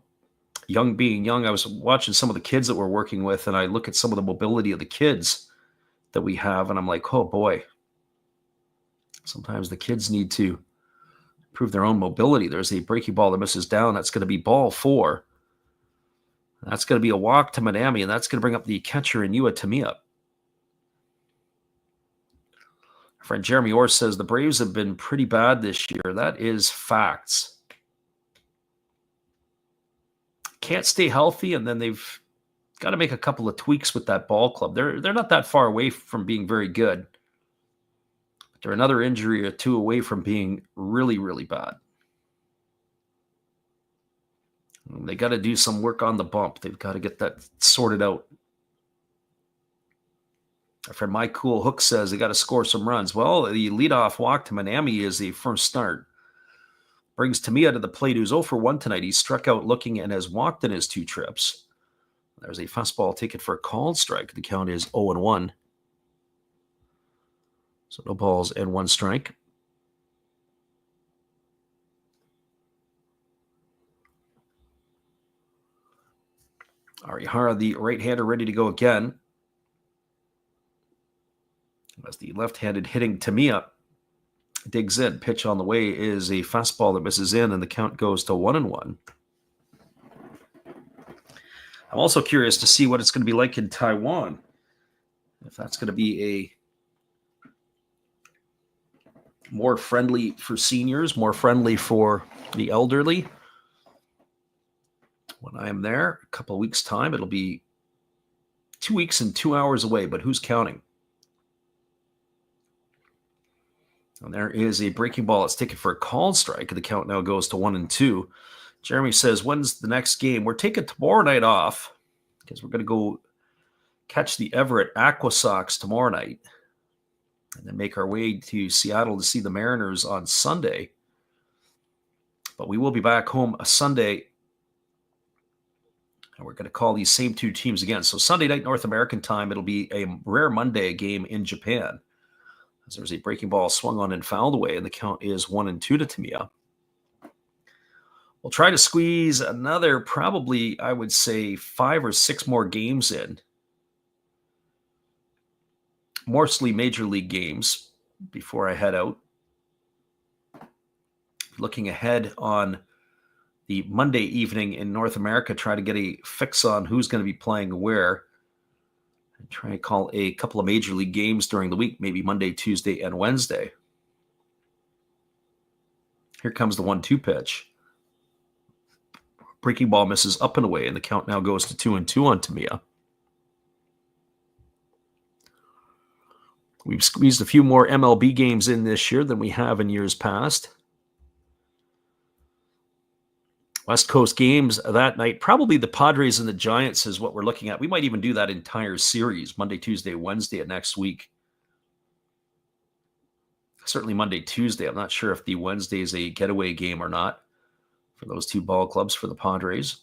being young. I was watching some of the kids that we're working with, and I look at some of the mobility of the kids that we have, and I'm like, oh boy, sometimes the kids need to improve their own mobility. There's a breaking ball that misses down. That's going to be ball 4. That's going to be a walk to Miami, and that's going to bring up the catcher in Ua Tamiya. Our friend Jeremy Orr says the Braves have been pretty bad this year. That is facts. Can't stay healthy, and then they've got to make a couple of tweaks with that ball club. They're not that far away from being very good. But they're another injury or two away from being really, really bad. They got to do some work on the bump. They've got to get that sorted out. Our friend Mike Cool Hook says they got to score some runs. Well, the leadoff walk to Miami is the first start. Brings Tamiya to the plate, who's 0 for 1 tonight. He's struck out looking and has walked in his 2 trips. There's a fastball taken for a called strike. The count is 0-1. So no balls and 1 strike. Arihara, the right-hander, ready to go again. As the left-handed hitting Tamiya digs in. Pitch on the way is a fastball that misses in, and the count goes to 1-1. I'm also curious to see what it's going to be like in Taiwan. If that's going to be a more friendly for seniors, more friendly for the elderly. When I am there, a couple of weeks' time, it'll be 2 weeks and 2 hours away, but who's counting? And there is a breaking ball. It's taken for a called strike. The count now goes to 1-2. Jeremy says, when's the next game? We're taking tomorrow night off because we're going to go catch the Everett Aqua Sox tomorrow night and then make our way to Seattle to see the Mariners on Sunday. But we will be back home a Sunday, and we're going to call these same 2 teams again. So Sunday night North American time, it'll be a rare Monday game in Japan. As there's a breaking ball swung on and fouled away, and the count is 1-2 to Tamiya. We'll try to squeeze another, probably, I would say, 5 or 6 more games in. Mostly major league games before I head out. Looking ahead on the Monday evening in North America, try to get a fix on who's going to be playing where. And try and call a couple of major league games during the week, maybe Monday, Tuesday, and Wednesday. Here comes the 1-2 pitch. Breaking ball misses up and away, and the count now goes to 2-2 on Tamiya. We've squeezed a few more MLB games in this year than we have in years past. West Coast games that night, probably the Padres and the Giants is what we're looking at. We might even do that entire series, Monday, Tuesday, Wednesday of next week. Certainly Monday, Tuesday. I'm not sure if the Wednesday is a getaway game or not for those 2 ball clubs for the Padres.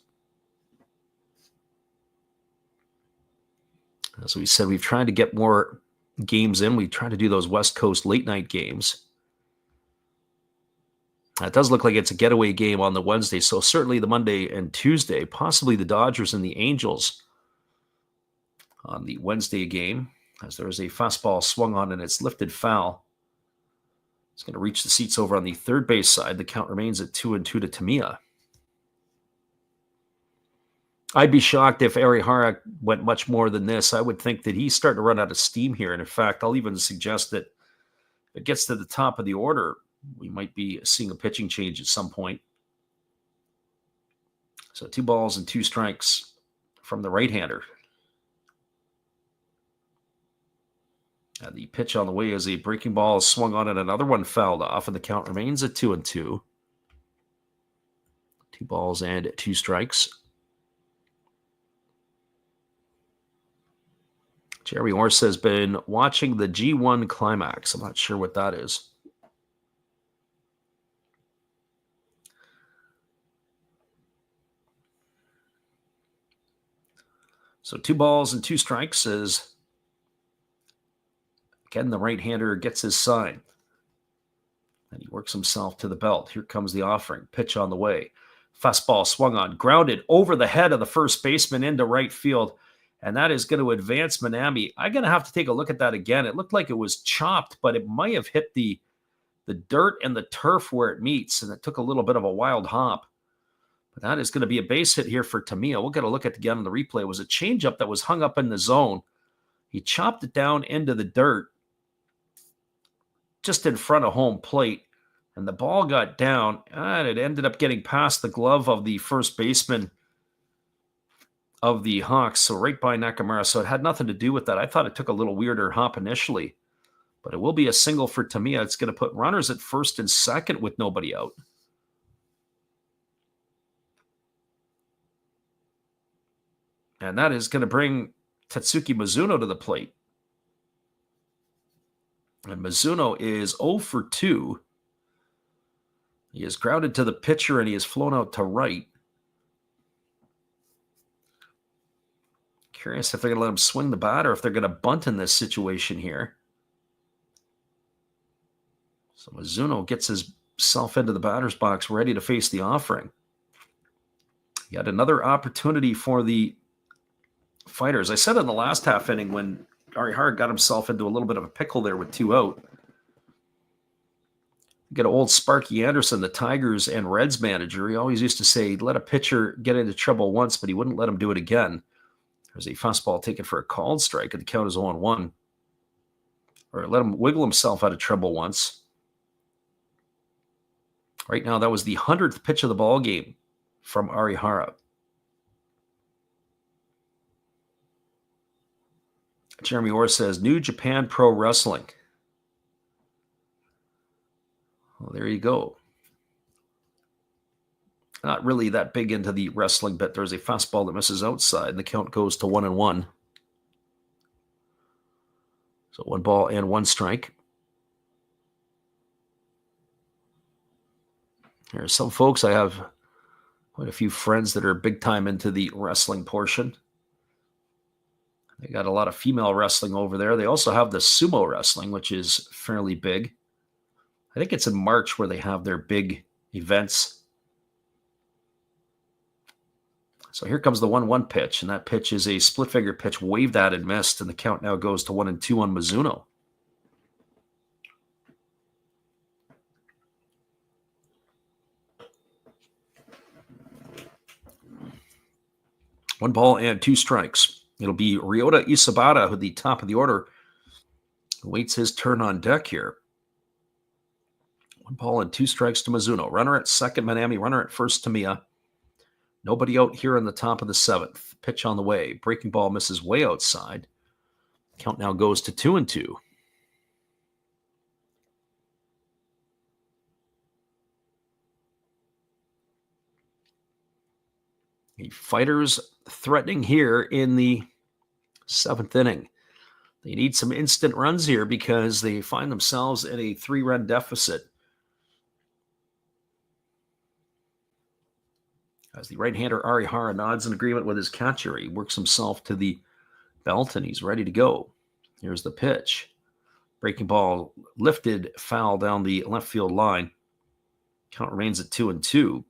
As we said, we've tried to get more games in. We try to do those West Coast late night games. It does look like it's a getaway game on the Wednesday, so certainly the Monday and Tuesday, possibly the Dodgers and the Angels on the Wednesday game, as there is a fastball swung on and it's lifted foul. It's going to reach the seats over on the third base side. The count remains at 2-2 to Tamiya. I'd be shocked if Arihara went much more than this. I would think that he's starting to run out of steam here. And in fact, I'll even suggest that if it gets to the top of the order, we might be seeing a pitching change at some point. So 2 balls and 2 strikes from the right-hander. And the pitch on the way is a breaking ball swung on and another one fouled off, and the count remains at 2-2. 2 balls and 2 strikes. Jeremy Orse has been watching the G1 climax. I'm not sure what that is. So 2 balls and 2 strikes as again the right-hander gets his sign. And he works himself to the belt. Here comes the offering. Pitch on the way. Fastball swung on, grounded over the head of the first baseman into right field. And that is going to advance Manami. I'm going to have to take a look at that again. It looked like it was chopped, but it might have hit the dirt and the turf where it meets, and it took a little bit of a wild hop. But that is going to be a base hit here for Tamiya. We'll get a look at it again on the replay. It was a changeup that was hung up in the zone. He chopped it down into the dirt just in front of home plate, and the ball got down, and it ended up getting past the glove of the first baseman of the Hawks, so right by Nakamura. So it had nothing to do with that. I thought it took a little weirder hop initially, but it will be a single for Tamiya. It's going to put runners at first and second with nobody out. And that is going to bring Tatsuki Mizuno to the plate. And Mizuno is 0 for 2. He is grounded to the pitcher and he is flown out to right. Curious if they're going to let him swing the bat or if they're going to bunt in this situation here. So Mizuno gets himself into the batter's box, ready to face the offering. Yet another opportunity for the Fighters. I said in the last half inning when Arihara got himself into a little bit of a pickle there with 2 out. You get old Sparky Anderson, the Tigers and Reds manager. He always used to say, let a pitcher get into trouble once, but he wouldn't let him do it again. There's a fastball taken for a called strike, and the count is 0-1. Or let him wiggle himself out of trouble once. Right now, that was the 100th pitch of the ball game from Arihara. Jeremy Orr says, New Japan Pro Wrestling. Well, there you go. Not really that big into the wrestling, but there's a fastball that misses outside, and the count goes to 1-1. So 1 ball and 1 strike. There are some folks, I have quite a few friends that are big time into the wrestling portion. They got a lot of female wrestling over there. They also have the sumo wrestling, which is fairly big. I think it's in March where they have their big events. So here comes the 1-1 pitch, and that pitch is a split-figure pitch, waved at and missed, and the count now goes to 1-2 on Mizuno. One ball and 2 strikes. It'll be Ryota Isabata, who at the top of the order waits his turn on deck here. 1 ball and 2 strikes to Mizuno. Runner at second, Manami. Runner at first, Tamiya. Nobody out here in the top of the 7th. Pitch on the way. Breaking ball misses way outside. Count now goes to 2-2. The Fighters threatening here in the 7th inning. They need some instant runs here because they find themselves in a 3-run deficit. As the right-hander Arihara nods in agreement with his catcher, he works himself to the belt and he's ready to go. Here's the pitch. Breaking ball lifted foul down the left field line. Count remains at 2-2.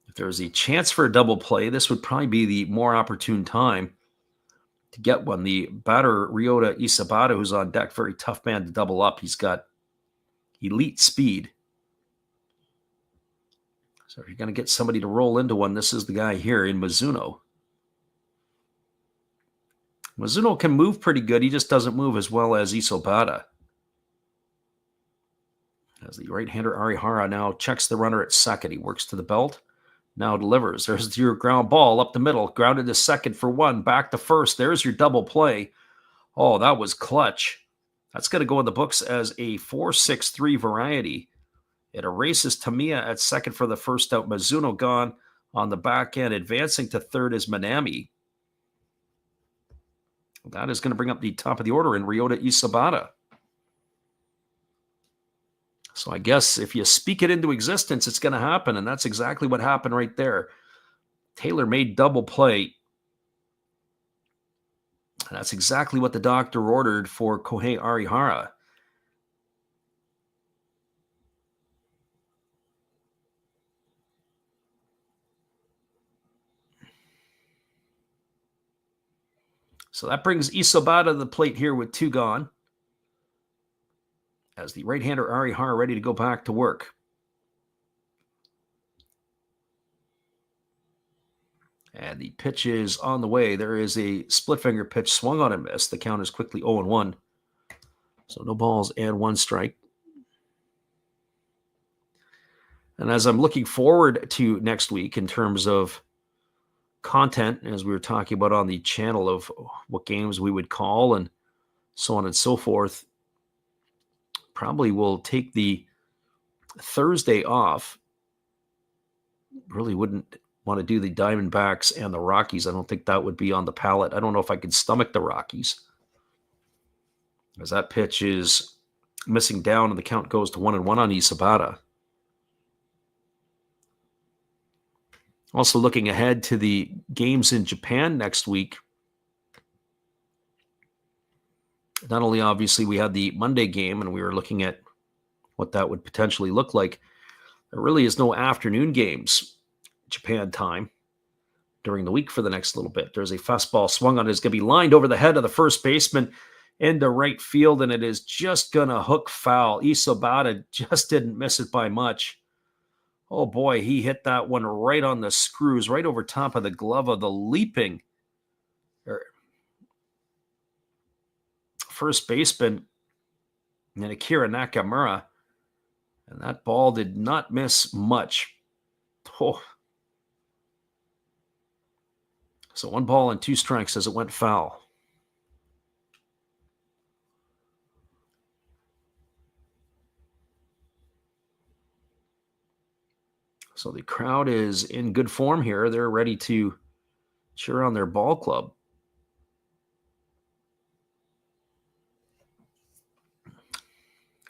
If there was a chance for a double play, this would probably be the more opportune time to get one. The batter, Ryota Isabata, who's on deck, very tough man to double up. He's got elite speed. So if you're going to get somebody to roll into one, this is the guy here in Mizuno. Mizuno can move pretty good. He just doesn't move as well as Isobata. As the right-hander Arihara now checks the runner at second. He works to the belt. Now delivers. There's your ground ball up the middle. Grounded to second for 1. Back to first. There's your double play. Oh, that was clutch. That's going to go in the books as a 4-6-3 variety. It erases Tamiya at second for the first out. Mizuno gone on the back end. Advancing to third is Manami. That is going to bring up the top of the order in Ryota Isabata. So I guess if you speak it into existence, it's going to happen, and that's exactly what happened right there. Taylor made double play. And that's exactly what the doctor ordered for Kohei Arihara. So that brings Isobata to the plate here with 2 gone, as the right-hander Arihara ready to go back to work. And the pitch is on the way. There is a split-finger pitch swung on and missed. The count is quickly 0-1. So no balls and 1 strike. And as I'm looking forward to next week in terms of content, as we were talking about on the channel of what games we would call and so on and so forth, probably will take the Thursday off. Really wouldn't want to do the Diamondbacks and the Rockies. I don't think that would be on the palette. I don't know if I could stomach the Rockies, as that pitch is missing down and the count goes to 1-1 on Isabata. Also looking ahead to the games in Japan next week. Not only obviously we had the Monday game and we were looking at what that would potentially look like. There really is no afternoon games Japan time during the week for the next little bit. There's a fastball swung on. It's going to be lined over the head of the first baseman into right field, and it is just going to hook foul. Isobata just didn't miss it by much. Oh boy, he hit that one right on the screws, right over top of the glove of the leaping first baseman, and Akira Nakamura. And that ball did not miss much. Oh. So 1 ball and 2 strikes as it went foul. So the crowd is in good form here. They're ready to cheer on their ball club.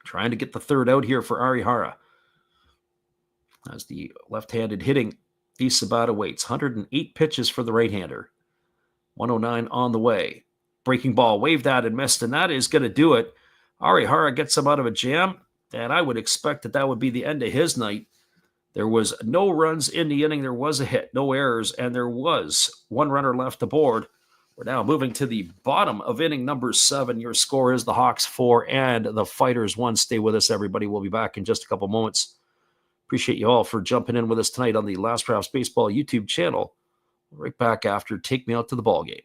Trying to get the third out here for Arihara, as the left-handed hitting Isabata waits. 108 pitches for the right-hander. 109 on the way. Breaking ball, waved that and missed, and that is going to do it. Arihara gets him out of a jam, and I would expect that that would be the end of his night. There was no runs in the inning. There was a hit, no errors, and there was 1 runner left aboard. We're now moving to the bottom of inning number 7. Your score is the Hawks 4 and the Fighters 1. Stay with us, everybody. We'll be back in just a couple moments. Appreciate you all for jumping in with us tonight on the Last Drafts Baseball YouTube channel. Right back after Take Me Out to the Ball Game.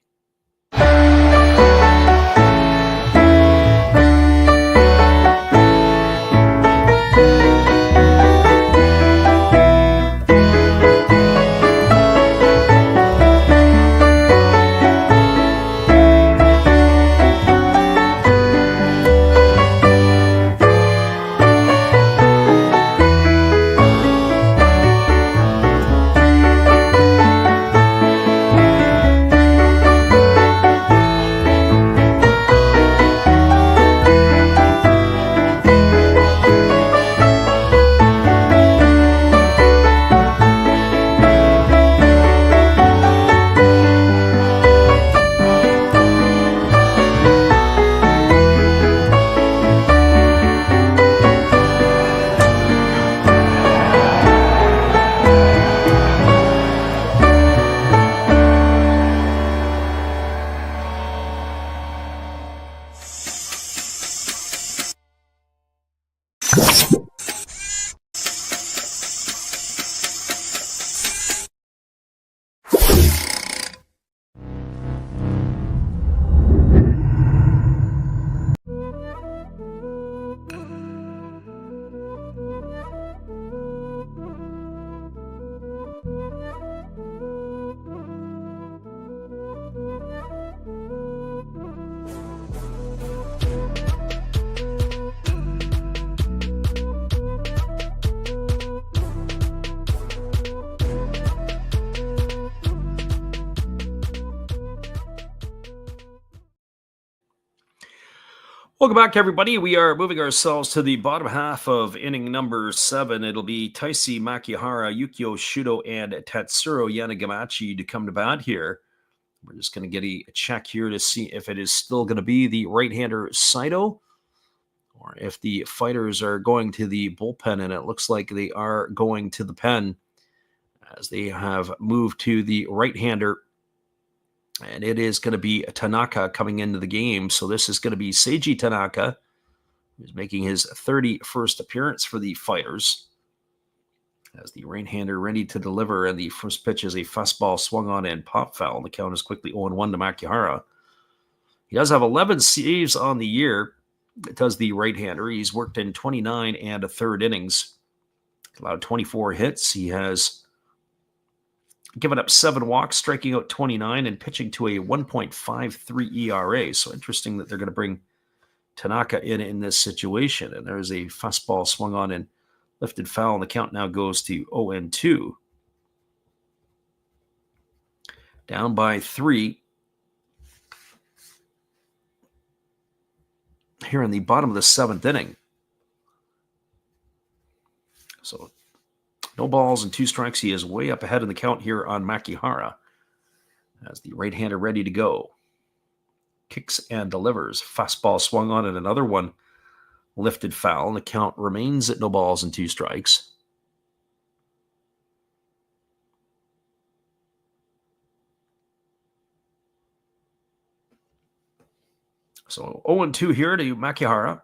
Welcome back, everybody. We are moving ourselves to the bottom half of inning number 7. It'll be Taisi Makihara, Yukio Shudo, and Tatsuro Yanagamachi to come to bat here. We're just going to get a check here to see if it is still going to be the right-hander Saito or if the Fighters are going to the bullpen, and it looks like they are going to the pen as they have moved to the right-hander. And it is going to be Tanaka coming into the game. So this is going to be Seiji Tanaka, who's making his 31st appearance for the Fighters. As the right-hander ready to deliver, and the first pitch is a fastball swung on and pop foul. The count is quickly 0-1 to Makihara. He does have 11 saves on the year. It does the right-hander. He's worked in 29 and a third innings. Allowed 24 hits. He has given up 7 walks, striking out 29, and pitching to a 1.53 ERA. So interesting that they're going to bring Tanaka in this situation. And there's a fastball swung on and lifted foul, and the count now goes to 0-2. Down by 3. Here in the bottom of the 7th inning. So no balls and 2 strikes. He is way up ahead in the count here on Makihara. As the right-hander ready to go. Kicks and delivers. Fastball swung on and another one lifted foul. And the count remains at no balls and 2 strikes. So 0-2 here to Makihara.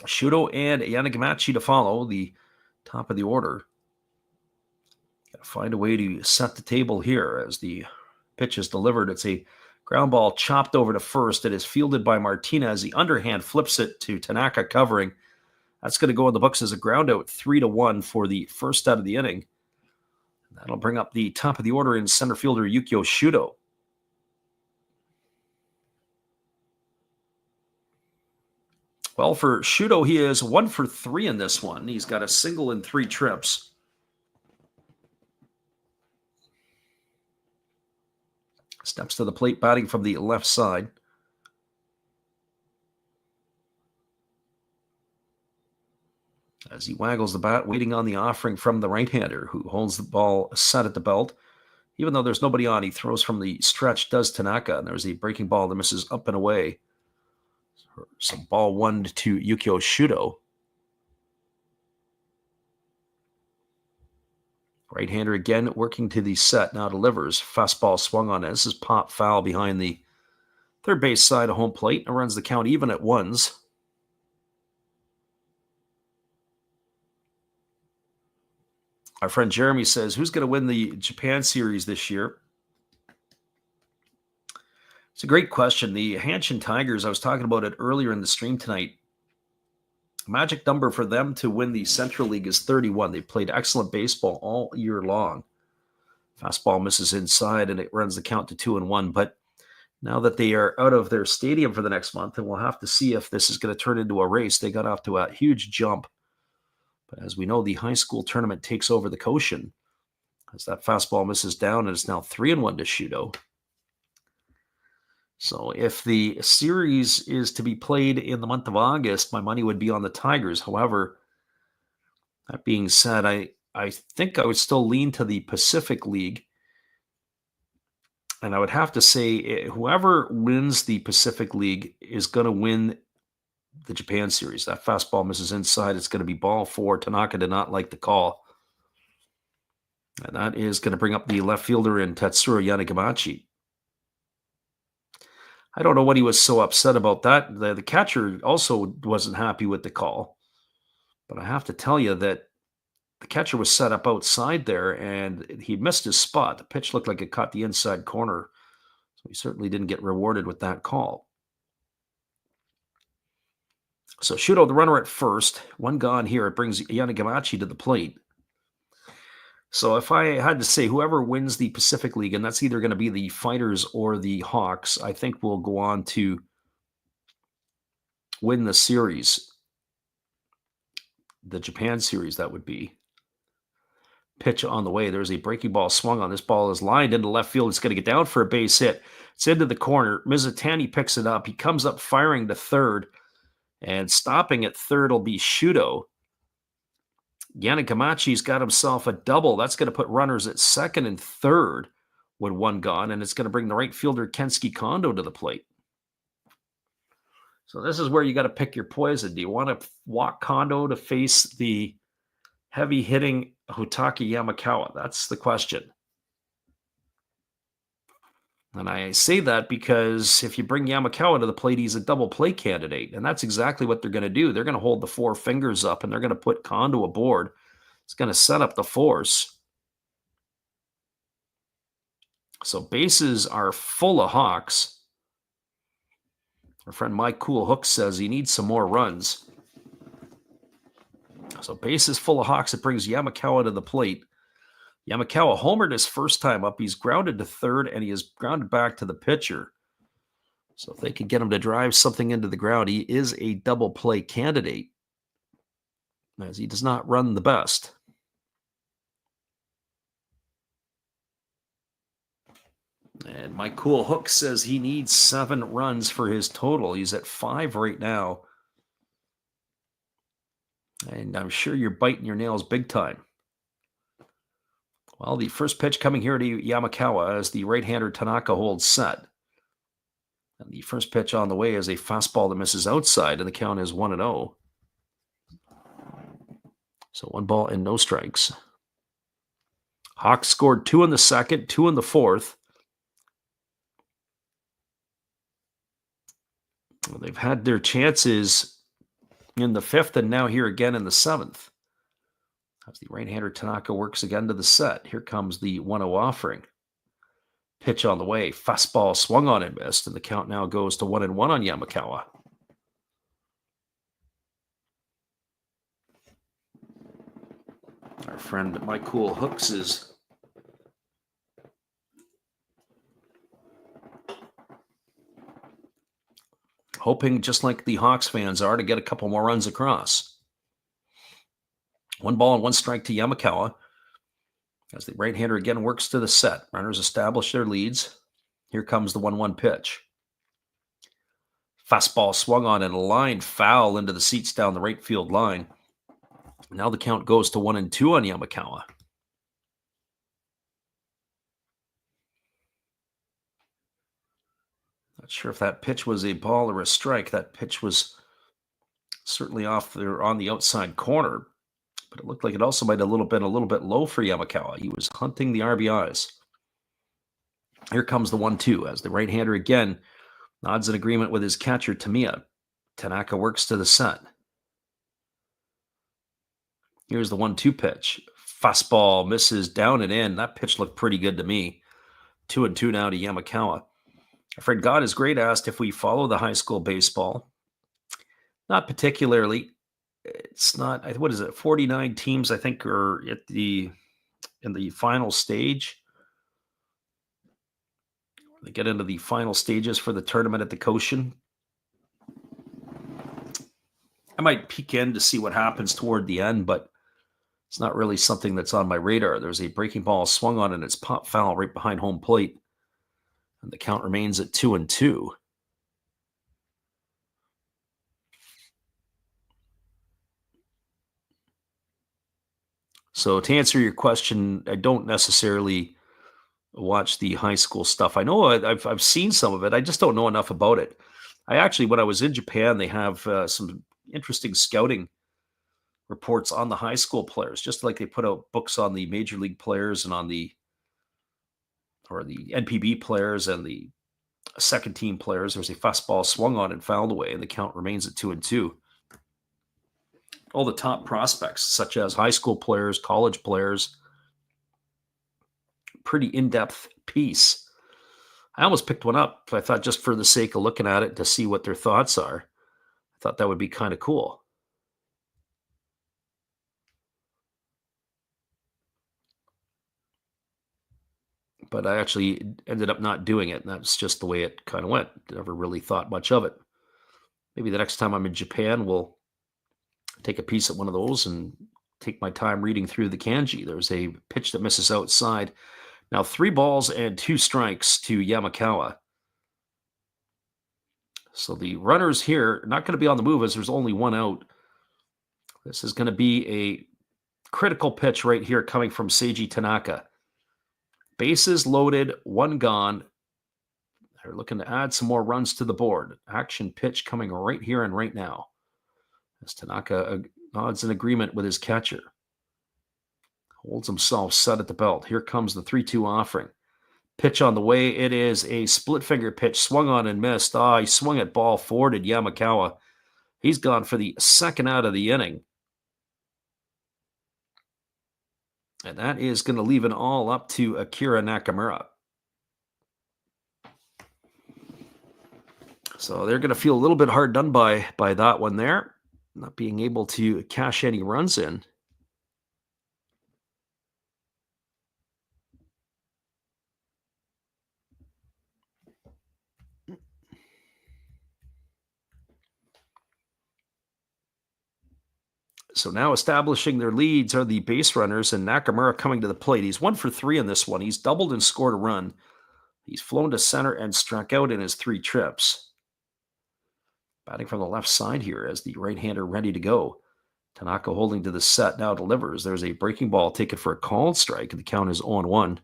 Shudo and Yanagamachi to follow, the top of the order. Got to find a way to set the table here as the pitch is delivered. It's a ground ball chopped over to first. It is fielded by Martinez. The underhand flips it to Tanaka covering. That's going to go in the books as a ground out, 3-1 for the first out of the inning. That'll bring up the top of the order in center fielder Yukio Shudo. Well, for Shudo, he is 1 for 3 in this one. He's got a single and 3 trips. Steps to the plate, batting from the left side. As he waggles the bat, waiting on the offering from the right-hander, who holds the ball set at the belt. Even though there's nobody on, he throws from the stretch, does Tanaka, and there's a breaking ball that misses up and away. Some ball 1 to Yukio Shudo. Right-hander again working to the set. Now delivers. Fastball swung on it. This is pop foul behind the third base side of home plate. And runs the count even at 1s. Our friend Jeremy says, who's going to win the Japan series this year? It's a great question. The Hanshin Tigers, I was talking about it earlier in the stream tonight. Magic number for them to win the Central League is 31. They've played excellent baseball all year long. Fastball misses inside, and it runs the count to 2-1. But now that they are out of their stadium for the next month, and we'll have to see if this is going to turn into a race. They got off to a huge jump. But as we know, the high school tournament takes over the Koshin. As that fastball misses down, and it's now 3-1 to Shudo. So if the series is to be played in the month of August, my money would be on the Tigers. However, that being said, I think I would still lean to the Pacific League. And I would have to say whoever wins the Pacific League is going to win the Japan series. That fastball misses inside. It's going to be ball 4. Tanaka did not like the call. And that is going to bring up the left fielder in Tatsuro Yanagamachi. I don't know what he was so upset about that. The catcher also wasn't happy with the call. But I have to tell you that the catcher was set up outside there, and he missed his spot. The pitch looked like it caught the inside corner. So he certainly didn't get rewarded with that call. So Shudo, the runner at first. 1 gone here. It brings Yanagamachi to the plate. So if I had to say whoever wins the Pacific League, and that's either going to be the Fighters or the Hawks, I think will go on to win the series. The Japan series, that would be. Pitch on the way. There's a breaking ball swung on. This ball is lined into left field. It's going to get down for a base hit. It's into the corner. Mizutani picks it up. He comes up firing to third. And stopping at third will be Shudo. Yanagamachi's got himself a double. That's going to put runners at second and third with one gone. And it's going to bring the right fielder Kensuke Kondo to the plate. So this is where you got to pick your poison. Do you want to walk Kondo to face the heavy-hitting Hotaki Yamakawa? That's the question. And I say that because if you bring Yamakawa to the plate, he's a double play candidate. And that's exactly what they're going to do. They're going to hold the four fingers up, and they're going to put Kondo aboard. It's going to set up the force. So bases are full of Hawks. Our friend Mike Cool Hook says he needs some more runs. So bases full of Hawks. It brings Yamakawa to the plate. Yamakawa homered his first time up. He's grounded to third, and he is grounded back to the pitcher. So if they can get him to drive something into the ground, he is a double play candidate, as he does not run the best. And my Cool Hook says he needs 7 runs for his total. He's at 5 right now. And I'm sure you're biting your nails big time. Well, the first pitch coming here to Yamakawa as the right-hander Tanaka holds set. And the first pitch on the way is a fastball that misses outside, and the count is 1-0. So 1 ball and no strikes. Hawks scored 2 in the second, 2 in the fourth. Well, they've had their chances in the fifth and now here again in the seventh. As the right-hander Tanaka works again to the set. Here comes the 1-0 offering. Pitch on the way. Fastball swung on and missed, and the count now goes to 1-1 on Yamakawa. Our friend Mike Cool Hooks is hoping, just like the Hawks fans are, to get a couple more runs across. 1 ball and 1 strike to Yamakawa. As the right-hander again works to the set. Runners establish their leads. Here comes the 1-1 pitch. Fastball swung on and a line foul into the seats down the right field line. Now the count goes to 1-2 on Yamakawa. Not sure if that pitch was a ball or a strike. That pitch was certainly off there on the outside corner, but it looked like it also might have been a little bit low for Yamakawa. He was hunting the RBIs. Here comes the 1-2 as the right-hander again nods in agreement with his catcher Tamiya. Tanaka works to the set. Here's the 1-2 pitch. Fastball misses down and in. That pitch looked pretty good to me. 2-2 now to Yamakawa. Our friend God is Great asked if we follow the high school baseball. Not particularly. It's not, what is it, 49 teams, I think, are in the final stage. They get into the final stages for the tournament at the Koshin. I might peek in to see what happens toward the end, but it's not really something that's on my radar. There's a breaking ball swung on and it's popped foul right behind home plate. And the count remains at 2-2. So to answer your question, I don't necessarily watch the high school stuff. I know I've seen some of it. I just don't know enough about it. I actually, when I was in Japan, they have some interesting scouting reports on the high school players, just like they put out books on the major league players and on the NPB players and the second team players. There was a fastball swung on and fouled away, and the count remains at 2-2. All the top prospects, such as high school players, college players, pretty in-depth piece. I almost picked one up. I thought, just for the sake of looking at it to see what their thoughts are, I thought that would be kind of cool. But I actually ended up not doing it, and that's just the way it kind of went. Never really thought much of it. Maybe the next time I'm in Japan, we'll take a piece at one of those and take my time reading through the kanji. There's a pitch that misses outside. Now 3 balls and 2 strikes to Yamakawa. So the runners here are not going to be on the move as there's only 1 out. This is going to be a critical pitch right here coming from Seiji Tanaka. Bases loaded, 1 gone. They're looking to add some more runs to the board. Action pitch coming right here and right now. As Tanaka nods in agreement with his catcher. Holds himself set at the belt. Here comes the 3-2 offering. Pitch on the way. It is a split finger pitch. Swung on and missed. He swung at ball forward at Yamakawa. He's gone for the 2nd out of the inning. And that is going to leave it all up to Akira Nakamura. So they're going to feel a little bit hard done by that one there. Not being able to cash any runs in. So now establishing their leads are the base runners, and Nakamura coming to the plate. He's 1 for 3 in this one. He's doubled and scored a run. He's flown to center and struck out in his 3 trips. Batting from the left side here as the right-hander ready to go. Tanaka holding to the set, now delivers. There's a breaking ball taken for a called strike, and the count is 0-1.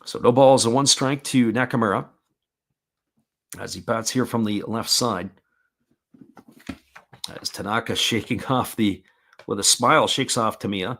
So no balls and 1 strike to Nakamura as he bats here from the left side. As Tanaka shaking off with a smile, shakes off Tamiya.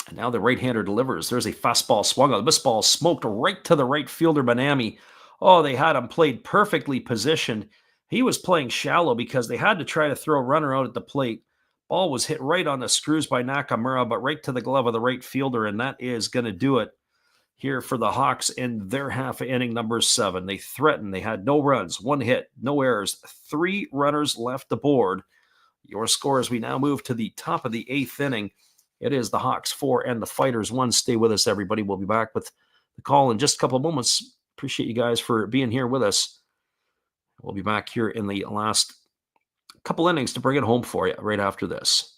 And now the right-hander delivers. There's a fastball swung on. This ball smoked right to the right fielder, Manami. They had him played perfectly positioned. He was playing shallow because they had to try to throw a runner out at the plate. Ball was hit right on the screws by Nakamura, but right to the glove of the right fielder, and that is going to do it here for the Hawks in their half of inning number 7. They threatened. They had no runs, 1 hit, no errors, 3 runners left aboard. Your score as we now move to the top of the 8th inning. It is the Hawks 4 and the Fighters 1. Stay with us, everybody. We'll be back with the call in just a couple of moments. Appreciate you guys for being here with us. We'll be back here in the last couple innings to bring it home for you right after this.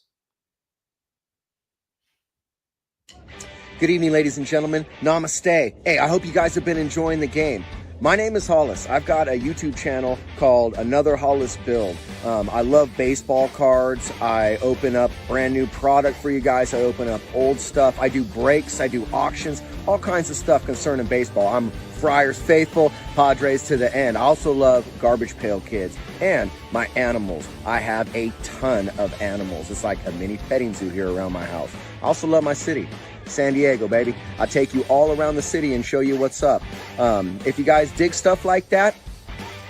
Good evening, ladies and gentlemen. Namaste. Hey, I hope you guys have been enjoying the game. My name is Hollis. I've got a YouTube channel called Another Hollis Build. I love baseball cards. I open up brand new product for you guys. I open up old stuff. I do breaks. I do auctions. All kinds of stuff concerning baseball. I'm Friars faithful, Padres to the end. I also love Garbage Pail Kids and my animals. I have a ton of animals. It's like a mini petting zoo here around my house. I also love my city, San Diego, baby. I take you all around the city and show you what's up. If you guys dig stuff like that,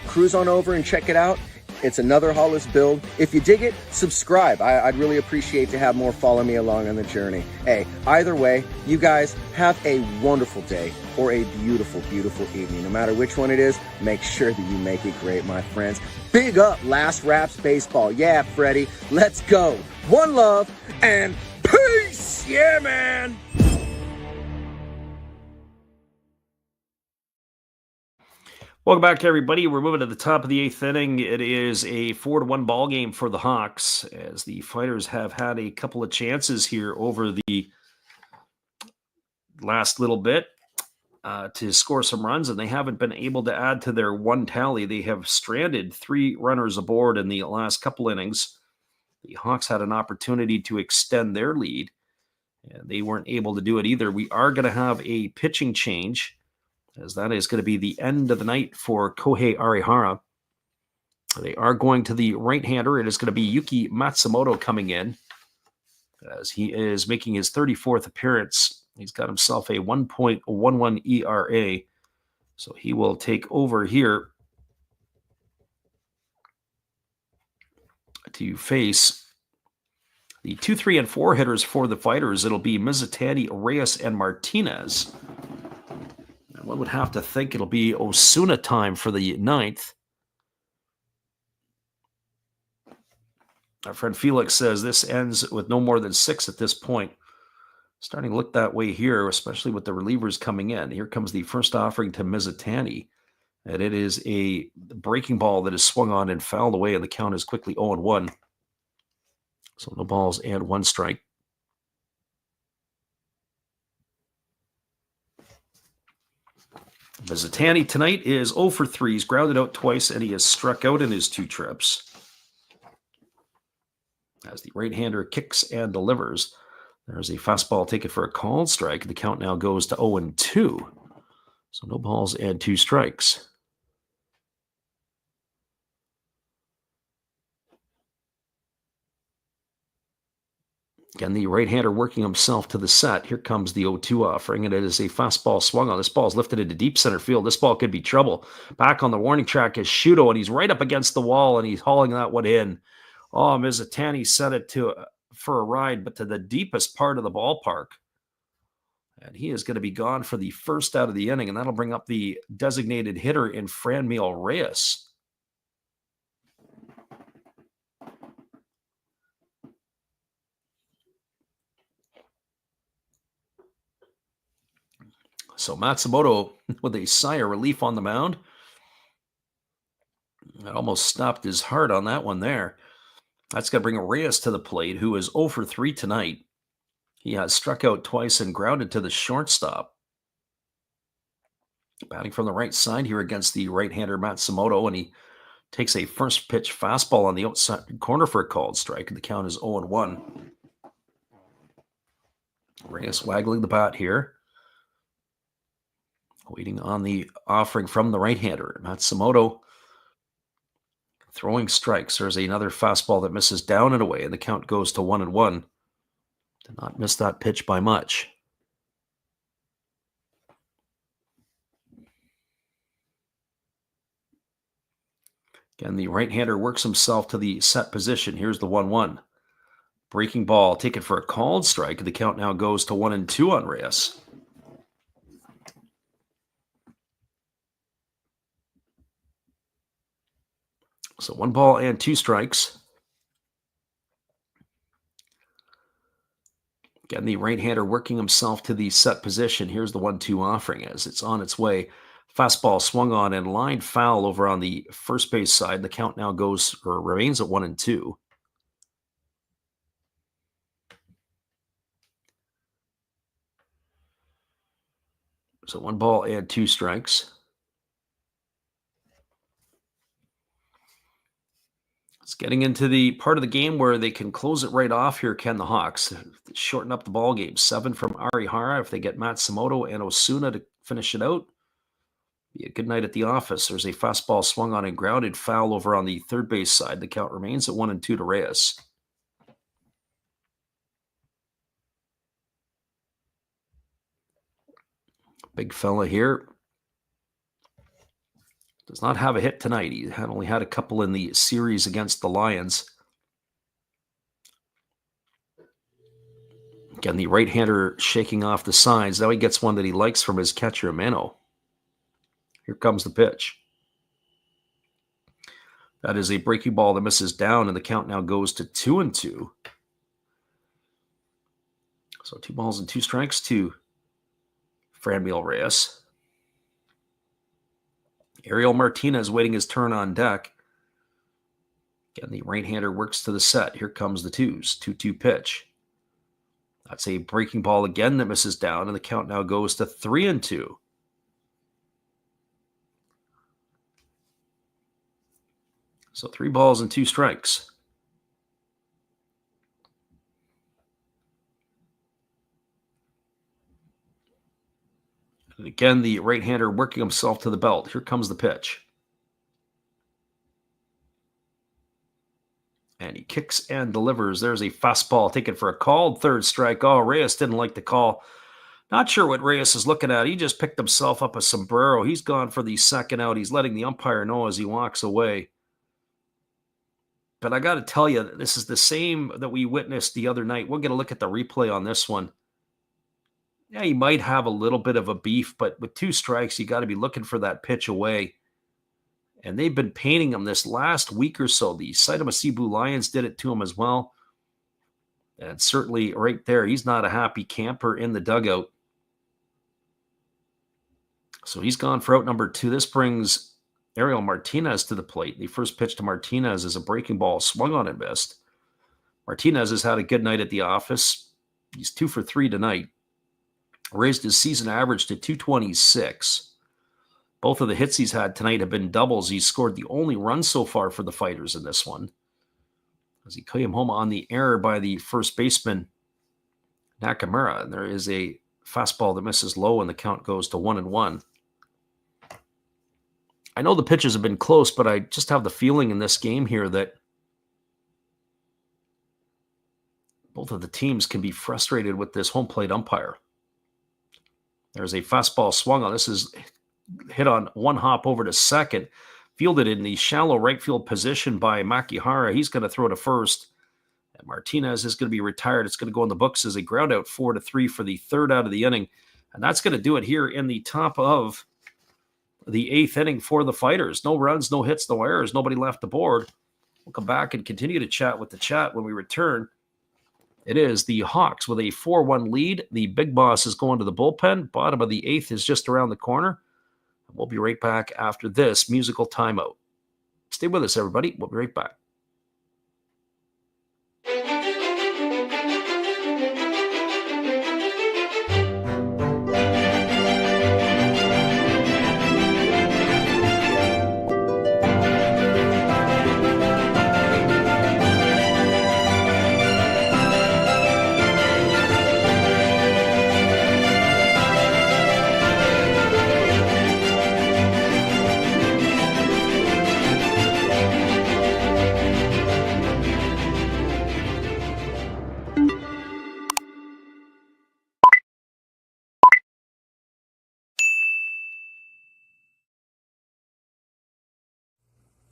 cruise on over and check it out. It's Another Hollis Build. If you dig it, subscribe. I'd really appreciate to have more follow me along on the journey. Hey, either way, you guys have a wonderful day or a beautiful, beautiful evening. No matter which one it is, make sure that you make it great, my friends. Big up Last Raps Baseball. Yeah, Freddie, let's go. One love and peace. Yeah, man. Welcome back, everybody. We're moving to the top of the 8th inning. It is a 4-1 ball game for the Hawks as the Fighters have had a couple of chances here over the last little bit to score some runs, and they haven't been able to add to their 1 tally. They have stranded 3 runners aboard in the last couple innings. The Hawks had an opportunity to extend their lead, and they weren't able to do it either. We are going to have a pitching change, as that is going to be the end of the night for Kohei Arihara. They are going to the right-hander. It is going to be Yuki Matsumoto coming in, as he is making his 34th appearance. He's got himself a 1.11 ERA, so he will take over here to face the 2, 3, and 4 hitters for the Fighters. It'll be Mizutani, Reyes, and Martinez. One would have to think it'll be Osuna time for the 9th. Our friend Felix says this ends with no more than 6 at this point. Starting to look that way here, especially with the relievers coming in. Here comes the first offering to Mizutani. And it is a breaking ball that is swung on and fouled away, and the count is quickly 0-1. So no balls and 1 strike. Mizutani tonight is 0 for 3. He's grounded out twice, and he has struck out in his 2 trips. As the right-hander kicks and delivers, there's a fastball taken for a called strike. The count now goes to 0-2. So no balls and 2 strikes. Again, the right-hander working himself to the set. Here comes the 0-2 offering, and it is a fastball swung on. This ball is lifted into deep center field. This ball could be trouble. Back on the warning track is Shuto, and he's right up against the wall, and he's hauling that one in. Oh, Mizutani sent it for a ride, but to the deepest part of the ballpark. And he is going to be gone for the first out of the inning, and that'll bring up the designated hitter in Franmil Reyes. So Matsumoto with a sigh of relief on the mound. It almost stopped his heart on that one there. That's going to bring Reyes to the plate, who is 0 for 3 tonight. He has struck out twice and grounded to the shortstop. Batting from the right side here against the right-hander Matsumoto, and he takes a first pitch fastball on the outside corner for a called strike, and the count is 0-1. Reyes waggling the bat here. Waiting on the offering from the right-hander. Matsumoto throwing strikes. There's another fastball that misses down and away, and the count goes to 1-1. Did not miss that pitch by much. Again, the right-hander works himself to the set position. Here's the 1-1. Breaking ball taken for a called strike, and the count now goes to 1-2 on Reyes. So 1 ball and 2 strikes. Again, the right-hander working himself to the set position. Here's the 1-2 offering as it's on its way. Fastball swung on and lined foul over on the first base side. The count now remains at 1-2. So 1 ball and 2 strikes. It's getting into the part of the game where they can close it right off here, can the Hawks. Shorten up the ball game. 7 from Arihara. If they get Matsumoto and Osuna to finish it out, be a good night at the office. There's a fastball swung on and grounded foul over on the third base side. The count remains at 1-2 to Reyes. Big fella here. Does not have a hit tonight. He had only had a couple in the series against the Lions. Again, the right-hander shaking off the sides. Now he gets one that he likes from his catcher, Mano. Here comes the pitch. That is a breaking ball that misses down, and the count now goes to 2-2. So 2 balls and 2 strikes to Franmil Reyes. Ariel Martinez waiting his turn on deck. Again, the right-hander works to the set. Here comes the 2s. 2-2 pitch. That's a breaking ball again that misses down, and the count now goes to 3-2. So 3 balls and 2 strikes. And again, the right-hander working himself to the belt. Here comes the pitch. And he kicks and delivers. There's a fastball taken for a called third strike. Oh, Reyes didn't like the call. Not sure what Reyes is looking at. He just picked himself up a sombrero. He's gone for the second out. He's letting the umpire know as he walks away. But I got to tell you, this is the same that we witnessed the other night. We're going to look at the replay on this one. Yeah, he might have a little bit of a beef, but with 2 strikes, you got to be looking for that pitch away. And they've been painting him this last week or so. The Saitama Cebu Lions did it to him as well. And certainly right there, he's not a happy camper in the dugout. So he's gone for out number 2. This brings Ariel Martinez to the plate. The first pitch to Martinez is a breaking ball, swung on and missed. Martinez has had a good night at the office. He's 2 for 3 tonight. Raised his season average to 226. Both of the hits he's had tonight have been doubles. He's scored the only run so far for the Fighters in this one, as he came home on the error by the first baseman, Nakamura. And there is a fastball that misses low, and the count goes to 1-1. I know the pitches have been close, but I just have the feeling in this game here that both of the teams can be frustrated with this home plate umpire. There's a fastball swung on. This is hit on one hop over to second. Fielded in the shallow right field position by Makihara. He's going to throw to first. And Martinez is going to be retired. It's going to go in the books as a ground out 4-3 for the third out of the inning. And that's going to do it here in the top of the 8th inning for the Fighters. No runs, no hits, no errors, nobody left the board. We'll come back and continue to chat with the chat when we return. It is the Hawks with a 4-1 lead. The big boss is going to the bullpen. Bottom of the 8th is just around the corner. We'll be right back after this musical timeout. Stay with us, everybody. We'll be right back.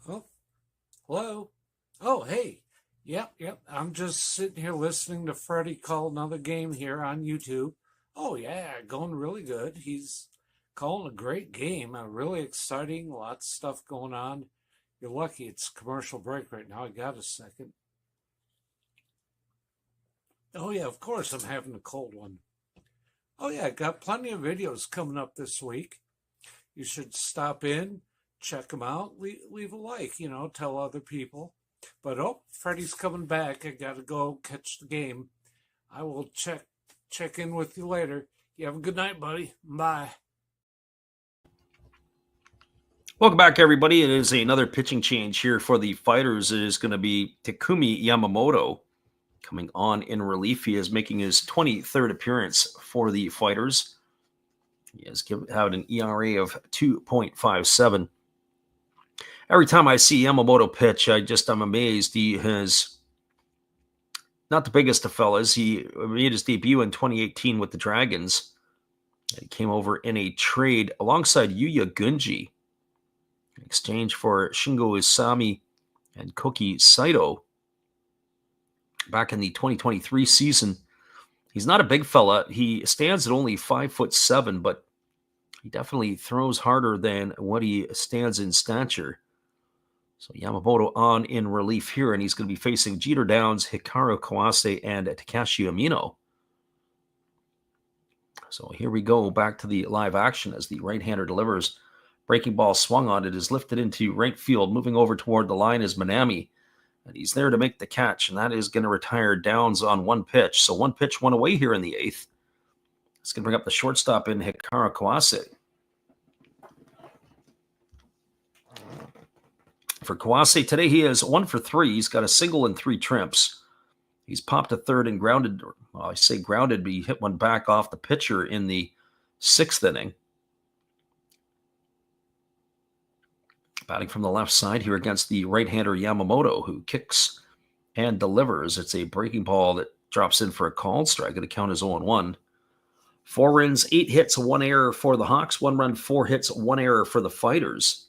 Oh, hello. Oh, hey. Yep. I'm just sitting here listening to Freddie call another game here on YouTube. Oh, yeah, going really good. He's calling a great game. Really exciting. Lots of stuff going on. You're lucky it's commercial break right now. I got a second. Oh, yeah, of course I'm having a cold one. Oh, yeah, got plenty of videos coming up this week. You should stop in. Check them out. Leave a like, tell other people. But Freddie's coming back. I got to go catch the game. I will check in with you later. You have a good night, buddy. Bye. Welcome back, everybody. It is another pitching change here for the Fighters. It is going to be Takumi Yamamoto coming on in relief. He is making his 23rd appearance for the Fighters. He has had an ERA of 2.57. Every time I see Yamamoto pitch, I'm amazed. He has not the biggest of fellas. He made his debut in 2018 with the Dragons. He came over in a trade alongside Yuya Gunji in exchange for Shingo Isami and Koki Saito back in the 2023 season. He's not a big fella. He stands at only 5'7", but he definitely throws harder than what he stands in stature. So Yamamoto on in relief here, and he's going to be facing Jeter Downs, Hikaru Kawase, and Takashi Amino. So here we go back to the live action as the right-hander delivers. Breaking ball swung on. It is lifted into right field. Moving over toward the line is Manami, and he's there to make the catch, and that is going to retire Downs on one pitch. So one pitch, one away here in the 8th. It's going to bring up the shortstop in Hikaru Kawase. For Kawase today, he is 1 for 3. He's got a single and 3 trips. He's popped a third and grounded. Well, I say grounded, but he hit one back off the pitcher in the 6th inning. Batting from the left side here against the right-hander Yamamoto, who kicks and delivers. It's a breaking ball that drops in for a called strike. The count is 0-1. 4 runs, 8 hits, 1 error for the Hawks. 1 run, 4 hits, 1 error for the Fighters.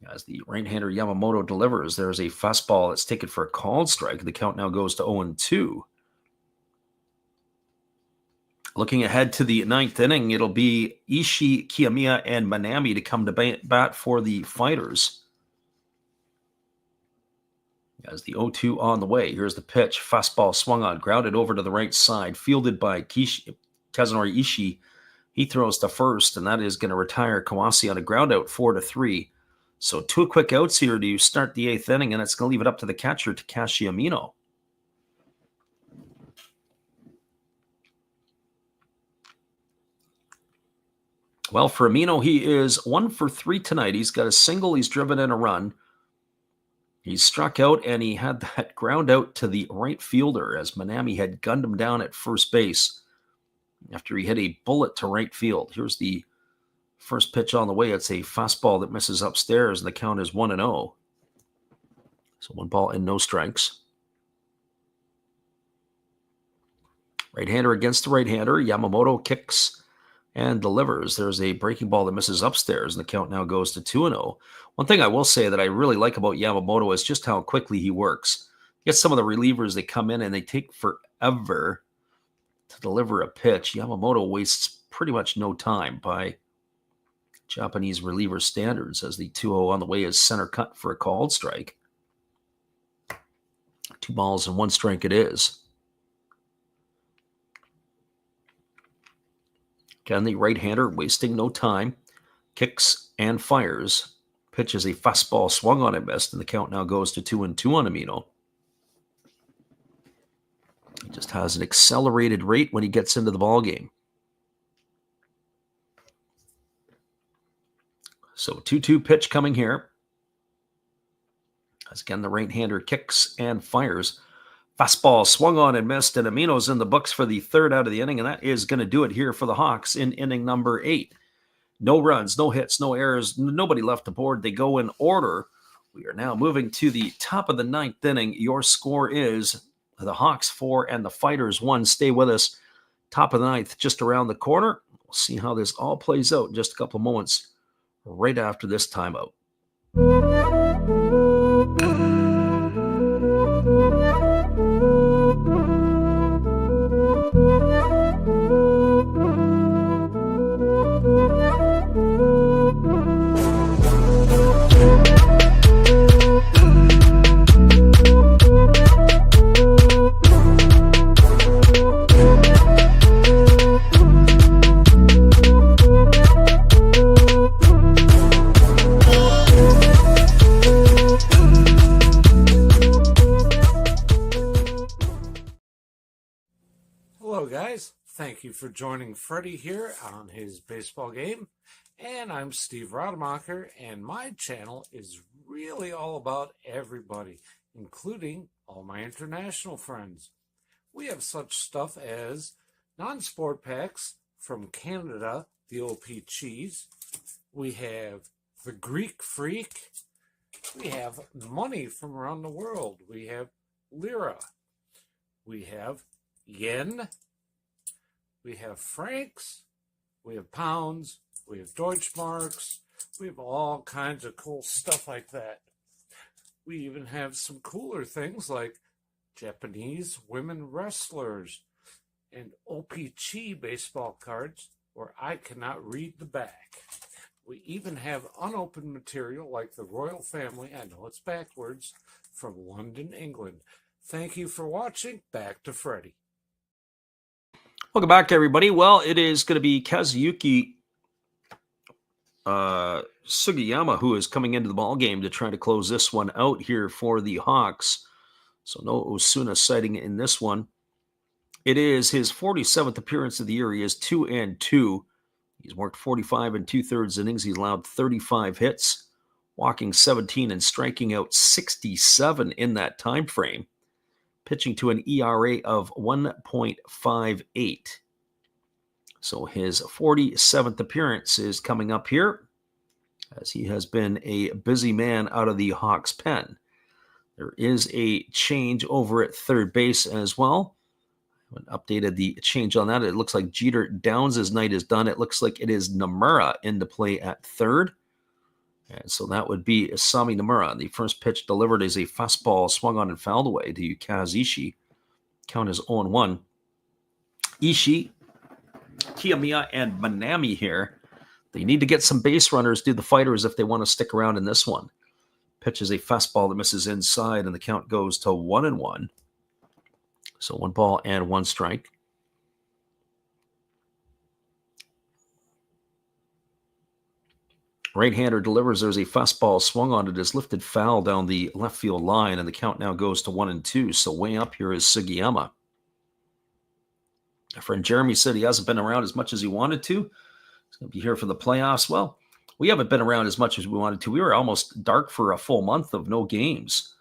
As the right-hander Yamamoto delivers, there's a fastball that's taken for a called strike. The count now goes to 0-2. Looking ahead to the 9th inning, it'll be Ishii, Kiyomiya, and Manami to come to bat for the Fighters. As the 0-2 on the way, here's the pitch. Fastball swung on, grounded over to the right side, fielded by Kazunori Ishii. He throws to first, and that is going to retire Kawase on a ground out, 4-3. So 2 quick outs here to start the 8th inning, and it's going to leave it up to the catcher, Takashi Amino. Well, for Amino, he is 1 for 3 tonight. He's got a single. He's driven in a run. He's struck out, and he had that ground out to the right fielder as Manami had gunned him down at first base after he hit a bullet to right field. Here's the first pitch on the way. It's a fastball that misses upstairs, and the count is 1-0. So 1 ball and no strikes. Right-hander against the right-hander. Yamamoto kicks and delivers. There's a breaking ball that misses upstairs, and the count now goes to 2-0. One thing I will say that I really like about Yamamoto is just how quickly he works. You get some of the relievers, they come in and they take forever to deliver a pitch. Yamamoto wastes pretty much no time by Japanese reliever standards, as the 2-0 on the way is center cut for a called strike. 2 balls and 1 strike it is. Again, the right-hander wasting no time, kicks and fires. Pitch is a fastball swung on and missed, and the count now goes to 2-2 on Amino. He just has an accelerated rate when he gets into the ball game. So 2-2 pitch coming here. As again, the right-hander kicks and fires. Fastball swung on and missed, and Amino's in the books for the 3rd out of the inning, and that is going to do it here for the Hawks in inning number 8. No runs, no hits, no errors, nobody left aboard. They go in order. We are now moving to the top of the 9th inning. Your score is the Hawks 4 and the Fighters 1. Stay with us. Top of the 9th, just around the corner. We'll see how this all plays out in just a couple of moments right after this timeout. Hello, guys. Thank you for joining Freddie here on his baseball game. And I'm Steve Rademacher, and my channel is really all about everybody, including all my international friends. We have such stuff as non-sport packs from Canada, the OP Cheese. We have the Greek Freak. We have money from around the world. We have lira. We have yen. We have francs. We have pounds. We have Deutschmarks. We have all kinds of cool stuff like that. We even have some cooler things like Japanese women wrestlers and OPG baseball cards where I cannot read the back. We even have unopened material like the royal family, I know it's backwards, from London, England. Thank you for watching. Back to Freddie. Welcome back, everybody. Well, it is going to be Kazuyuki Sugiyama who is coming into the ball game to try to close this one out here for the Hawks. So no Osuna sighting in this one. It is his 47th appearance of the year. He is 2-2. He's worked 45 2/3 innings. He's allowed 35 hits, walking 17 and striking out 67 in that time frame. Pitching to an ERA of 1.58. So his 47th appearance is coming up here, as he has been a busy man out of the Hawks pen. There is a change over at third base as well. I haven't updated the change on that. It looks like Jeter Downs' night is done. It looks like it is Nomura into play at third. And so that would be Isami Nomura. The first pitch delivered is a fastball swung on and fouled away to Kaz Ishii. Count is 0-1. Ishii Kiyomiya and Manami here. They need to get some base runners, do the Fighters, if they want to stick around in this one. Pitch is a fastball that misses inside, and the count goes to 1-1. So 1 ball and 1 strike. Right-hander delivers. There's a fastball swung on. It is lifted foul down the left field line, and the count now goes to 1-2. So way up here is Sugiyama. Our friend Jeremy said he hasn't been around as much as he wanted to. He's going to be here for the playoffs. Well, we haven't been around as much as we wanted to. We were almost dark for a full month of no games.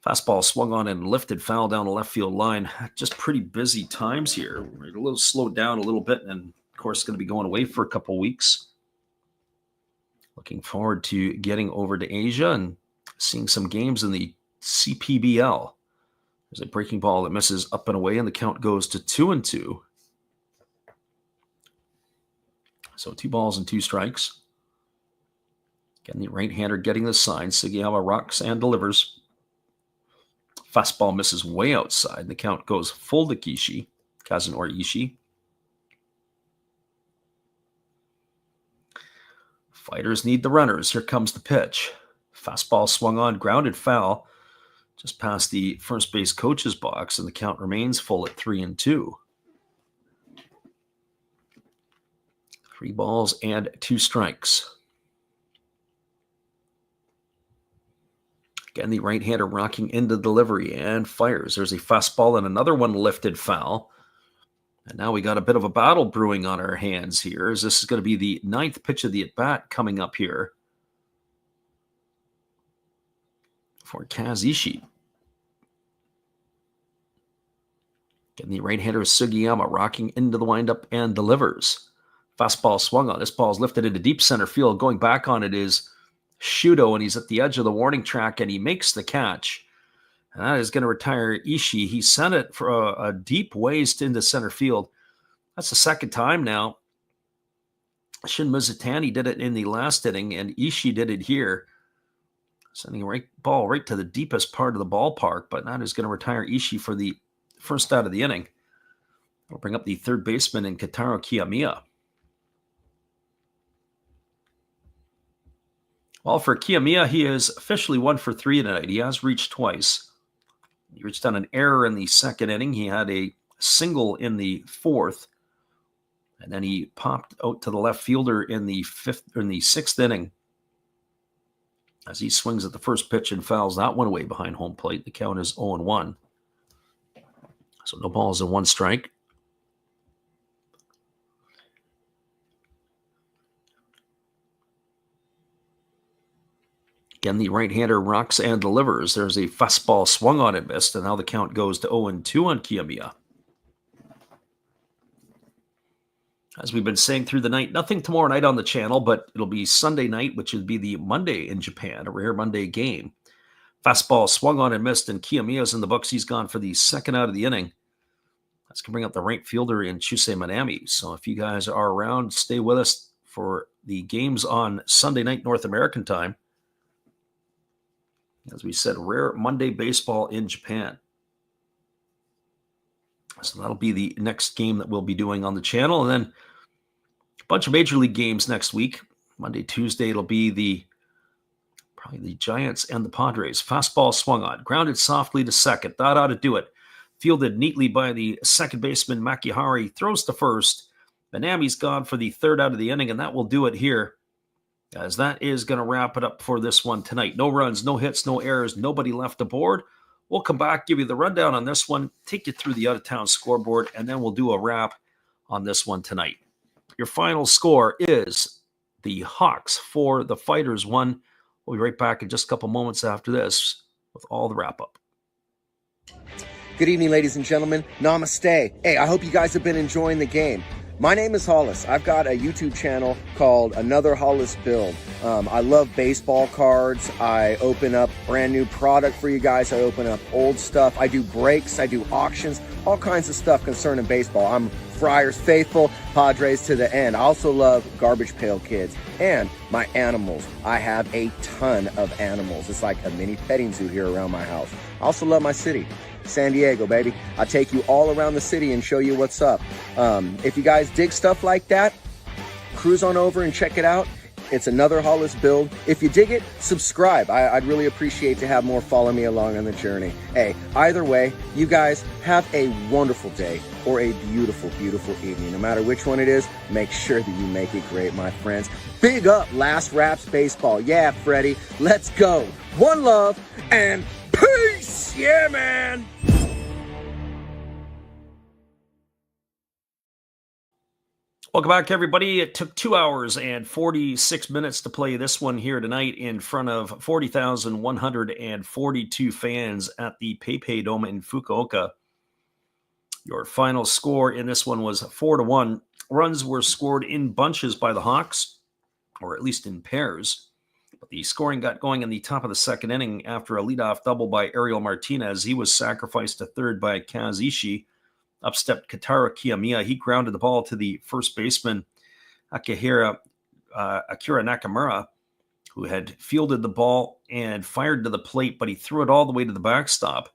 Fastball swung on and lifted foul down the left field line. Just pretty busy times here. We're a little slowed down a little bit, and of course, going to be going away for a couple weeks. Looking forward to getting over to Asia and seeing some games in the CPBL. There's a breaking ball that misses up and away, and the count goes to 2-2. So 2 balls and 2 strikes. Again, the right-hander getting the sign. Sugiyama rocks and delivers. Fastball misses way outside. The count goes full to Kishi, Kazunori Ishii. Fighters need the runners. Here comes the pitch. Fastball swung on, grounded foul, just past the first base coach's box, and the count remains full at 3-2. 3 balls and 2 strikes. Again, the right-hander rocking into delivery and fires. There's a fastball and another one lifted foul. And now we got a bit of a battle brewing on our hands here, as this is going to be the 9th pitch of the at-bat coming up here for Kaz Ishii. Again, the right-hander Sugiyama rocking into the windup and delivers. Fastball swung on. This ball is lifted into deep center field. Going back on it is Shudo, and he's at the edge of the warning track, and he makes the catch. And that is going to retire Ishii. He sent it for a deep ways into center field. That's the second time now. Shin Mizutani did it in the last inning, and Ishii did it here. Sending a ball right to the deepest part of the ballpark, but that is going to retire Ishii for the first out of the inning. We'll bring up the third baseman in Kotaro Kiyomiya. Well, for Kiyomiya, he is officially 1 for 3 tonight. He has reached twice. He reached on an error in the second inning. He had a single in the 4th. And then he popped out to the left fielder in the 6th inning as he swings at the first pitch and fouls that one away behind home plate. The count is 0-1. So no balls and 1 strike. Again, the right-hander rocks and delivers. There's a fastball swung on and missed, and now the count goes to 0-2 on Kiyomiya. As we've been saying through the night, nothing tomorrow night on the channel, but it'll be Sunday night, which would be the Monday in Japan, a rare Monday game. Fastball swung on and missed, and Kiyomiya's in the books. He's gone for the second out of the inning. That's going to bring up the right fielder in Chusei Manami. So if you guys are around, stay with us for the games on Sunday night North American time. As we said, rare Monday baseball in Japan. So that'll be the next game that we'll be doing on the channel. And then a bunch of Major League games next week. Monday, Tuesday, it'll be probably the Giants and the Padres. Fastball swung on, grounded softly to second. That ought to do it. Fielded neatly by the second baseman, Makihari. Throws to first. Manami's gone for the third out of the inning, and that will do it here. As that is going to wrap it up for this one tonight. No runs, no hits, no errors, nobody left aboard. We'll come back, give you the rundown on this one, take you through the out-of-town scoreboard, and then we'll do a wrap on this one tonight. Your final score is the Hawks 4, the Fighters 1. We'll be right back in just a couple moments after this with all the wrap-up. Good evening, ladies and gentlemen. Namaste. Hey, I hope you guys have been enjoying the game. My name is Hollis. I've got a YouTube channel called Another Hollis Build. I love baseball cards. I open up brand new product for you guys. I open up old stuff. I do breaks. I do auctions. All kinds of stuff concerning baseball. I'm Friars faithful, Padres to the end. I also love Garbage Pail Kids and my animals. I have a ton of animals. It's like a mini petting zoo here around my house. I also love my city. San Diego, baby. I'll take you all around the city and show you what's up. If you guys dig stuff like that, cruise on over and check it out. It's another Hollis build. If you dig it, subscribe. I'd really appreciate to have more follow me along on the journey. Hey, either way, you guys have a wonderful day or a beautiful, beautiful evening. No matter which one it is, make sure that you make it great, my friends. Big up Last Raps Baseball. Yeah, Freddie, let's go. One love and peace. Yeah, man. Welcome back, everybody. It took 2 hours and 46 minutes to play this one here tonight in front of 40,142 fans at the PayPay Dome in Fukuoka. Your final score in this one was 4-1. Runs were scored in bunches by the Hawks, or at least in pairs. But the scoring got going in the top of the second inning after a leadoff double by Ariel Martinez. He was sacrificed to third by Kazishi. Up stepped Katara Kiyomiya. He grounded the ball to the first baseman, Akira Nakamura, who had fielded the ball and fired to the plate, but he threw it all the way to the backstop.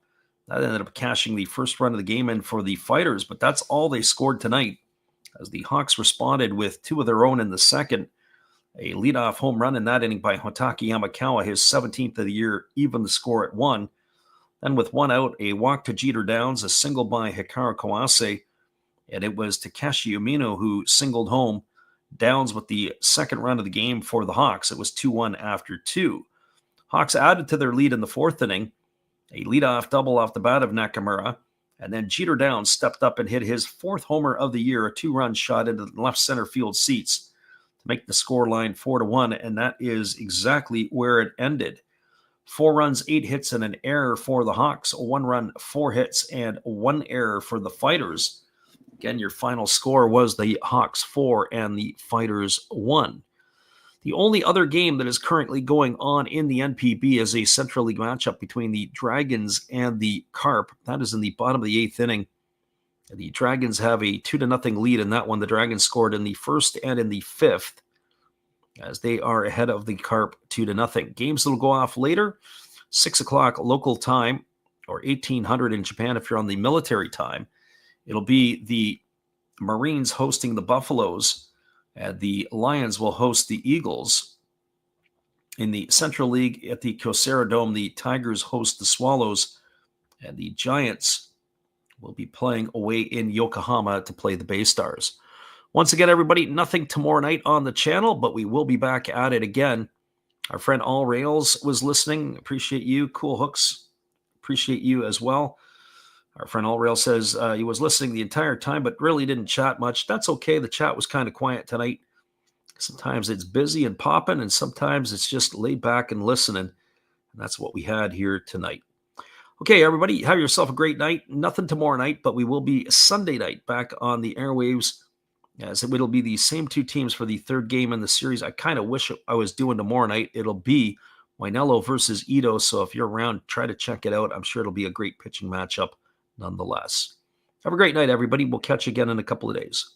That ended up cashing the first run of the game in for the Fighters, but that's all they scored tonight, as the Hawks responded with two of their own in the second. A leadoff home run in that inning by Hotaki Yamakawa, his 17th of the year, evened the score at 1. Then with one out, a walk to Jeter Downs, a single by Hikaru Kawase, and it was Takeshi Umino who singled home Downs with the second run of the game for the Hawks. It was 2-1 after 2. Hawks added to their lead in the fourth inning, a leadoff double off the bat of Nakamura, and then Jeter Downs stepped up and hit his fourth homer of the year, a 2-run shot into the left center field seats to make the scoreline 4-1, and that is exactly where it ended. 4 runs, 8 hits, and an error for the Hawks. 1 run, 4 hits, and 1 error for the Fighters. Again, your final score was the Hawks 4 and the Fighters 1. The only other game that is currently going on in the NPB is a Central League matchup between the Dragons and the Carp. That is in the bottom of the 8th inning. The Dragons have a 2-0 lead in that one. The Dragons scored in the first and in the 5th. As they are ahead of the Carp 2-0. Games that will go off later, 6 o'clock local time, or 1800 in Japan if you're on the military time. It'll be the Marines hosting the Buffaloes, and the Lions will host the Eagles. In the Central League at the Kyocera Dome, the Tigers host the Swallows, and the Giants will be playing away in Yokohama to play the Bay Stars. Once again, everybody, nothing tomorrow night on the channel, but we will be back at it again. Our friend All Rails was listening. Appreciate you. Cool Hooks. Appreciate you as well. Our friend All Rails says he was listening the entire time, but really didn't chat much. That's okay. The chat was kind of quiet tonight. Sometimes it's busy and popping, and sometimes it's just laid back and listening. And that's what we had here tonight. Okay, everybody, have yourself a great night. Nothing tomorrow night, but we will be Sunday night back on the airwaves. As it'll be the same two teams for the third game in the series. I kind of wish I was doing tomorrow night. It'll be Wainello versus Ito. So if you're around, try to check it out. I'm sure it'll be a great pitching matchup nonetheless. Have a great night, everybody. We'll catch you again in a couple of days.